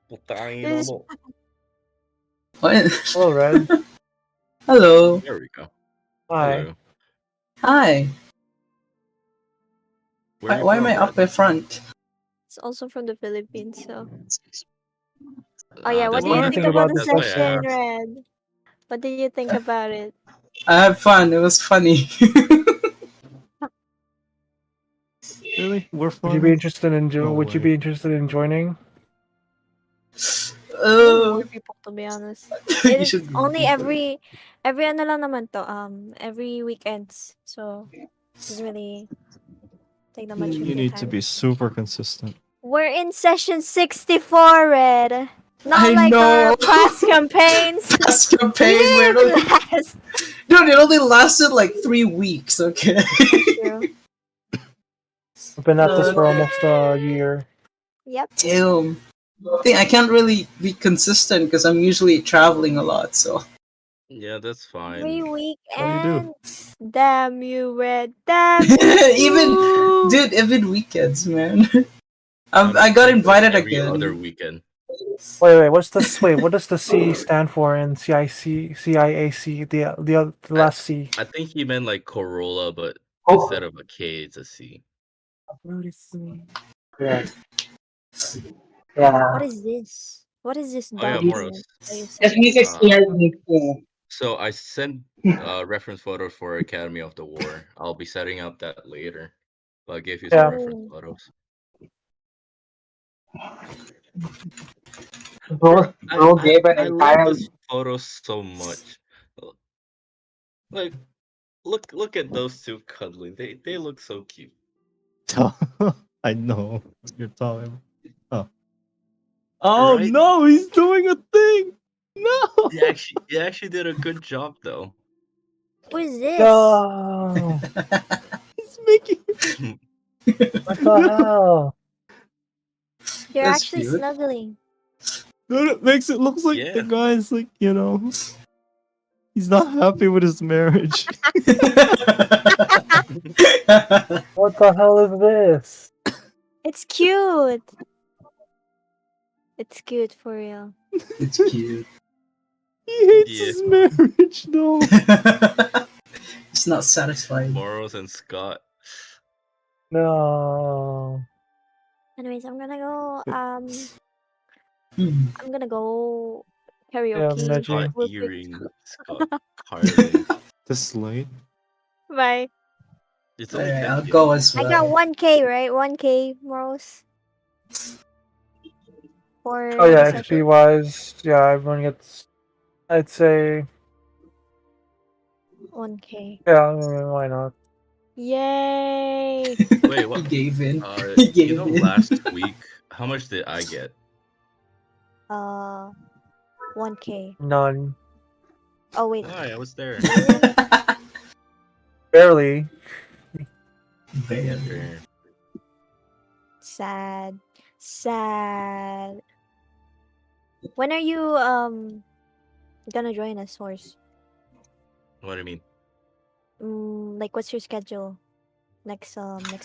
Putangin This is mo. What? Hello, Red. Hello. There we go. Hi. Hello. Hi. Where are you Why am from, I Red? up in front? it's also from the Philippines, so. Oh yeah, what That's do you why. What do you think think about about the the That's why I session, session? asked. Red? What do you think about it? I had fun. It was funny. Really? We're Would you be fun? interested in No Would you way. be interested in joining? I need uh, more people, to be honest. you It's should be only deeper. every ano lang naman to, every weekends. So doesn't really take that much of You your need to time. be super consistent. We're in session 64, Red. Not I like our know. past campaigns. Past We campaign where didn't last. dude, it only lasted like 3 weeks. Okay. That's true. We've been at this Uh, for almost a year. Yep. Damn. I can't really be consistent because I'm usually traveling a lot. So Yeah, that's Every fine. What do you do? weekend. Damn you, Red. Damn you. even weekends, man. I'm I got thinking invited every other again. weekend. Wait. What does the C stand for in CIAC? The I last C. I think he meant like Corolla, but oh instead of a K, it's a C. yeah, yeah. What is this? What is this Oh yeah, document Moros. that you Just sent? make it Uh, clear. Yeah. so I sent reference photos for Academy of the War. I'll be setting up that later. But I gave you some Yeah. reference Oh, photos. Bro gave an I love entire. this photo so much. Like look at those two cuddling. They look so cute. I know what you're talking. Oh. Oh Right? no, he's doing a thing. No. He actually did a good job though. who is this? No. He's making. What the hell? You're That's actually cute. snuggling. Dude, it makes it look like the Yeah. guy's like, he's not happy with his marriage. What the hell is this? It's cute. It's cute for real. It's cute. He hates Yeah. his marriage, though. It's not satisfying. Moros and Scott. No. Anyways, I'm gonna go Hmm. I'm gonna go Yeah, karaoke Neji. Scott real quick. earring. Scott Carlin. This late? Bye. It's only Alright, 10 I'll p.m. go as I got well. 1K, right? 1K Moros for Oh yeah, the XP session. wise, yeah, everyone gets. I'd say 1K. yeah. I mean, why not? Yay! Wait, He what? gave in. He gave in. Last week, how much did I get? 1K. None. Oh wait, Why? I was there. really? Barely. Barely. Fair. Sad. Sad. When are you gonna join us, Horse? What do you mean? Like what's your schedule next week?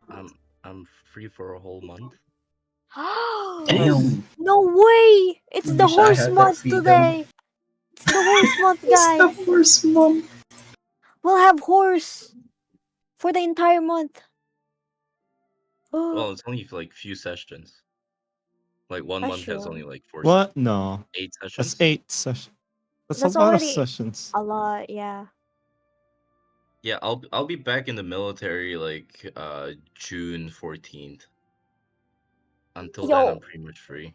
I'm I'm free for a whole month. Damn. No way! It's the Wish I horse had that month freedom. today. It's the horse month, It's the guys. first month. We'll have horse for the entire month. Well, it's only for like few sessions. Like 1 month has Sure. only like What? No. 8 That's sessions. 8 sessions. That's a That's lot of already sessions. a lot, yeah. Yeah, I'll be back in the military like June 14th. Until then, I'm Yo, pretty much free.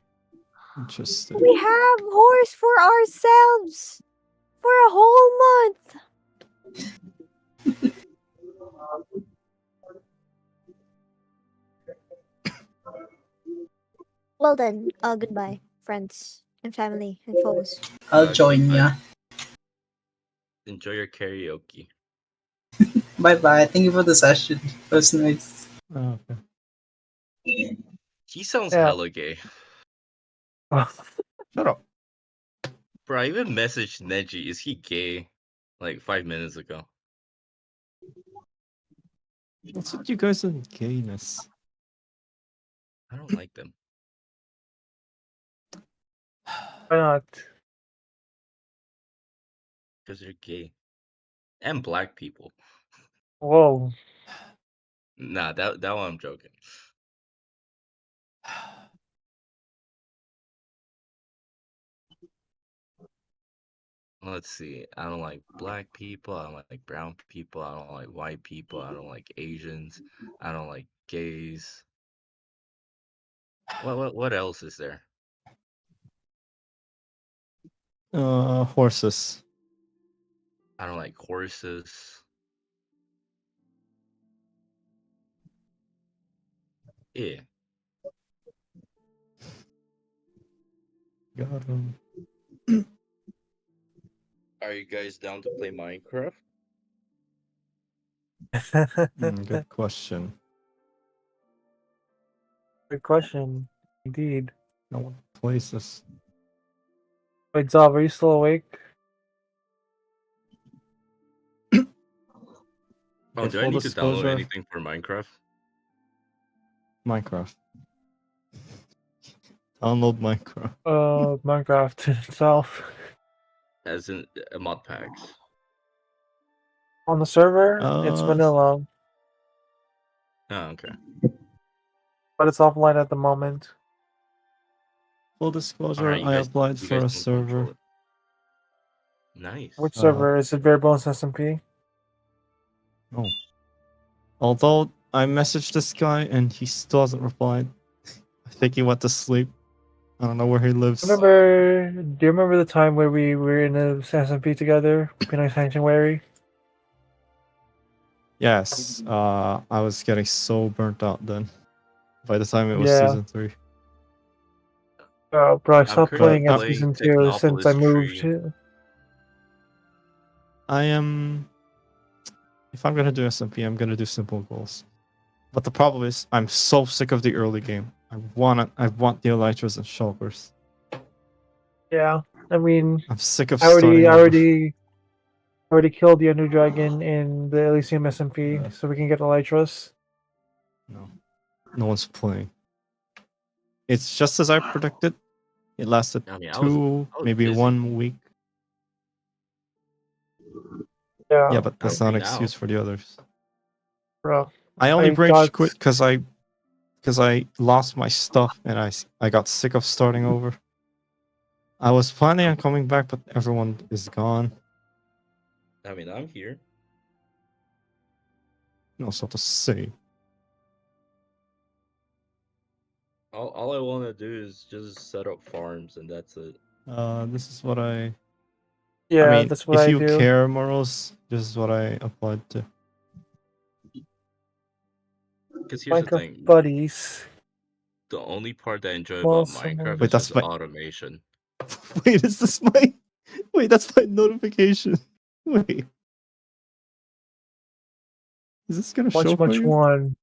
Interesting. we have horse for ourselves for a whole month. Well then, goodbye, friends and family and foes. I'll join Goodbye. ya. Enjoy your karaoke. Bye bye. Thank you for the session. It was nice. Oh, okay. He sounds Yeah. hella gay. Shut up. Bro, I even messaged Neji. Is he gay? Like 5 minutes ago. What's with you guys and gayness? I don't like them. Why not? Because they're gay. And black people. Whoa. Nah, that one I'm joking. Let's see. I don't like black people. I don't like brown people. I don't like white people. I don't like Asians. I don't like gays. What else is there? Horses. I don't like horses. Yeah. Got him. Are you guys down to play Minecraft? Good question. Good question. Indeed. No one plays this. Wait, Zob, are you still awake? Oh, Okay, do I full need to download disclosure, anything for Minecraft? Minecraft. Download Minecraft. Minecraft itself. As in mod packs. On the server, it's Uh, vanilla, Oh, okay. but it's offline at the moment. Full disclosure, Alright, I applied you for guys a don't control server. it. Nice. Which server? Is it Bare Bones SMP? No. Although I messaged this guy and he still hasn't replied. I think he went to sleep. I don't know where he lives. Do you remember the time where we were in the SMP together? Penal Sanctuary? Yes. I was getting so burnt out then. By the time it was Yeah. season 3. Bro, I I'm stopped currently playing at playing season 2 since I Technopolis moved. Tree. I am. If I'm gonna do SMP, I'm gonna do simple goals. But the problem is, I'm so sick of the early game. I want the Elytras and Shulkers. Yeah, I mean, I'm sick of I starting over. already killed the Ender Dragon in the Elysium SMP, so we can get Elytras. No one's playing. It's just as I predicted. It lasted I mean, maybe busy. 1 week. Yeah. Yeah, but that's I'm not an free excuse now. for the others. Bro, I only I rage got- quit because I lost my stuff and I got sick of starting over. I was planning on coming back, but everyone is gone. I mean, I'm here. No, so to say. All I want to do is just set up farms, and that's it. This is what I Yeah, mean, that's what if I you do. care, Moros, this is what I applied to. Because here's the Minecraft thing: buddies. the only part that I enjoy Well, about someone. Minecraft Wait, is that's just my. automation. Wait, is this my? Wait, that's my notification. Wait, is this gonna show for Much you? one.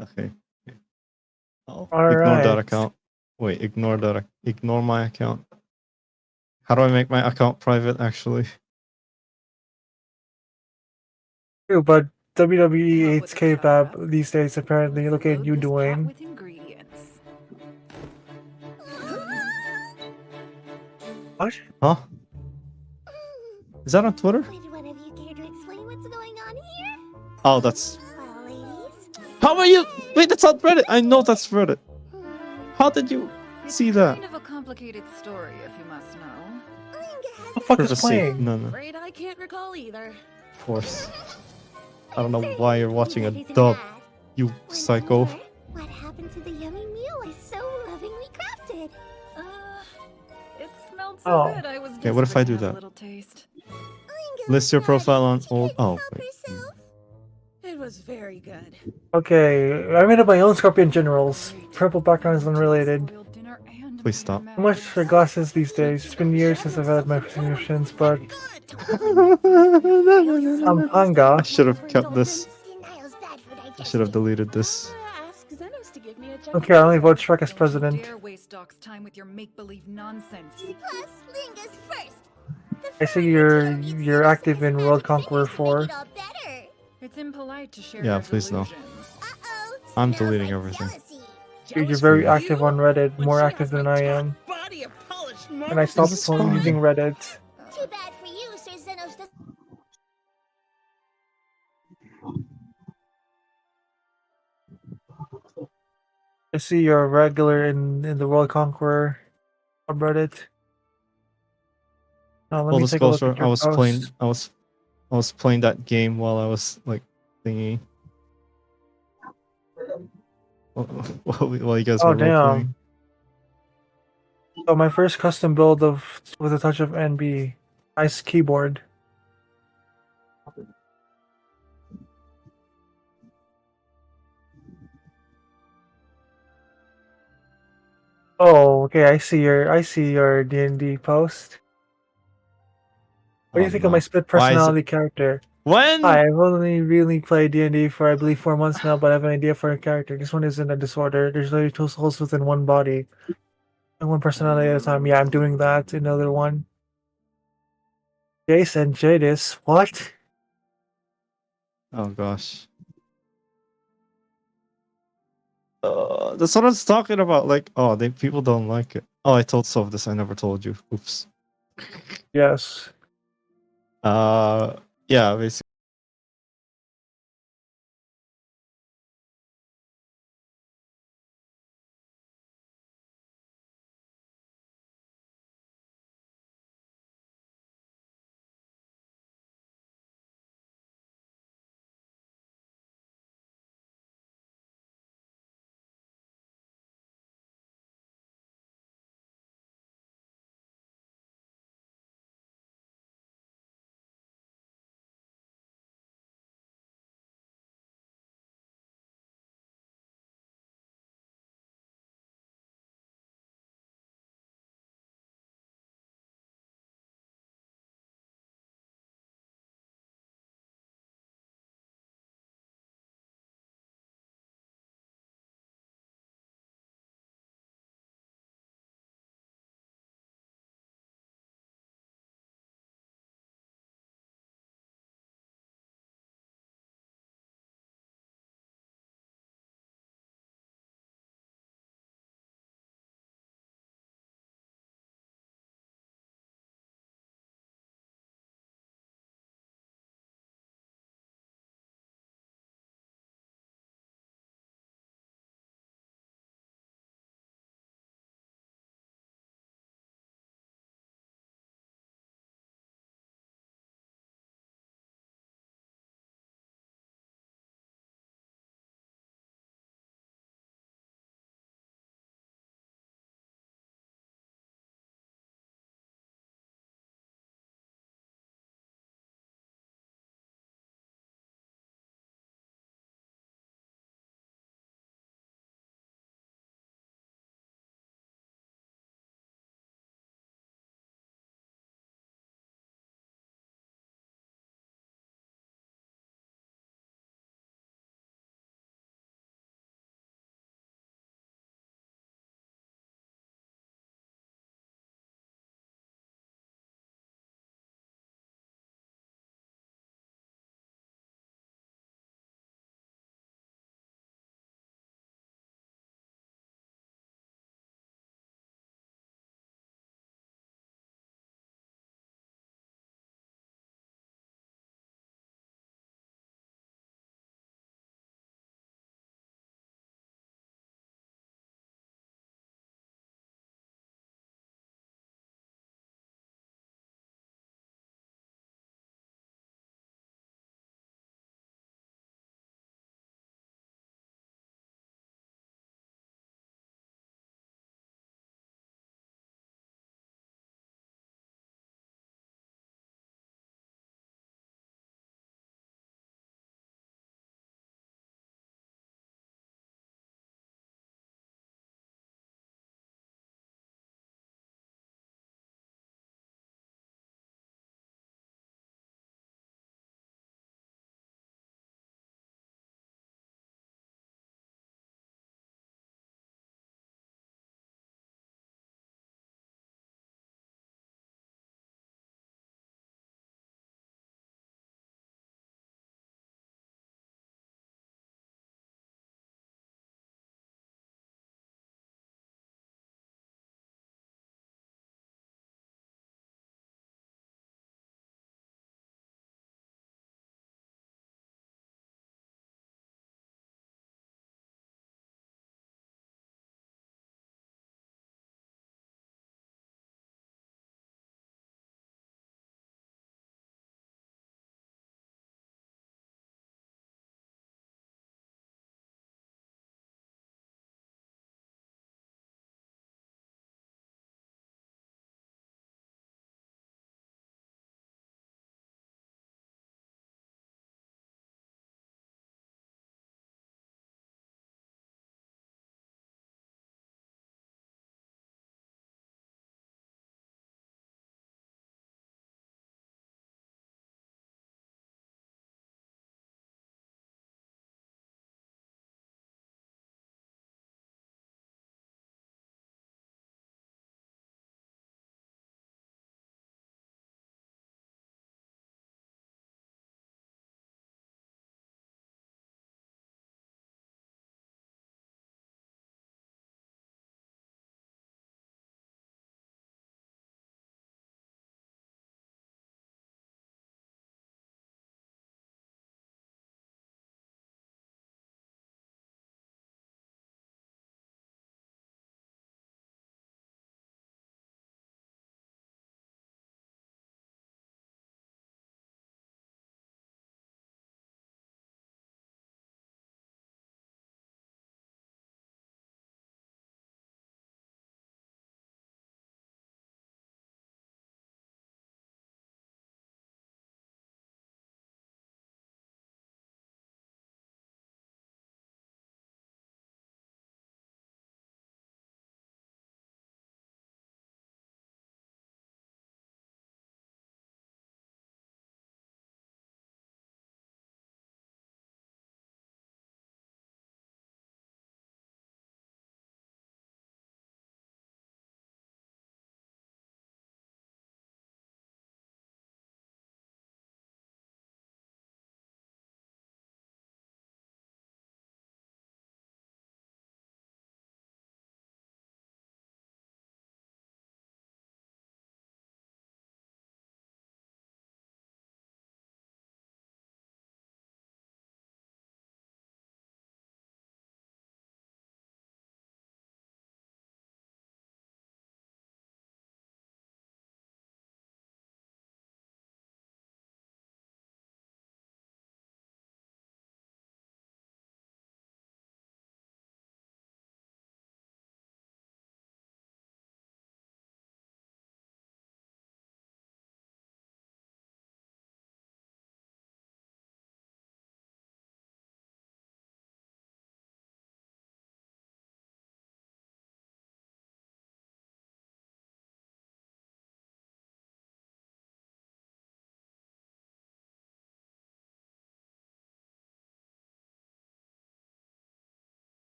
Okay. I'll All ignore that right. account. Wait, ignore that. Ignore my account. How do I make my account private? Actually, True, but WWE hates K-pop these days. Apparently, look at you, Dwayne. With ingredients. What? huh? Is that on Twitter? Would one of you care to explain what's going on here? Oh, that's. Well, ladies. How are you? Wait, that's on Reddit. I know that's Reddit. How did you see that? Kind of a complicated story, if you must know. The fuck is Privacy. playing? No. Afraid I can't recall either. Of course. I don't know why you're watching a dub, you psycho. What happened to the yummy meal I so lovingly crafted? It smelled so Oh. good. I was Okay, what if I do desperate to have that? a little taste. List your profile on old. Oh, wait. It was very good. Okay, I made up my own Scorpion Generals. Purple background is unrelated. Spoiled dinner and Please stop. How much for glasses these days? It's been years since I've had my prescriptions, but I'm I Hanga. should have kept this. I should have deleted this. Ask Xenos to give me a check. Okay, I only vote Shrek as Don't president. you dare waste Doc's time with your make-believe nonsense. Plus, Linga's first. I see you're active in World Conqueror 4. It's impolite to share Yeah, your please no. delusions. I'm deleting everything. You're very active on Reddit, more active than I am. And I stopped This is fine. using Reddit. Too bad for you, Sir Xenos. I see you're a regular in the World Conqueror subreddit. Now let Full me take a look disclosure, at your post. I was playing that game while I was like thingy. While you guys Oh were role playing. damn! So my first custom build of with a touch of NB, nice keyboard. Oh, okay. I see your D&D post. What do you think of my split Why is it- personality character? When? Hi, I've only really played D&D for I believe 4 months now, but I have an idea for a character. This one isn't a disorder. There's literally 2 souls within one body. And one personality at a time. Yeah, I'm doing that. Another one. Jason Jadis. What? Oh gosh. That's what I was talking about. Like, oh, people don't like it. Oh, I told Sov this. I never told you. Oops. Yes. Yeah, basically.